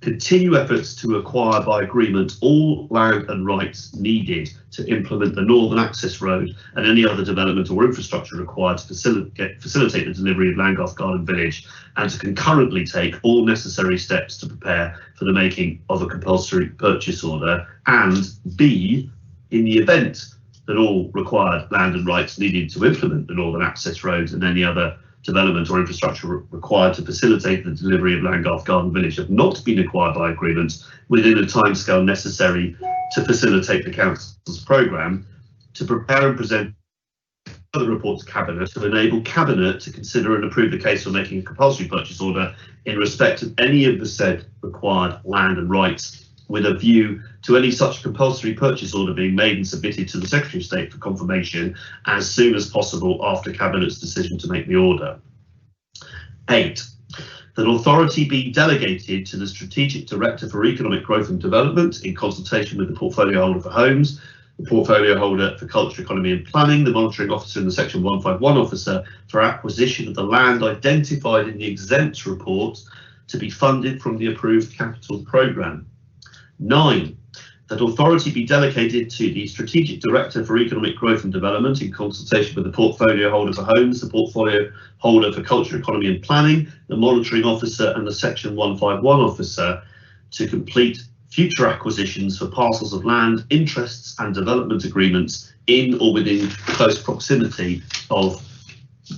continue efforts to acquire by agreement all land and rights needed to implement the Northern Access Road and any other development or infrastructure required to facilitate the delivery of Langgarth Garden Village, and to concurrently take all necessary steps to prepare for the making of a compulsory purchase order, and B, in the event that all required land and rights needed to implement the Northern Access Roads and any other development or infrastructure required to facilitate the delivery of Langgarth Garden Village have not been acquired by agreement within a timescale necessary to facilitate the Council's programme, to prepare and present the report to Cabinet to enable Cabinet to consider and approve the case for making a compulsory purchase order in respect of any of the said required land and rights, with a view to any such compulsory purchase order being made and submitted to the Secretary of State for confirmation as soon as possible after Cabinet's decision to make the order. 8. That authority be delegated to the Strategic Director for Economic Growth and Development in consultation with the portfolio holder for homes, the portfolio holder for culture, economy and planning, the monitoring officer and the section 151 officer for acquisition of the land identified in the exempt report to be funded from the approved capital programme. 9. That authority be delegated to the Strategic Director for Economic Growth and Development in consultation with the portfolio holder for homes, the portfolio holder for culture, economy and planning, the monitoring officer and the section 151 officer to complete future acquisitions for parcels of land, interests and development agreements in or within close proximity of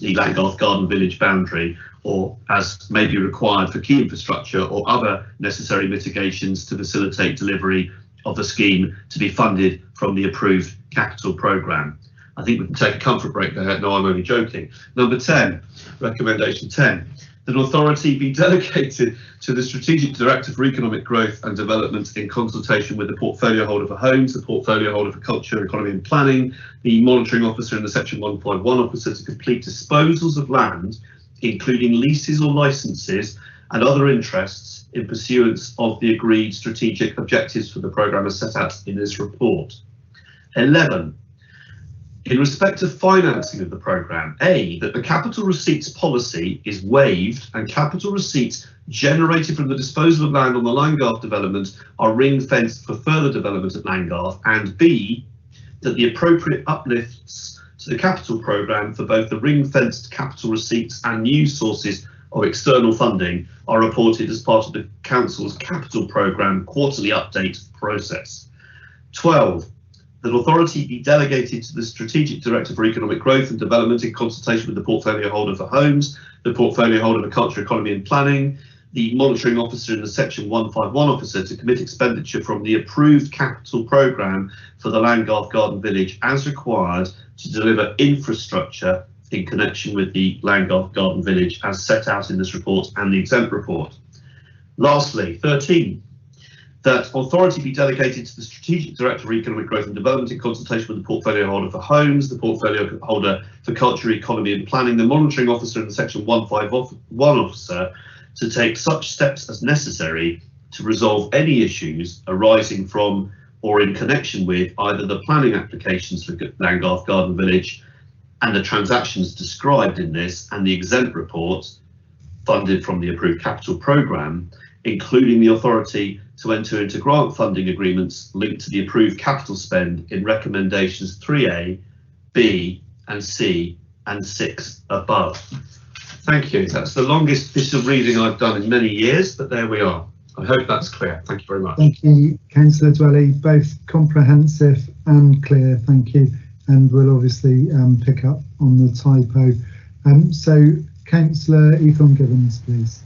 the Langgarth Garden Village boundary, or as may be required for key infrastructure or other necessary mitigations to facilitate delivery of the scheme to be funded from the approved capital programme. I think we can take a comfort break there. No, I'm only joking. Number 10, recommendation 10, that authority be delegated to the Strategic Director for Economic Growth and Development in consultation with the portfolio holder for homes, the portfolio holder for culture, economy and planning, the monitoring officer and the section 151 officer to complete disposals of land, including leases or licenses and other interests in pursuance of the agreed strategic objectives for the programme as set out in this report. 11. In respect of financing of the programme, A, that the capital receipts policy is waived and capital receipts generated from the disposal of land on the Langgarth development are ring-fenced for further development at Langgarth, and B, that the appropriate uplifts to the capital programme for both the ring-fenced capital receipts and new sources of external funding are reported as part of the Council's capital programme quarterly update process. 12. That authority be delegated to the Strategic Director for Economic Growth and Development in consultation with the portfolio holder for homes, the portfolio holder for culture, economy and planning, the monitoring officer and the section 151 officer to commit expenditure from the approved capital programme for the Langgarth Garden Village as required to deliver infrastructure in connection with the Langgarth Garden Village as set out in this report and the exempt report. Lastly, 13. That authority be delegated to the Strategic Director for Economic Growth and Development in consultation with the portfolio holder for homes, the portfolio holder for culture, economy and planning, the monitoring officer and the section 151 officer to take such steps as necessary to resolve any issues arising from or in connection with either the planning applications for Langgarth Garden Village and the transactions described in this and the exempt report funded from the approved capital programme, including the authority to enter into grant funding agreements linked to the approved capital spend in recommendations 3A, B and C and 6 above. Thank you. That's the longest piece of reading I've done in many years, but there we are. I hope that's clear. Thank you very much. Thank you, Councillor Dwelly, both comprehensive and clear. Thank you. and we'll obviously pick up on the typo. So Councillor Ethan Gibbons, please.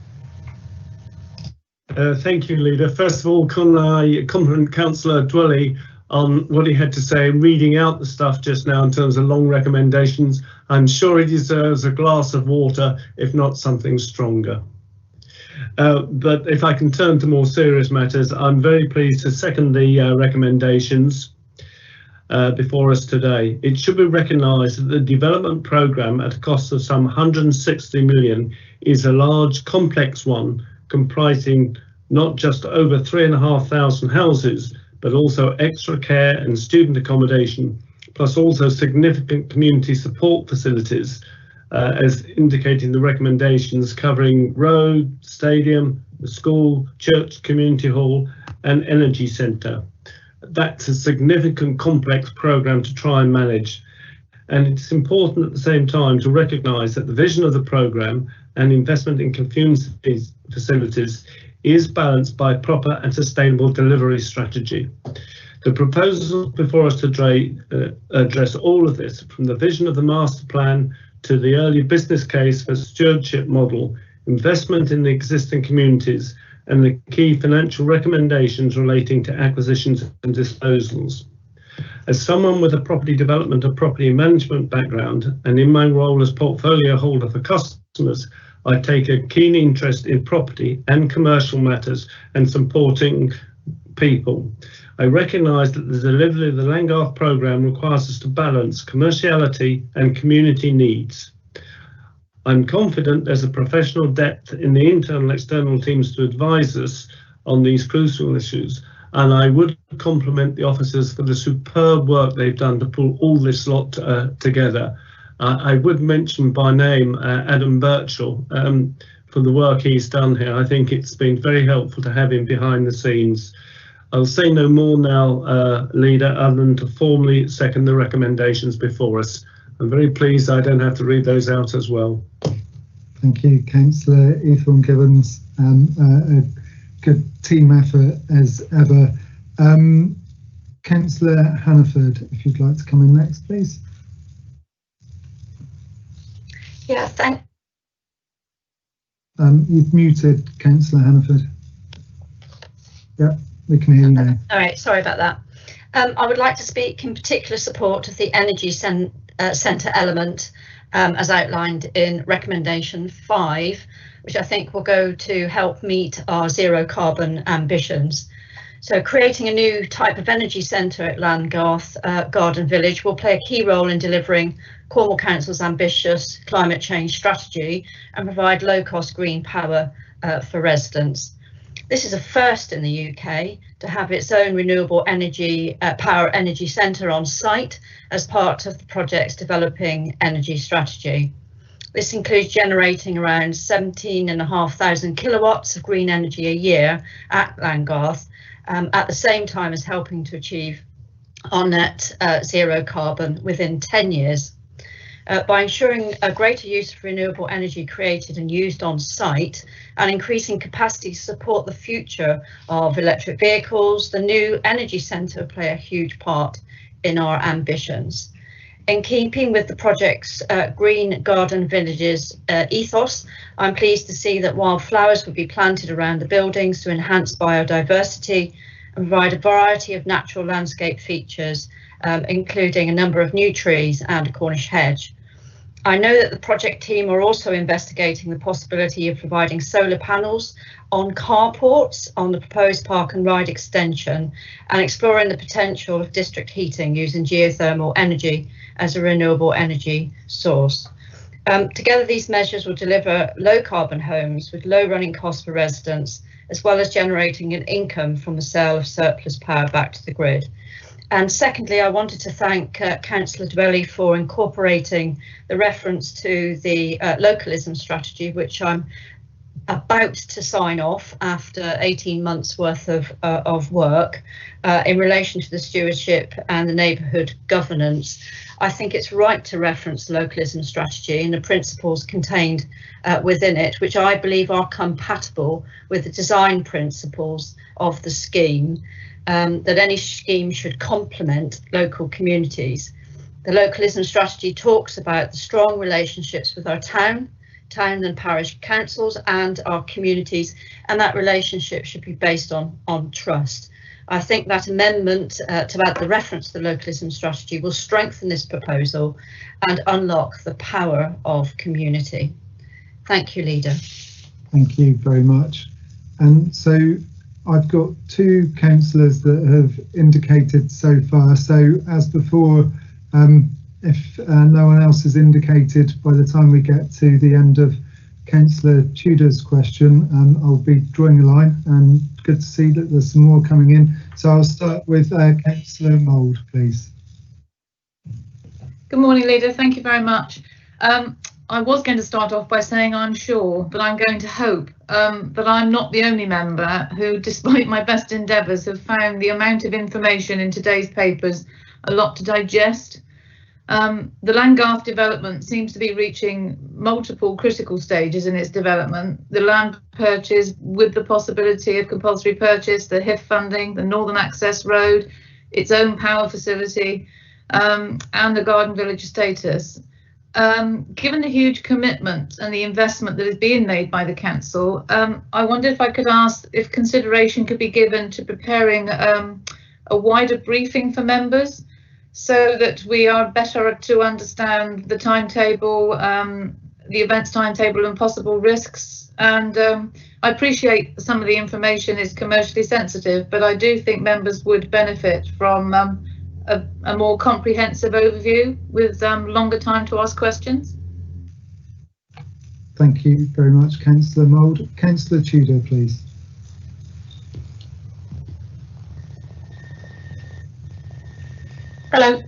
Thank you, Leader. First of all, can I compliment Councillor Dwelly on what he had to say, reading out the stuff just now in terms of long recommendations. I'm sure he deserves a glass of water, if not something stronger. But if I can turn to more serious matters, I'm very pleased to second the recommendations before us today. It should be recognised that the development programme at a cost of some 160 million is a large, complex one, comprising not just over 3,500 houses, but also extra care and student accommodation, plus also significant community support facilities, as indicated in the recommendations, covering road, stadium, the school, church, community hall and energy centre. That's a significant complex programme to try and manage. And it's important at the same time to recognise that the vision of the programme and investment in community facilities is balanced by a proper and sustainable delivery strategy. The proposals before us today address all of this, from the vision of the master plan to the early business case for stewardship model, investment in the existing communities, and the key financial recommendations relating to acquisitions and disposals. As someone with a property development and property management background, and in my role as portfolio holder for customers, I take a keen interest in property and commercial matters and supporting people. I recognise that the delivery of the Langgarth programme requires us to balance commerciality and community needs. I'm confident there's a professional depth in the internal and external teams to advise us on these crucial issues, and I would compliment the officers for the superb work they've done to pull all this lot together. I would mention by name Adam Birchall for the work he's done here. I think it's been very helpful to have him behind the scenes. I'll say no more now, Leader, other than to formally second the recommendations before us. I'm very pleased I don't have to read those out as well. Thank you, Councillor Ethan Gibbons. A good team effort as ever. Councillor Hannaford, if you'd like to come in next, please. Yeah, You've muted Councillor Hannaford. Yeah, we can hear you now. All right, sorry about that. I would like to speak in particular support of the energy centre element as outlined in recommendation 5, which I think will go to help meet our zero carbon ambitions. So creating a new type of energy centre at Langgarth Garden Village will play a key role in delivering Cornwall Council's ambitious climate change strategy and provide low-cost green power for residents. This is a first in the UK to have its own renewable energy power energy centre on site as part of the project's developing energy strategy. This includes generating around 17,500 kilowatts of green energy a year at Langgarth, at the same time as helping to achieve our net zero carbon within 10 years. By ensuring a greater use of renewable energy created and used on site and increasing capacity to support the future of electric vehicles, the new energy centre will play a huge part in our ambitions. In keeping with the project's Green Garden Villages ethos, I'm pleased to see that wildflowers will be planted around the buildings to enhance biodiversity and provide a variety of natural landscape features, including a number of new trees and a Cornish hedge. I know that the project team are also investigating the possibility of providing solar panels on carports on the proposed park and ride extension and exploring the potential of district heating using geothermal energy as a renewable energy source. Together, these measures will deliver low carbon homes with low running costs for residents, as well as generating an income from the sale of surplus power back to the grid. And secondly, I wanted to thank Councillor Dwelly for incorporating the reference to the localism strategy, which I'm about to sign off after 18 months worth of work in relation to the stewardship and the neighbourhood governance. I think it's right to reference the localism strategy and the principles contained within it, which I believe are compatible with the design principles of the scheme, that any scheme should complement local communities. The localism strategy talks about the strong relationships with our town and parish councils and our communities, and that relationship should be based on trust. I think that amendment to add the reference to the localism strategy will strengthen this proposal and unlock the power of community. Thank you, Leader. Thank you very much. And so I've got 2 councillors that have indicated so far. So as before, if no one else has indicated by the time we get to the end of Councillor Tudor's question, I'll be drawing a line, and good to see that there's some more coming in. So I'll start with Councillor Mould, please. Good morning, Leader. Thank you very much. I was going to start off by saying I'm sure, but I'm going to hope that I'm not the only member who, despite my best endeavours, have found the amount of information in today's papers a lot to digest. The Langgarth development seems to be reaching multiple critical stages in its development. The land purchase with the possibility of compulsory purchase, the HIF funding, the Northern Access Road, its own power facility, and the Garden Village status. Given the huge commitment and the investment that is being made by the council, I wonder if I could ask if consideration could be given to preparing a wider briefing for members, so that we are better to understand the timetable, the event's timetable and possible risks. And I appreciate some of the information is commercially sensitive, but I do think members would benefit from a more comprehensive overview with longer time to ask questions. Thank you very much, Councillor Mould. Councillor Tudor, please. Hello.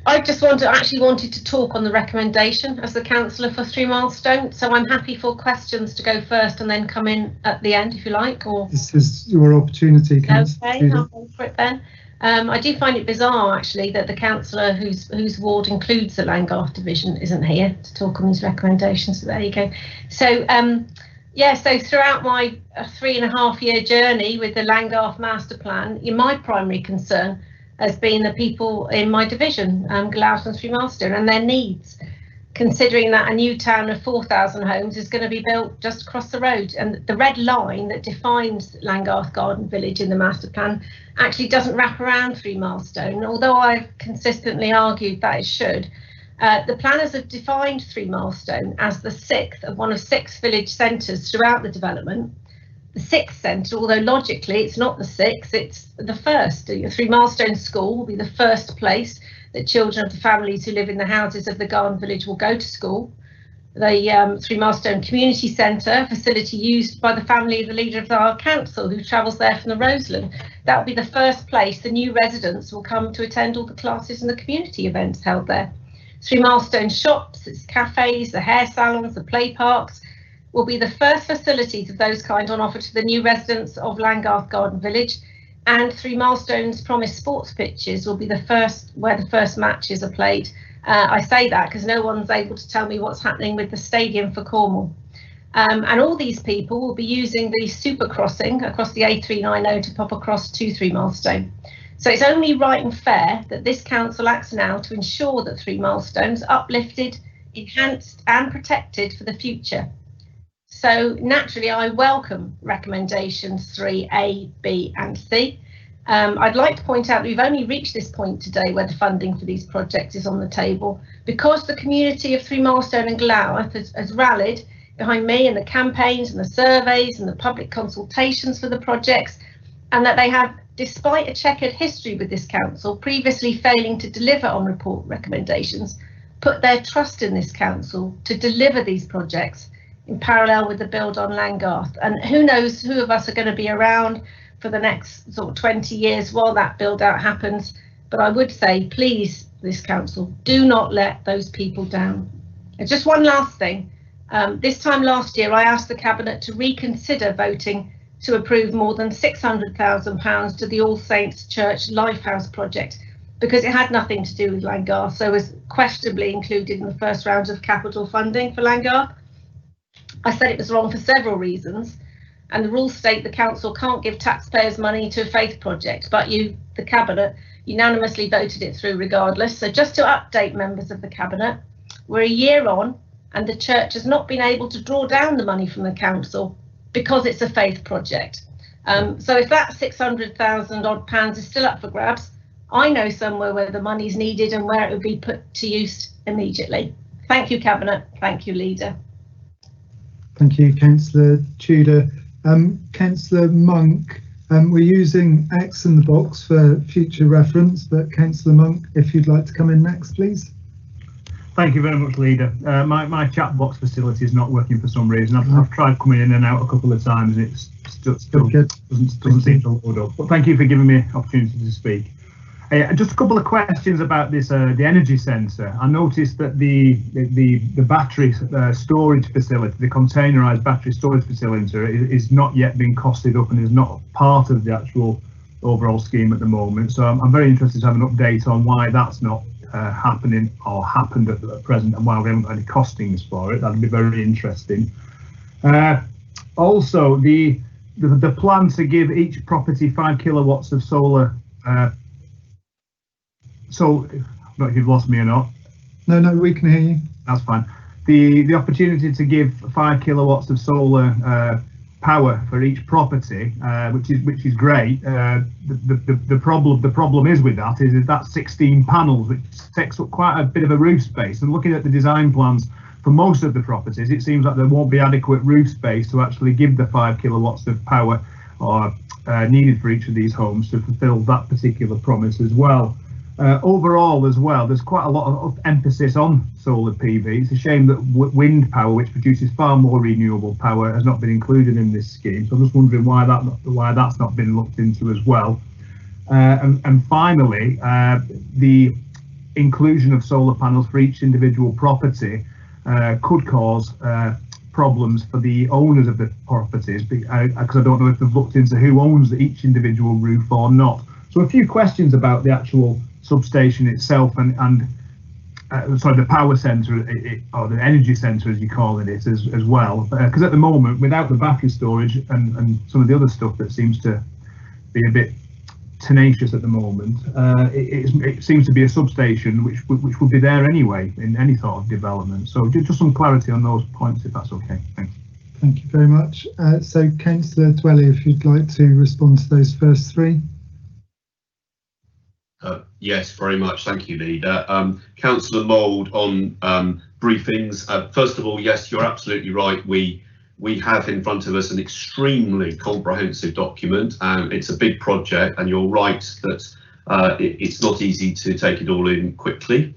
I just wanted to talk on the recommendation as the councillor for 3 Milestone. So I'm happy for questions to go first and then come in at the end if you like. Or this is your opportunity, Councillor. Okay, I'll go for it then. I do find it bizarre actually that the councillor whose ward includes the Langgarth division isn't here to talk on these recommendations. So there you go. So yeah, so throughout my 3.5-year journey with the Langgarth master plan, my primary concern has been the people in my division, Gloucester and 3 Milestone, and their needs, considering that a new town of 4,000 homes is going to be built just across the road. And the red line that defines Langgarth Garden Village in the master plan actually doesn't wrap around 3 Milestone, although I've consistently argued that it should. The planners have defined 3 Milestone as the 6th of one of 6 village centres throughout the development. The 6th centre, although logically it's not the 6th, it's the 1st. 3 Milestone School will be the first place that children of the families who live in the houses of the Garden Village will go to school. The 3 Milestone Community Centre, facility used by the family of the leader of our council who travels there from the Roseland. That will be the first place the new residents will come to attend all the classes and the community events held there. 3 Milestone Shops, its cafes, the hair salons, the play parks, will be the first facilities of those kind on offer to the new residents of Langgarth Garden Village, and 3 Milestones promised sports pitches will be the first where the first matches are played. I say that because no one's able to tell me what's happening with the stadium for Cornwall. And all these people will be using the super crossing across the A390 to pop across to 3 Milestone. So it's only right and fair that this council acts now to ensure that 3 Milestones are uplifted, enhanced and protected for the future. So naturally, I welcome recommendations 3A, B and C. I'd like to point out that we've only reached this point today where the funding for these projects is on the table because the community of 3 Milestone and Gloucester has rallied behind me in the campaigns and the surveys and the public consultations for the projects, and that they have, despite a checkered history with this council, previously failing to deliver on report recommendations, put their trust in this council to deliver these projects in parallel with the build on Langgarth. And who knows who of us are going to be around for the next sort of 20 years while that build out happens. But I would say, please, this council, do not let those people down. And just one last thing. This time last year, I asked the Cabinet to reconsider voting to approve more than £600,000 to the All Saints Church Lifehouse project because it had nothing to do with Langgarth, so was questionably included in the first round of capital funding for Langgarth. I said it was wrong for several reasons, and the rules state the council can't give taxpayers money to a faith project, but you, the Cabinet, unanimously voted it through regardless. So just to update members of the Cabinet, we're a year on and the church has not been able to draw down the money from the council because it's a faith project. So if that £600,000 odd is still up for grabs, I know somewhere where the money's needed and where it would be put to use immediately. Thank you, Cabinet. Thank you, Leader. Thank you, Councillor Tudor. Councillor Monk, we're using X in the box for future reference, but Councillor Monk, if you'd like to come in next, please. Thank you very much, Leader. My chat box facility is not working for some reason. I've tried coming in and out a couple of times and it's still doesn't seem to load up. But thank you for giving me an opportunity to speak. Just a couple of questions about this, the energy centre. I noticed that the battery storage facility, the containerised battery storage facility, is not yet being costed up and is not part of the actual overall scheme at the moment. So I'm very interested to have an update on why that's not happening or happened at the present and why we haven't got any costings for it. That'd be very interesting. Also, the plan to give each property 5 kilowatts of solar. So, I don't know if you've lost me or not. No, we can hear you. That's fine. The opportunity to give 5 kilowatts of solar power for each property, which is great. The problem is with that is that's 16 panels, which takes up quite a bit of a roof space. And looking at the design plans for most of the properties, it seems like there won't be adequate roof space to actually give the 5 kilowatts of power or needed for each of these homes to fulfil that particular promise as well. Overall as well, there's quite a lot of emphasis on solar PV. It's a shame that wind power, which produces far more renewable power, has not been included in this scheme. So I'm just wondering why that's not been looked into as well. And finally, the inclusion of solar panels for each individual property could cause problems for the owners of the properties, because I don't know if they've looked into who owns each individual roof or not. So a few questions about the actual substation itself and the power centre or the energy centre as you call it as well, because at the moment, without the battery storage and some of the other stuff that seems to be a bit tenacious at the moment, it seems to be a substation which would be there anyway in any sort of development. So just some clarity on those points, if that's okay. Thanks. Thank you very much. So Councillor Dwelly, if you'd like to respond to those first three. Yes, very much. Thank you, Leader. Councillor Mould on briefings. First of all, yes, you're absolutely right. We have in front of us an extremely comprehensive document, and it's a big project. And you're right that it's not easy to take it all in quickly.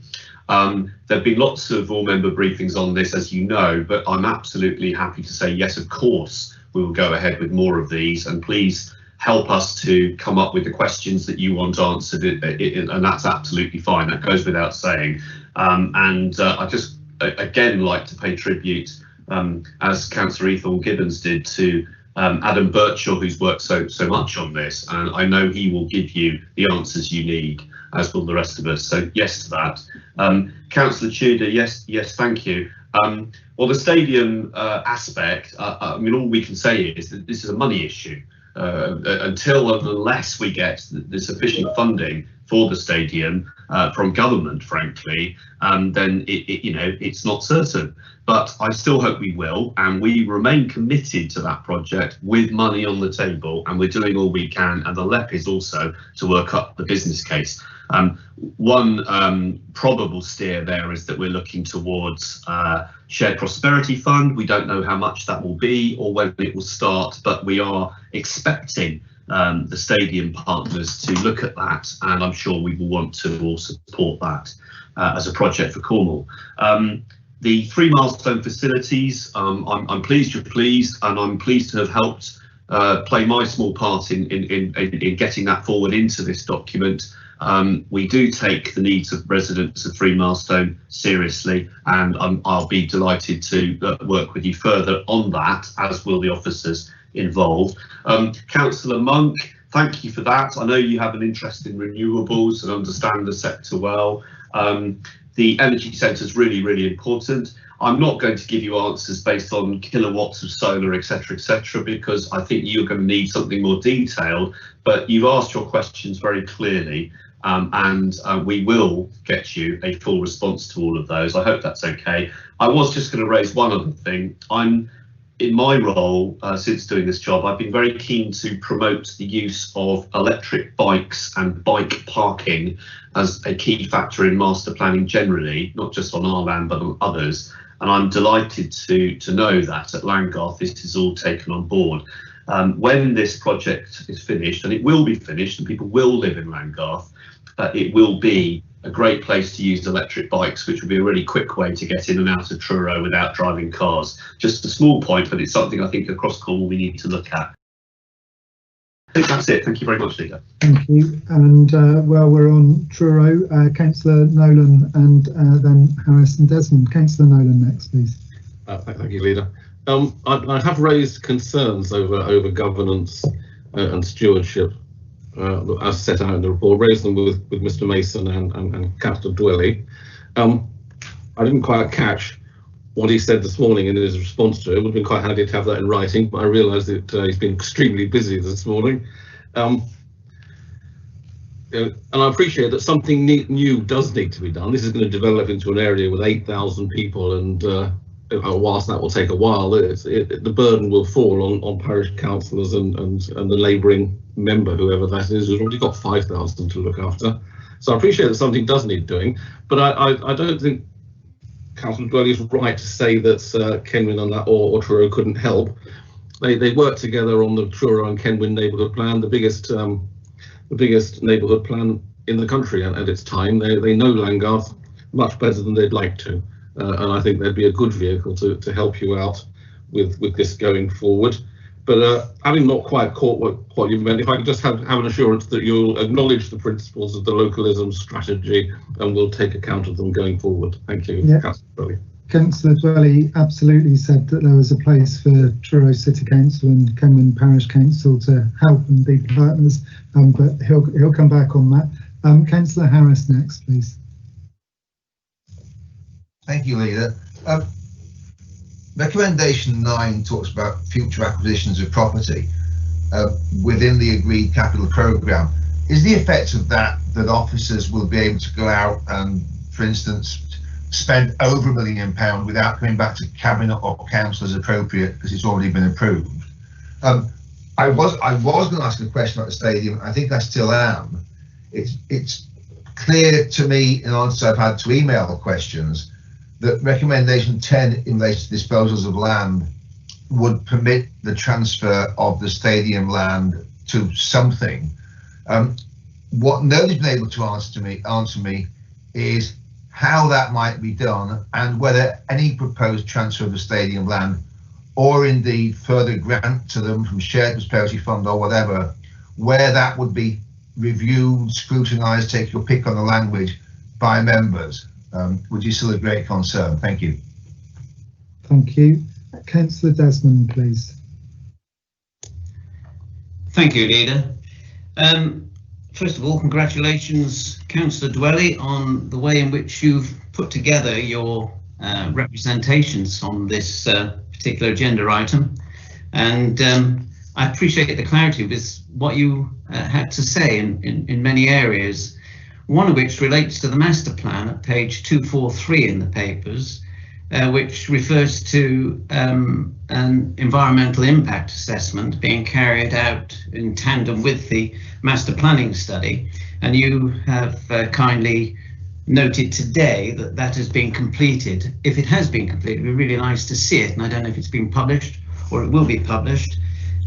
There've been lots of all-member briefings on this, as you know, but I'm absolutely happy to say yes, of course, we will go ahead with more of these, and please help us to come up with the questions that you want answered, and that's absolutely fine. That goes without saying. I just again like to pay tribute, as Councillor Ethel Gibbons did, to Adam Birchall, who's worked so much on this, and I know he will give you the answers you need, as will the rest of us. So yes to that. Councillor Tudor, yes, thank you. Well, the stadium aspect, I mean, all we can say is that this is a money issue. Unless we get the sufficient funding for the stadium from government, frankly, then it's not certain. But I still hope we will, and we remain committed to that project with money on the table, and we're doing all we can, and the LEP is also to work up the business case. One probable steer there is that we're looking towards Shared Prosperity Fund. We don't know how much that will be or when it will start, but we are expecting the stadium partners to look at that, and I'm sure we will want to also support that as a project for Cornwall. The 3 milestone facilities, I'm pleased you're pleased, and I'm pleased to have helped play my small part in getting that forward into this document. We do take the needs of residents of 3 milestone seriously, and I'll be delighted to work with you further on that, as will the officers involved. Councillor Monk, thank you for that. I know you have an interest in renewables and understand the sector well. The energy centre is really important. I'm not going to give you answers based on kilowatts of solar, etc., because I think you're going to need something more detailed, but you've asked your questions very clearly. and we will get you a full response to all of those. I hope that's okay. I was just going to raise one other thing. In my role, since doing this job, I've been very keen to promote the use of electric bikes and bike parking as a key factor in master planning generally, not just on our land but on others. And I'm delighted to know that at Landgarth this is all taken on board. When this project is finished, and it will be finished, and people will live in Landgarth, it will be a great place to use electric bikes, which will be a really quick way to get in and out of Truro without driving cars. Just a small point, but it's something I think across Cornwall we need to look at. I think that's it. Thank you very much, Leader. Thank you. And while we're on Truro, Councillor Nolan and then Harris and Desmond. Councillor Nolan next, please. Thank you, Leader. I have raised concerns over governance and stewardship as set out in the report, raised them with Mr Mason and Councillor Dwelly. I didn't quite catch what he said this morning in his response to it. It would have been quite handy to have that in writing, but I realise that he's been extremely busy this morning. And I appreciate that something new does need to be done. This is going to develop into an area with 8,000 people, and whilst that will take a while, the burden will fall on parish councillors and the neighbouring member, whoever that is, who's already got 5,000 to look after. So I appreciate that something does need doing, but I don't think Councillor Dwelly is right to say that Kenwyn and that or Truro couldn't help. They worked together on the Truro and Kenwyn neighbourhood plan, the biggest neighbourhood plan in the country at its time. They know Landgarth much better than they'd like to, and I think they'd be a good vehicle to help you out with this going forward. But having not quite caught what you meant, if I could just have an assurance that you'll acknowledge the principles of the localism strategy and we'll take account of them going forward. Thank you, Yeah. Councillor Dwelly. Councillor Dwelly absolutely said that there was a place for Truro City Council and Kenwyn Parish Council to help and be partners, but he'll come back on that. Councillor Harris next, please. Thank you, Leader. Recommendation 9 talks about future acquisitions of property within the agreed capital programme. Is the effect of that officers will be able to go out and, for instance, spend over £1 million without coming back to Cabinet or Council as appropriate because it's already been approved? I was going to ask a question about the stadium. I think I still am. It's clear to me in answer I've had to email questions that recommendation 10 in relation to disposals of land would permit the transfer of the stadium land to something. What nobody's been able to answer me is how that might be done and whether any proposed transfer of the stadium land or indeed further grant to them from shared prosperity fund or whatever, where that would be reviewed, scrutinised, take your pick on the language, by members. Which is still a great concern. Thank you. Thank you. Councillor Desmond, please. Thank you, Leader. First of all, congratulations, Councillor Dwelly, on the way in which you've put together your representations on this particular agenda item. And I appreciate the clarity with what you had to say in many areas. One of which relates to the master plan at page 243 in the papers, which refers to an environmental impact assessment being carried out in tandem with the master planning study. And you have kindly noted today that that has been completed. If it has been completed, it'd be really nice to see it. And I don't know if it's been published or it will be published.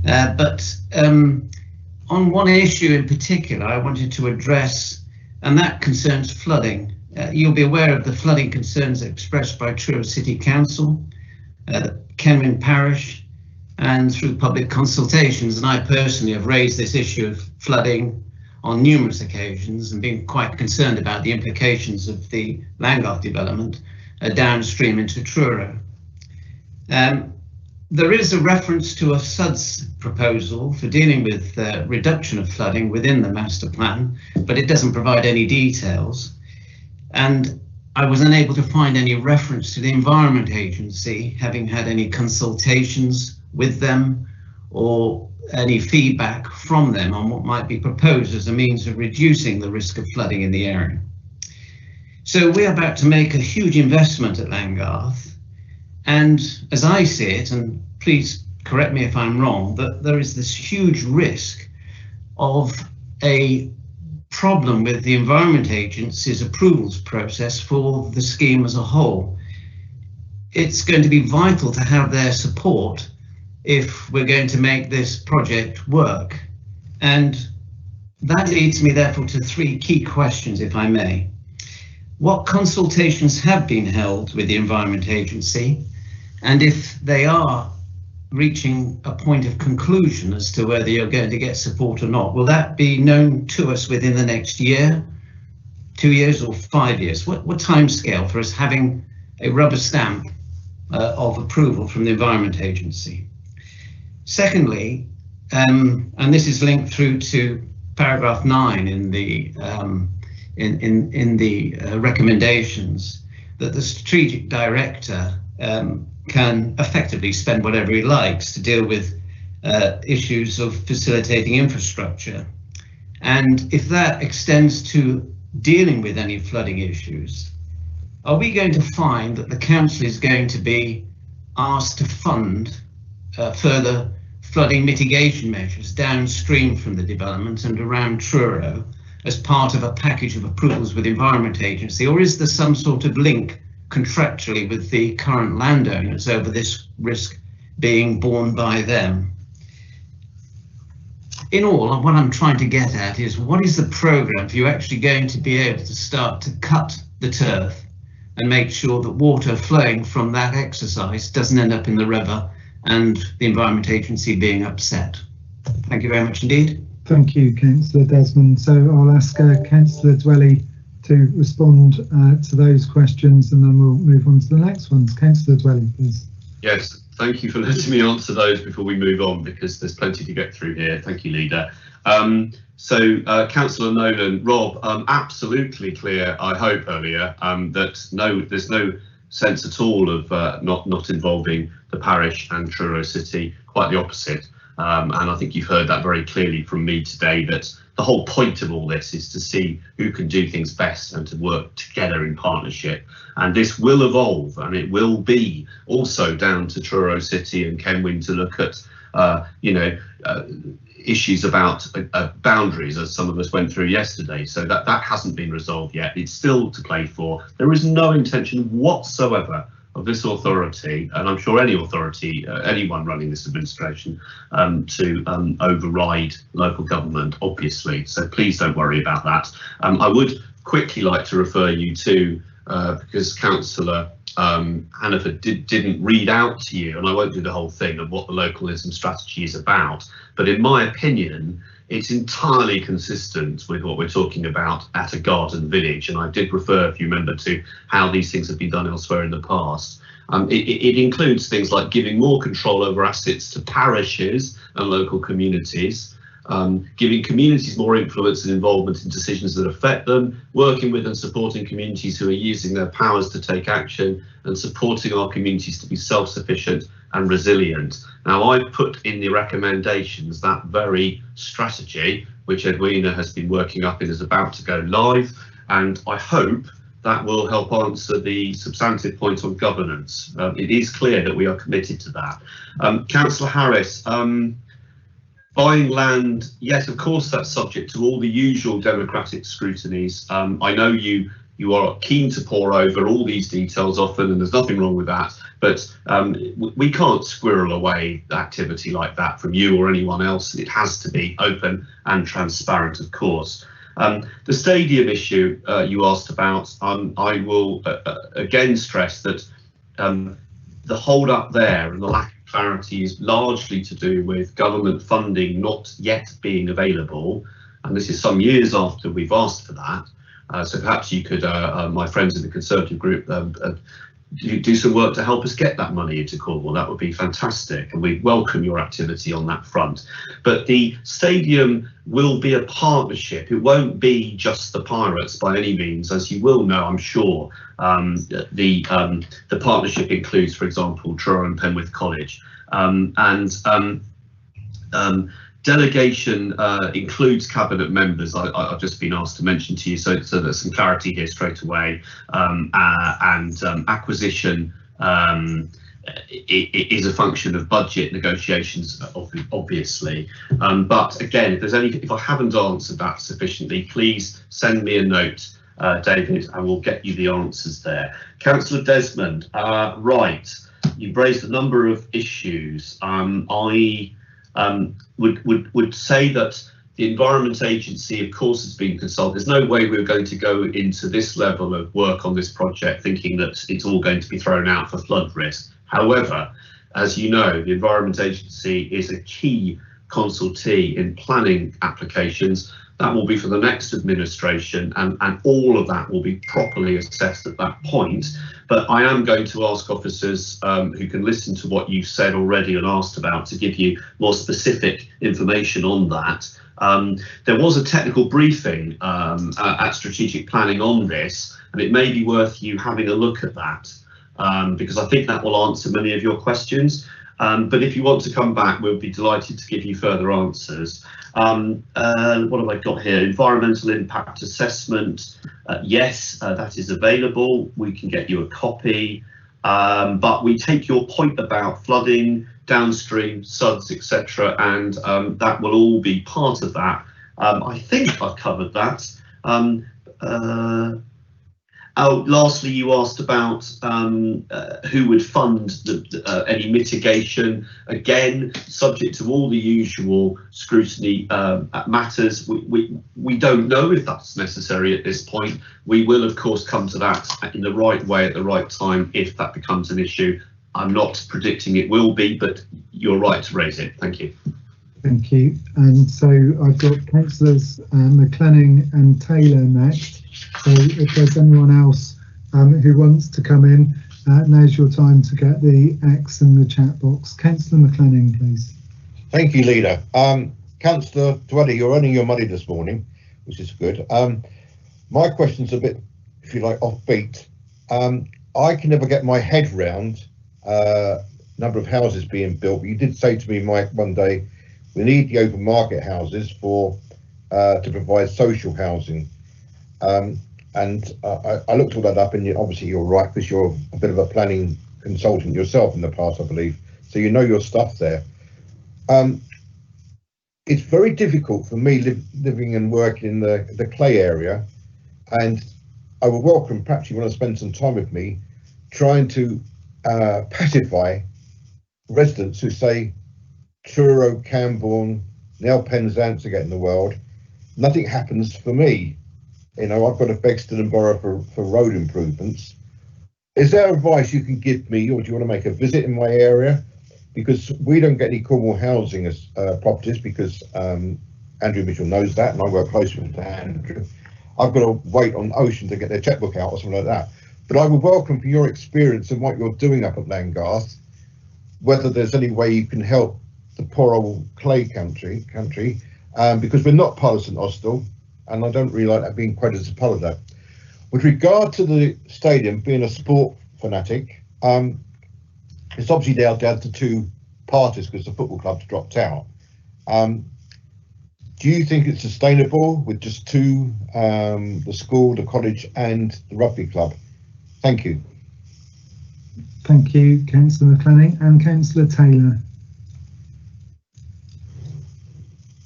But on one issue in particular, I wanted to address, and that concerns flooding. You'll be aware of the flooding concerns expressed by Truro City Council, Kenwyn Parish, and through public consultations. And I personally have raised this issue of flooding on numerous occasions and been quite concerned about the implications of the Landgarth development downstream into Truro. There is a reference to a SUDS proposal for dealing with reduction of flooding within the master plan, but it doesn't provide any details. And I was unable to find any reference to the Environment Agency having had any consultations with them or any feedback from them on what might be proposed as a means of reducing the risk of flooding in the area. So we're about to make a huge investment at Langgarth, and as I see it, and please correct me if I'm wrong, that there is this huge risk of a problem with the Environment Agency's approvals process for the scheme as a whole. It's going to be vital to have their support if we're going to make this project work. And that leads me therefore to three key questions, if I may. What consultations have been held with the Environment Agency? And if they are reaching a point of conclusion as to whether you're going to get support or not, will that be known to us within the next year, 2 years, or 5 years? What time scale for us having a rubber stamp of approval from the Environment Agency? Secondly, and this is linked through to paragraph 9 in the recommendations, that the strategic director can effectively spend whatever he likes to deal with issues of facilitating infrastructure. And if that extends to dealing with any flooding issues, are we going to find that the council is going to be asked to fund further flooding mitigation measures downstream from the development and around Truro as part of a package of approvals with the Environment Agency, or is there some sort of link contractually with the current landowners over this risk being borne by them? In all, what I'm trying to get at is, what is the programme for you actually going to be able to start to cut the turf and make sure that water flowing from that exercise doesn't end up in the river and the Environment Agency being upset? Thank you very much indeed. Thank you, Councillor Desmond. So I'll ask Councillor Dwelly to respond to those questions, and then we'll move on to the next ones. Councillor Dwelly, please. Yes, thank you for letting me answer those before we move on, because there's plenty to get through here. Thank you, Leader. Councillor Nolan, Rob, absolutely clear, I hope earlier, that there's no sense at all of not involving the parish and Truro City, quite the opposite. And I think you've heard that very clearly from me today, that the whole point of all this is to see who can do things best and to work together in partnership. And this will evolve, and it will be also down to Truro City and Kenwyn to look at, issues about boundaries, as some of us went through yesterday. So that hasn't been resolved yet. It's still to play for. There is no intention whatsoever of this authority, and I'm sure any authority, anyone running this administration, to override local government, obviously. So please don't worry about that. I would quickly like to refer you to, because Councillor Hannaford didn't read out to you, and I won't do the whole thing of what the localism strategy is about, but in my opinion, it's entirely consistent with what we're talking about at a garden village. And I did refer, if you remember, to how these things have been done elsewhere in the past. It includes things like giving more control over assets to parishes and local communities, giving communities more influence and involvement in decisions that affect them, working with and supporting communities who are using their powers to take action, and supporting our communities to be self-sufficient and resilient. Now, I've put in the recommendations that very strategy, which Edwina has been working up and is about to go live, and I hope that will help answer the substantive point on governance. It is clear that we are committed to that. Councillor Harris, buying land, yes, of course, that's subject to all the usual democratic scrutinies. I know you are keen to pore over all these details often, and there's nothing wrong with that, but we can't squirrel away activity like that from you or anyone else. It has to be open and transparent, of course. The stadium issue you asked about, I will again stress that the hold up there and the lack of clarity is largely to do with government funding not yet being available, and this is some years after we've asked for that. So perhaps you could, my friends in the Conservative group, do some work to help us get that money into Cornwall. That would be fantastic, and we welcome your activity on that front. But the stadium will be a partnership. It won't be just the Pirates by any means, as you will know, I'm sure. The partnership includes, for example, Truro and Penwith College, Delegation includes cabinet members. I've just been asked to mention to you, so there's some clarity here straight away. Acquisition it is a function of budget negotiations, obviously. But again, if I haven't answered that sufficiently, please send me a note, David, and we'll get you the answers there. Councillor Desmond, right, you've raised a number of issues. I would say that the Environment Agency, of course, has been consulted. There's no way we're going to go into this level of work on this project thinking that it's all going to be thrown out for flood risk. However, as you know, the Environment Agency is a key consultee in planning applications. That will be for the next administration, and all of that will be properly assessed at that point. But I am going to ask officers who can listen to what you've said already and asked about to give you more specific information on that. There was a technical briefing at Strategic Planning on this, and it may be worth you having a look at that, because I think that will answer many of your questions. But if you want to come back, we'll be delighted to give you further answers. What have I got here? Environmental impact assessment. Yes, that is available. We can get you a copy. But we take your point about flooding, downstream, SUDS, etc. And that will all be part of that. I think I've covered that. Lastly, you asked about who would fund any mitigation. Again, subject to all the usual scrutiny matters. We don't know if that's necessary at this point. We will, of course, come to that in the right way at the right time if that becomes an issue. I'm not predicting it will be, but you're right to raise it. Thank you. Thank you. And so I've got Councillors McLennan and Taylor next. So if there's anyone else who wants to come in, now's your time to get the X in the chat box. Councillor McLennan, please. Thank you, Leader. Councillor Dwelly, you're earning your money this morning, which is good. My question's a bit, if you like, offbeat. I can never get my head round number of houses being built. But you did say to me, Mike, one day, we need the open market houses to provide social housing. I looked all that up, and obviously you're right, because you're a bit of a planning consultant yourself in the past, I believe, so you know your stuff there. It's very difficult for me living and working in the Clay area, and I would welcome, perhaps you want to spend some time with me trying to pacify residents who say Truro, Camborne, Nell Penzance are getting the world. Nothing happens for me. You know, I've got a Begston and Borough for road improvements. Is there advice you can give me, or do you want to make a visit in my area? Because we don't get any Cornwall housing as properties, because Andrew Mitchell knows that, and I work closely with Andrew. I've got to wait on Ocean to get their checkbook out or something like that. But I would welcome, for your experience and what you're doing up at Langarth, whether there's any way you can help the poor old Clay country, because we're not partisan hostile, and I don't really like that being quoted as a part of that. With regard to the stadium, being a sport fanatic, it's obviously down to two parties because the football club's dropped out. Do you think it's sustainable with just two, the school, the college and the rugby club? Thank you. Thank you, Councillor McLennan, and Councillor Taylor.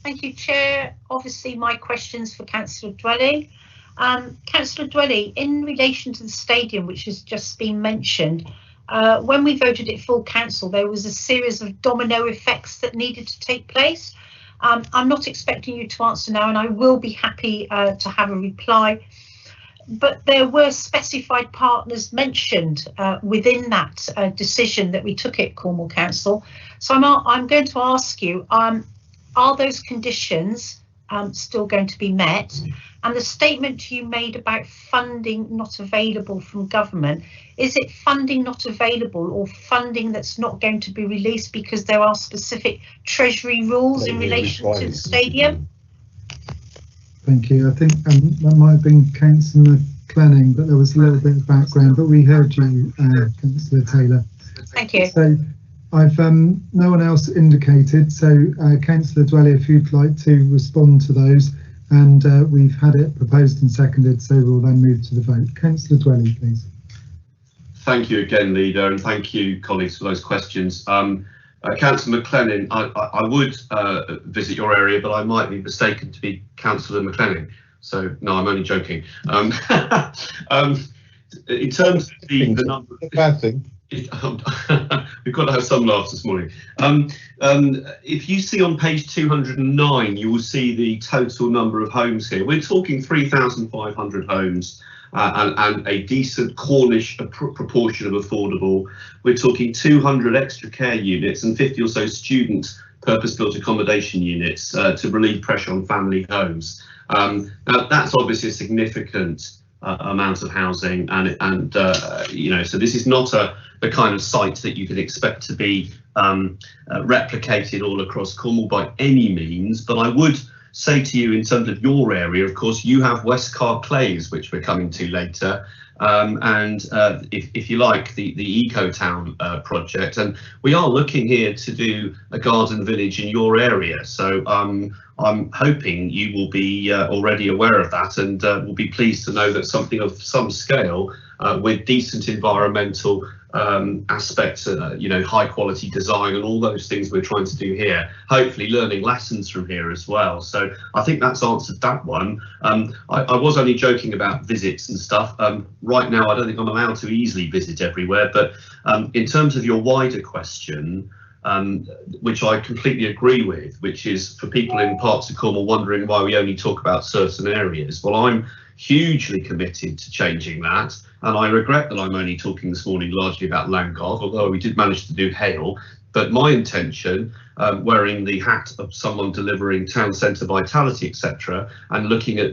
Thank you, Chair. Obviously, my question's for Councillor Dwelly. Councillor Dwelly, in relation to the stadium, which has just been mentioned, when we voted at full council, there was a series of domino effects that needed to take place. I'm not expecting you to answer now, and I will be happy to have a reply. But there were specified partners mentioned within that decision that we took at Cornwall Council. So I'm going to ask you, are those conditions still going to be met? And the statement you made about funding not available from government, is it funding not available or funding that's not going to be released because there are specific Treasury rules in relation to the stadium? Thank you. I think that might have been Councillor McLennan, but there was a little bit of background, but we heard you, Councillor Taylor. Thank you. So I've no one else indicated, so Councillor Dwelly, if you'd like to respond to those, and we've had it proposed and seconded, so we'll then move to the vote. Councillor Dwelly, please. Thank you again, Leader, and thank you, colleagues, for those questions. Councillor McLennan, I would visit your area, but I might be mistaken to be Councillor McLennan. So, no, I'm only joking. In terms of the number... Bad thing. We've got to have some laughs this morning. If you see on page 209, you will see the total number of homes here. We're talking 3,500 homes. And a decent Cornish proportion of affordable. We're talking 200 extra care units and 50 or so student purpose-built accommodation units to relieve pressure on family homes. Now that's obviously a significant amount of housing, and you know, so this is not the kind of site that you can expect to be replicated all across Cornwall by any means. But I would say to you, in terms of your area, of course, you have Westcar Clays, which we're coming to later, and if you like, the Eco Town project, and we are looking here to do a garden village in your area. So I'm hoping you will be already aware of that, and will be pleased to know that something of some scale with decent environmental aspects, you know, high quality design and all those things we're trying to do here, hopefully learning lessons from here as well. So I think that's answered that one. I was only joking about visits and stuff. Right now I don't think I'm allowed to easily visit everywhere, but in terms of your wider question, which I completely agree with, which is for people in parts of Cornwall wondering why we only talk about certain areas. Well, I'm hugely committed to changing that, and I regret that I'm only talking this morning largely about Langard, although we did manage to do Hale. But my intention, wearing the hat of someone delivering town centre vitality, etc., and looking at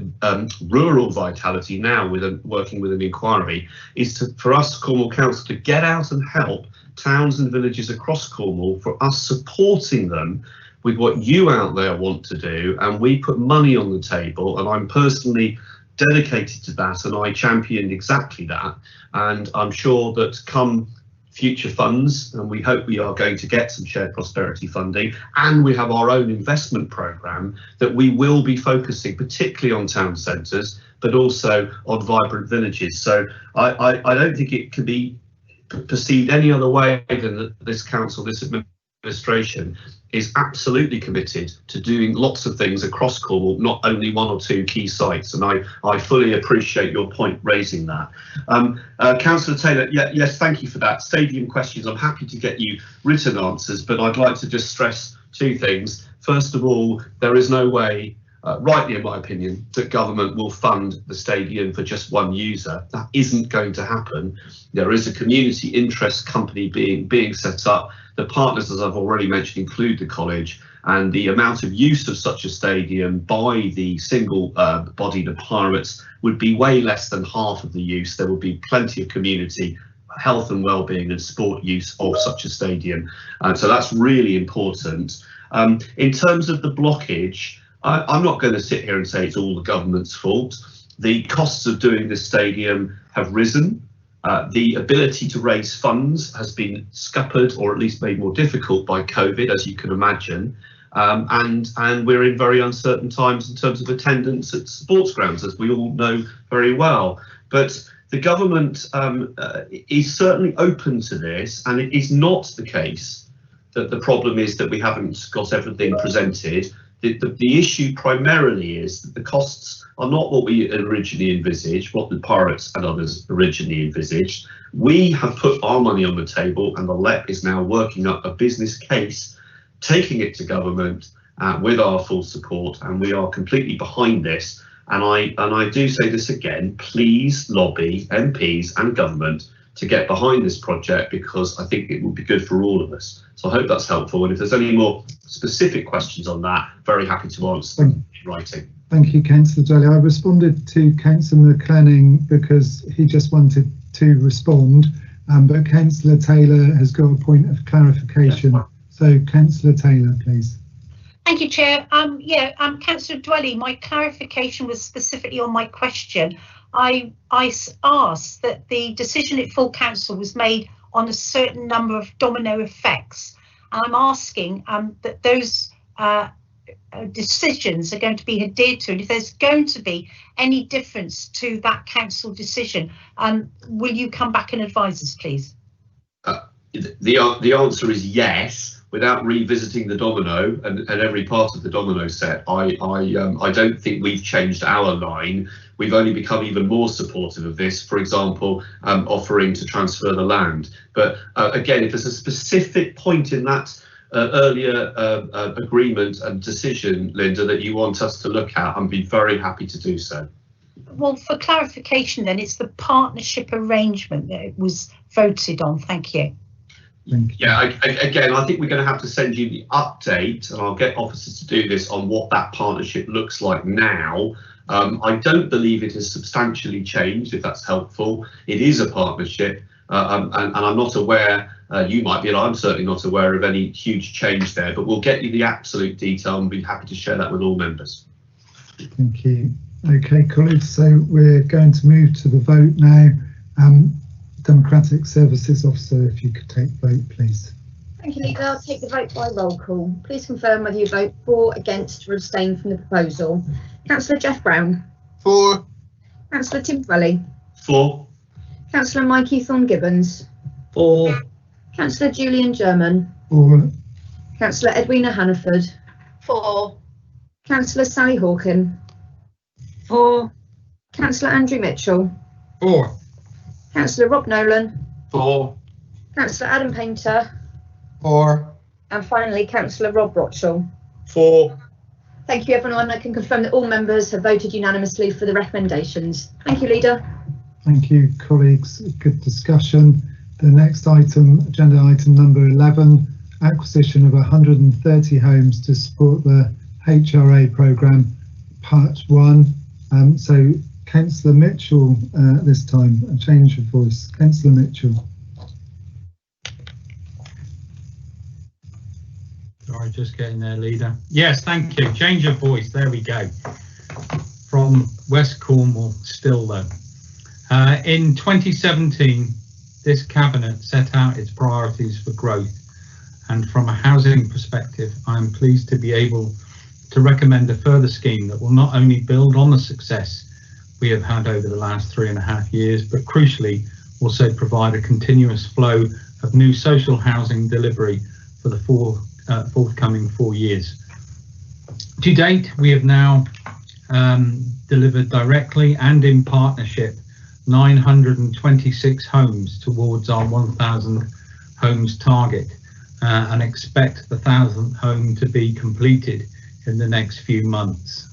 rural vitality now with working with an inquiry, is for us, Cornwall Council, to get out and help towns and villages across Cornwall, for us supporting them with what you out there want to do, and we put money on the table, and I'm personally dedicated to that, and I championed exactly that. And I'm sure that come future funds, and we hope we are going to get some shared prosperity funding, and we have our own investment programme, that we will be focusing particularly on town centres, but also on vibrant villages. So I don't think it can be perceived any other way than that this council, this administration, is absolutely committed to doing lots of things across Cornwall, not only one or two key sites, and I fully appreciate your point raising that. Councillor Taylor, yes, thank you for that. Stadium questions, I'm happy to get you written answers, but I'd like to just stress two things. First of all, there is no way, rightly in my opinion, that government will fund the stadium for just one user. That isn't going to happen. There is a community interest company being set up. The partners, as I've already mentioned, include the college, and the amount of use of such a stadium by the single-bodied pirates would be way less than half of the use. There would be plenty of community health and well-being and sport use of such a stadium. So that's really important. In terms of the blockage, I'm not going to sit here and say it's all the government's fault. The costs of doing this stadium have risen. The ability to raise funds has been scuppered, or at least made more difficult by COVID, as you can imagine. And we're in very uncertain times in terms of attendance at sports grounds, as we all know very well. But the government is certainly open to this, and it is not the case that the problem is that we haven't got everything presented. The issue primarily is that the costs are not what we originally envisaged, what the pirates and others originally envisaged. We have put our money on the table, and the LEP is now working up a business case, taking it to government with our full support, and we are completely behind this. And I do say this again, please lobby MPs and government to get behind this project, because I think it will be good for all of us. So I hope that's helpful. And if there's any more specific questions on that, very happy to answer in writing. Thank you, Councillor Dwelly. I responded to Councillor McLennan because he just wanted to respond, but Councillor Taylor has got a point of clarification. Yes. So Councillor Taylor, please. Thank you, Chair. Councillor Dwelly, my clarification was specifically on my question. I asked that the decision at full council was made on a certain number of domino effects. And I'm asking that those decisions are going to be adhered to, and if there's going to be any difference to that council decision, will you come back and advise us, please? The answer is yes. Without revisiting the domino and every part of the domino set, I don't think we've changed our line. We've only become even more supportive of this, for example, offering to transfer the land. But again, if there's a specific point in that earlier agreement and decision, Linda, that you want us to look at, I'd be very happy to do so. Well, for clarification then, it's the partnership arrangement that it was voted on. Thank you. Yeah, again, I think we're going to have to send you the update, and I'll get officers to do this on what that partnership looks like now. I don't believe it has substantially changed, if that's helpful. It is a partnership, and I'm not aware, you might be, and I'm certainly not aware of any huge change there, but we'll get you the absolute detail and be happy to share that with all members. Thank you. Okay, colleagues, so we're going to move to the vote now. Democratic Services Officer, if you could take the vote, please. Thank you, Leader. I'll take the vote by roll call. Please confirm whether you vote for, against, or abstain from the proposal. Councillor Jeff Brown. For. Councillor Tim Dwelly. For. Councillor Mikey Thorne-Gibbons. For. Councillor Julian German. For. Councillor Edwina Hannaford. For. Councillor Sally Hawken. For. Councillor Andrew Mitchell. For. Councillor Rob Nolan. For. Councillor Adam Painter. For. And finally, Councillor Rob Rotchell. For. Thank you, everyone. I can confirm that all members have voted unanimously for the recommendations. Thank you, Leader. Thank you, colleagues. Good discussion. The next item, agenda item number 11, acquisition of 130 homes to support the HRA programme, part 1. So Councillor Mitchell this time, a change of voice. Councillor Mitchell. Sorry, just getting there, Leader. Yes, thank you. Change of voice. There we go. From West Cornwall, still though. In 2017, this cabinet set out its priorities for growth, and from a housing perspective, I'm pleased to be able to recommend a further scheme that will not only build on the success we have had over the last 3.5 years, but crucially also provide a continuous flow of new social housing delivery for the forthcoming 4 years. To date, we have now delivered directly and in partnership 926 homes towards our 1,000 homes target, and expect the 1,000th home to be completed in the next few months.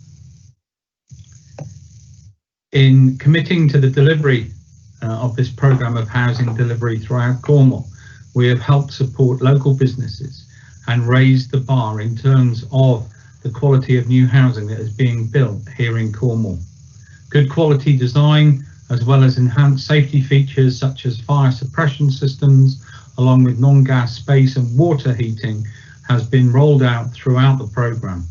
In committing to the delivery of this programme of housing delivery throughout Cornwall, we have helped support local businesses and raised the bar in terms of the quality of new housing that is being built here in Cornwall. Good quality design, as well as enhanced safety features such as fire suppression systems, along with non-gas space and water heating, has been rolled out throughout the programme.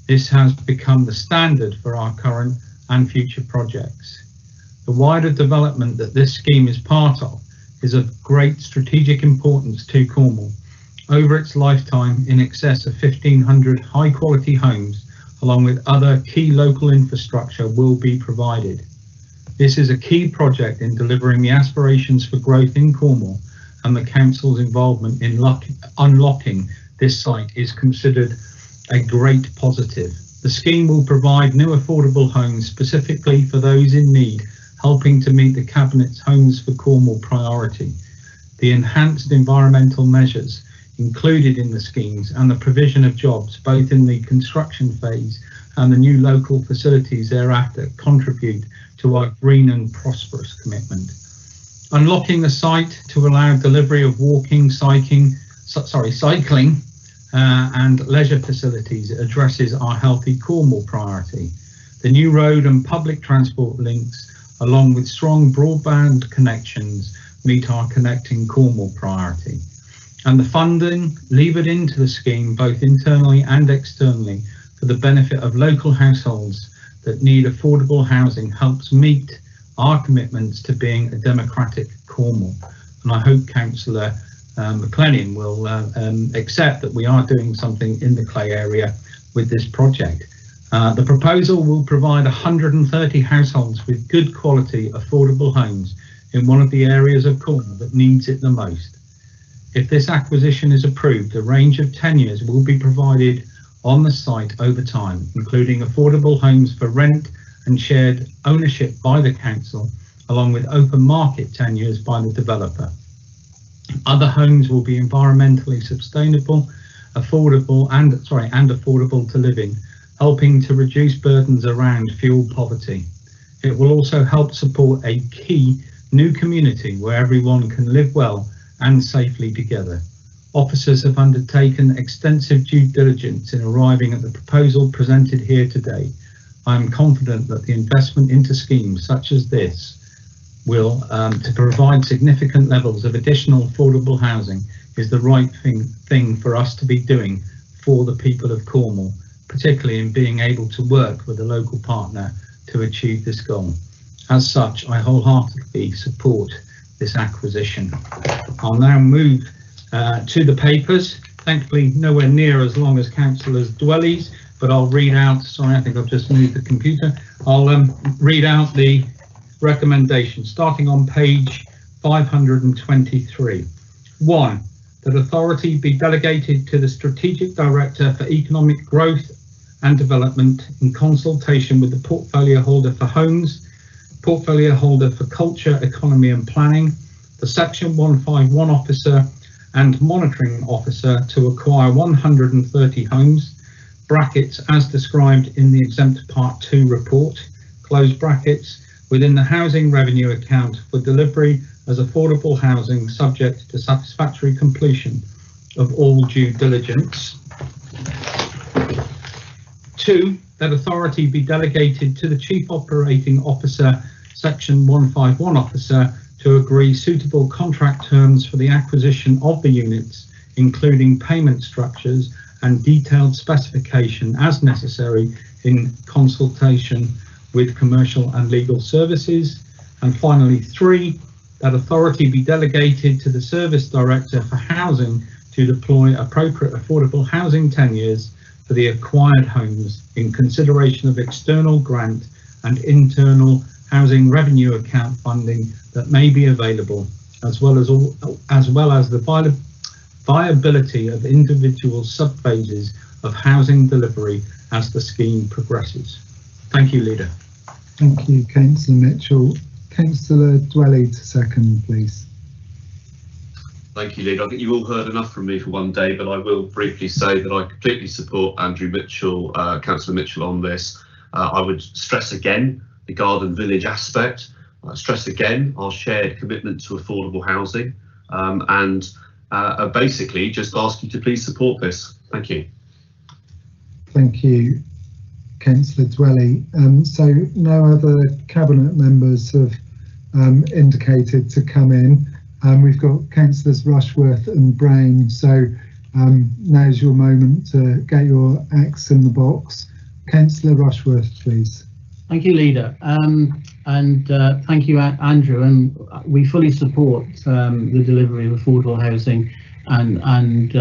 This has become the standard for our current and future projects. The wider development that this scheme is part of is of great strategic importance to Cornwall. Over its lifetime, in excess of 1,500 high quality homes, along with other key local infrastructure, will be provided. This is a key project in delivering the aspirations for growth in Cornwall, and the council's involvement in unlocking this site is considered a great positive. The scheme will provide new affordable homes specifically for those in need, helping to meet the Cabinet's Homes for Cornwall priority. The enhanced environmental measures included in the schemes and the provision of jobs, both in the construction phase and the new local facilities thereafter, contribute to our green and prosperous commitment. Unlocking the site to allow delivery of walking, cycling, and leisure facilities addresses our healthy Cornwall priority. The new road and public transport links, along with strong broadband connections, meet our connecting Cornwall priority. And the funding levered into the scheme, both internally and externally, for the benefit of local households that need affordable housing, helps meet our commitments to being a democratic Cornwall. And I hope Councillor McLennan will accept that we are doing something in the Clay area with this project. The proposal will provide 130 households with good quality, affordable homes in one of the areas of Cornwall that needs it the most. If this acquisition is approved, a range of tenures will be provided on the site over time, including affordable homes for rent and shared ownership by the council, along with open market tenures by the developer. Other homes will be environmentally sustainable, affordable to live in, helping to reduce burdens around fuel poverty. It will also help support a key new community where everyone can live well and safely together. Officers have undertaken extensive due diligence in arriving at the proposal presented here today. I am confident that the investment into schemes such as this will to provide significant levels of additional affordable housing is the right thing for us to be doing for the people of Cornwall, particularly in being able to work with a local partner to achieve this goal. As such, I wholeheartedly support this acquisition. I'll now move to the papers. Thankfully, nowhere near as long as Councillor Dwelly's, but I'll read out, sorry, I think I've just moved the computer. I'll read out the recommendation starting on page 523. 1. That authority be delegated to the Strategic Director for Economic Growth and Development in consultation with the portfolio holder for homes, portfolio holder for culture, economy and planning, the Section 151 officer and monitoring officer to acquire 130 homes, brackets as described in the exempt part 2 report, close brackets, within the housing revenue account for delivery as affordable housing subject to satisfactory completion of all due diligence. 2. That authority be delegated to the Chief Operating Officer, Section 151 officer, to agree suitable contract terms for the acquisition of the units, including payment structures and detailed specification as necessary in consultation with commercial and legal services. And finally, 3, that authority be delegated to the Service Director for Housing to deploy appropriate affordable housing tenures for the acquired homes in consideration of external grant and internal housing revenue account funding that may be available, as well as the viability of individual subphases of housing delivery as the scheme progresses. Thank you, Leader. Thank you, Councillor Mitchell. Councillor Dwelly to second, please. Thank you, Leader. I think you all heard enough from me for one day, but I will briefly say that I completely support Andrew Mitchell, Councillor Mitchell on this. I would stress again the Garden Village aspect, stress again our shared commitment to affordable housing, and basically just ask you to please support this. Thank you. Thank you, Councillor Dwelly. So no other Cabinet members have indicated to come in. We've got Councillors Rushworth and Brain, so now's your moment to get your axe in the box. Councillor Rushworth, please. Thank you, Leader, and thank you, Andrew. And we fully support the delivery of affordable housing and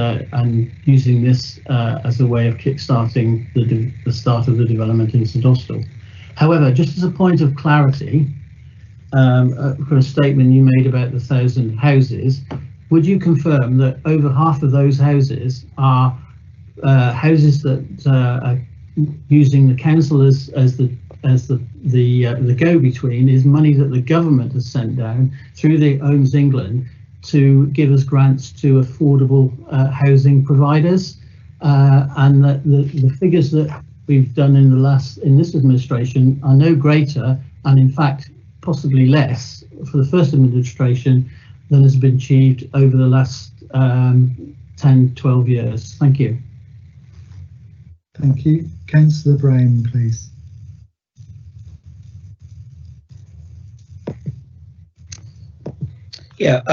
using this as a way of kick-starting the start of the development in St Austell. However, just as a point of clarity, for a statement you made about the 1,000 houses, would you confirm that over half of those houses are houses that are using the council as the go-between, is money that the government has sent down through the Homes England to give us grants to affordable housing providers, and that the figures that we've done in this administration are no greater, and in fact possibly less for the first administration than has been achieved over the last 10-12 years. Thank you. Thank you. Councillor Brain, please. Yeah,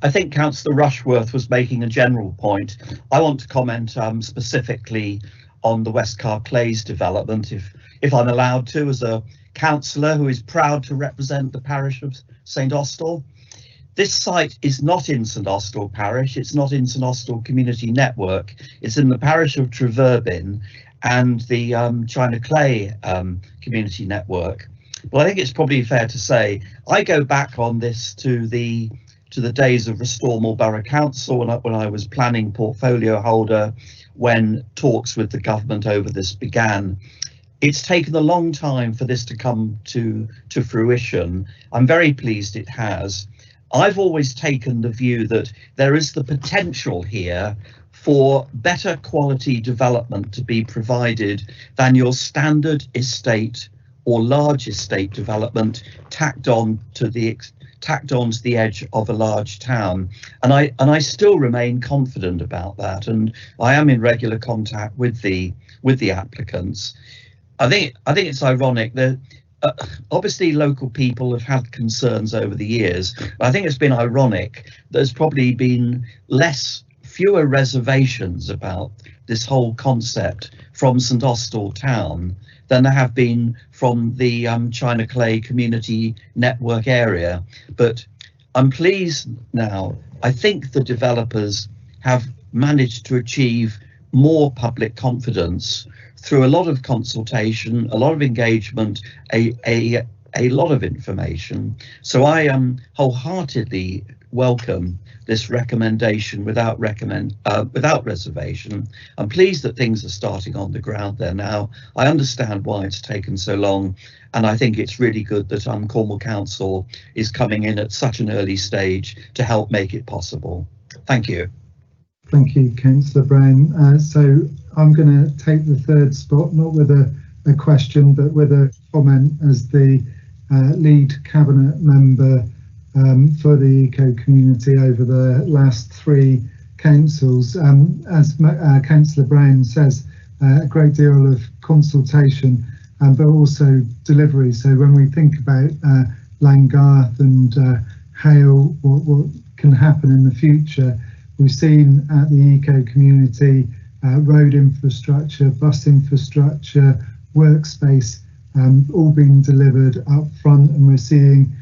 I think Councillor Rushworth was making a general point. I want to comment specifically on the Westcar Clays development, if I'm allowed to, as a councillor who is proud to represent the parish of St Austell. This site is not in St Austell parish, it's not in St Austell community network, it's in the parish of Treverbin and the China Clay community network. But I think it's probably fair to say I go back on this to the days of Restore Moor Borough Council when I was planning portfolio holder, when talks with the government over this began. It's taken a long time for this to come to fruition. I'm very pleased it has. I've always taken the view that there is the potential here for better quality development to be provided than your standard estate or large estate development tacked on to the edge of a large town, and I still remain confident about that, and I am in regular contact with the applicants. I think it's ironic that obviously local people have had concerns over the years, but I think it's been ironic there's probably been fewer reservations about this whole concept from St Austell town than there have been from the China Clay community network area. But I'm pleased now. I think the developers have managed to achieve more public confidence through a lot of consultation, a lot of engagement, a lot of information. So I wholeheartedly welcome this recommendation without reservation. I'm pleased that things are starting on the ground there now. I understand why it's taken so long, and I think it's really good that Cornwall Council is coming in at such an early stage to help make it possible. Thank you. Thank you, Councillor Brown. So I'm going to take the third spot, not with a question, but with a comment as the lead cabinet member for the eco community over the last 3 councils. As Councillor Brown says, a great deal of consultation, but also delivery. So when we think about Langgarth and Hale, what can happen in the future, we've seen at the eco community road infrastructure, bus infrastructure, workspace all being delivered up front, and we're seeing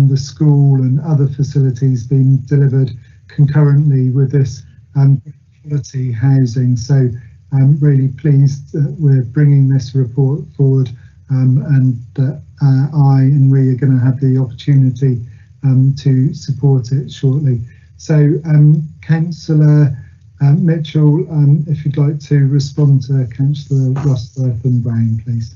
the school and other facilities being delivered concurrently with this quality housing. So I'm really pleased that we're bringing this report forward, and that I and we are going to have the opportunity to support it shortly. So Councillor Mitchell, if you'd like to respond to Councillor Rushworth and Brown, please.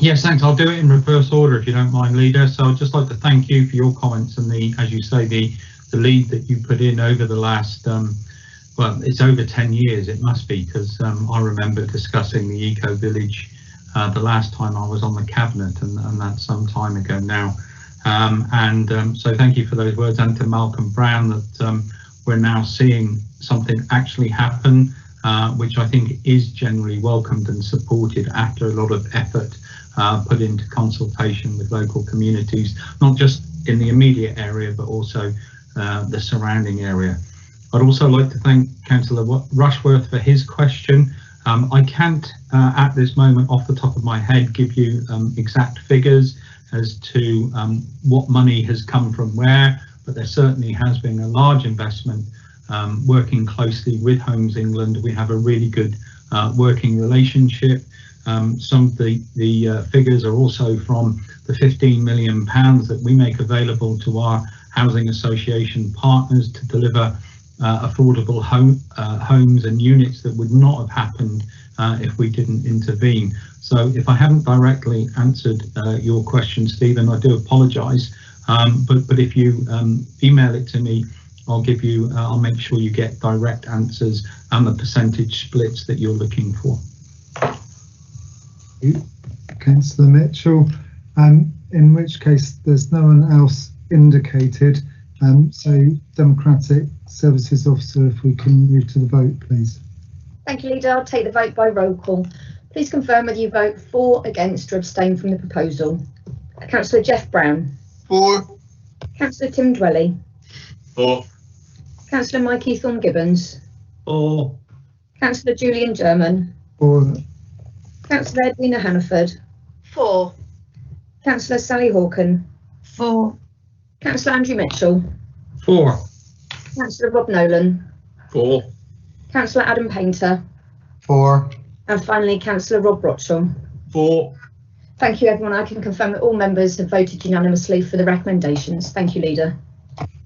Yes, thanks. I'll do it in reverse order if you don't mind, Leader. So I'd just like to thank you for your comments and as you say, the lead that you put in over the last, well, it's over 10 years, it must be, because I remember discussing the Eco Village the last time I was on the Cabinet, and that's some time ago now. So thank you for those words, and to Malcolm Brown, that we're now seeing something actually happen, which I think is generally welcomed and supported after a lot of effort put into consultation with local communities, not just in the immediate area, but also the surrounding area. I'd also like to thank Councillor Rushworth for his question. I can't at this moment off the top of my head give you exact figures as to what money has come from where, but there certainly has been a large investment working closely with Homes England. We have a really good working relationship. Some of the figures are also from the £15 million that we make available to our housing association partners to deliver affordable homes and units that would not have happened if we didn't intervene. So if I haven't directly answered your question, Stephen, I do apologise. But if you email it to me, I'll make sure you get direct answers and the percentage splits that you're looking for. Councillor Mitchell, in which case there's no one else indicated. So Democratic Services Officer, if we can move to the vote, please. Thank you, Leader. I'll take the vote by roll call. Please confirm whether you vote for, against or abstain from the proposal. Councillor Jeff Brown. For. Councillor Tim Dwelly. For. Councillor Mike Thorne-Gibbons. For. Councillor Julian German. For. Councillor Edwina Hannaford. For. Councillor Sally Hawken. 4. Councillor Andrew Mitchell. 4. Councillor Rob Nolan. 4. Councillor Adam Painter. 4. And finally, Councillor Rob Brotchell. 4. Thank you, everyone. I can confirm that all members have voted unanimously for the recommendations. Thank you, Leader.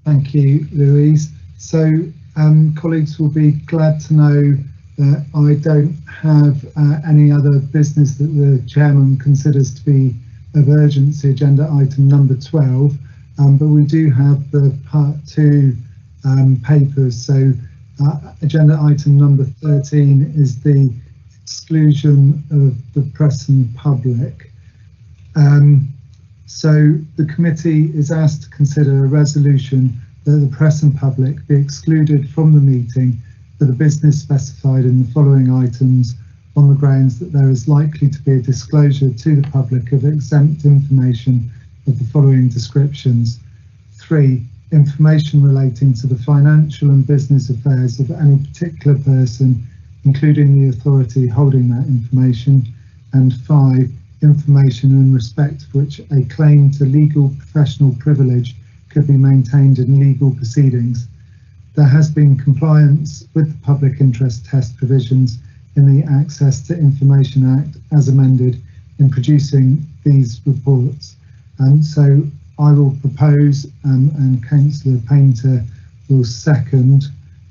Thank you, Louise. So colleagues will be glad to know that I don't have any other business that the chairman considers to be of urgency, agenda item number 12, but we do have the part 2 papers. So agenda item number 13 is the exclusion of the press and public. So the committee is asked to consider a resolution that the press and public be excluded from the meeting for the business specified in the following items on the grounds that there is likely to be a disclosure to the public of exempt information of the following descriptions. 3. Information relating to the financial and business affairs of any particular person, including the authority holding that information. And 5. Information in respect of which a claim to legal professional privilege could be maintained in legal proceedings. There has been compliance with the public interest test provisions in the Access to Information Act as amended in producing these reports. So I will propose and Councillor Painter will second,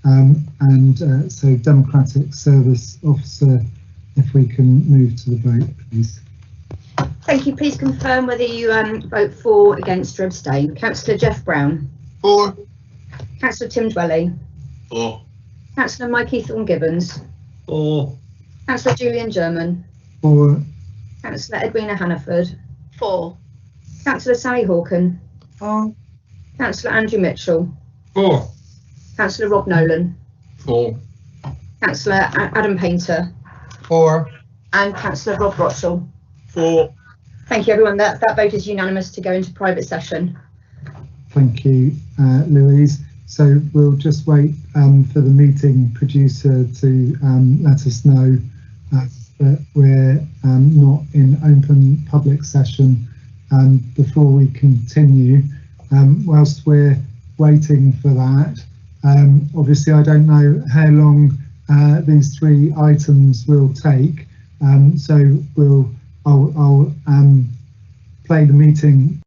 so Democratic Service Officer, if we can move to the vote, please. Thank you. Please confirm whether you vote for, against or abstain. Councillor Jeff Brown. 4. Councillor Tim Dwelly. 4. Councillor Mikey Thorne-Gibbons. 4. Councillor Julian German. 4. Councillor Edwina Hannaford. 4. Councillor Sally Hawken. 4. Councillor Andrew Mitchell. 4. Councillor Rob Nolan. 4. Councillor Adam Painter. 4. And Councillor Rob Brotchell. 4. Thank you, everyone. That vote is unanimous to go into private session. Thank you, Louise. So we'll just wait for the meeting producer to let us know that we're not in open public session before we continue. Whilst we're waiting for that, obviously I don't know how long these 3 items will take, so I'll play the meeting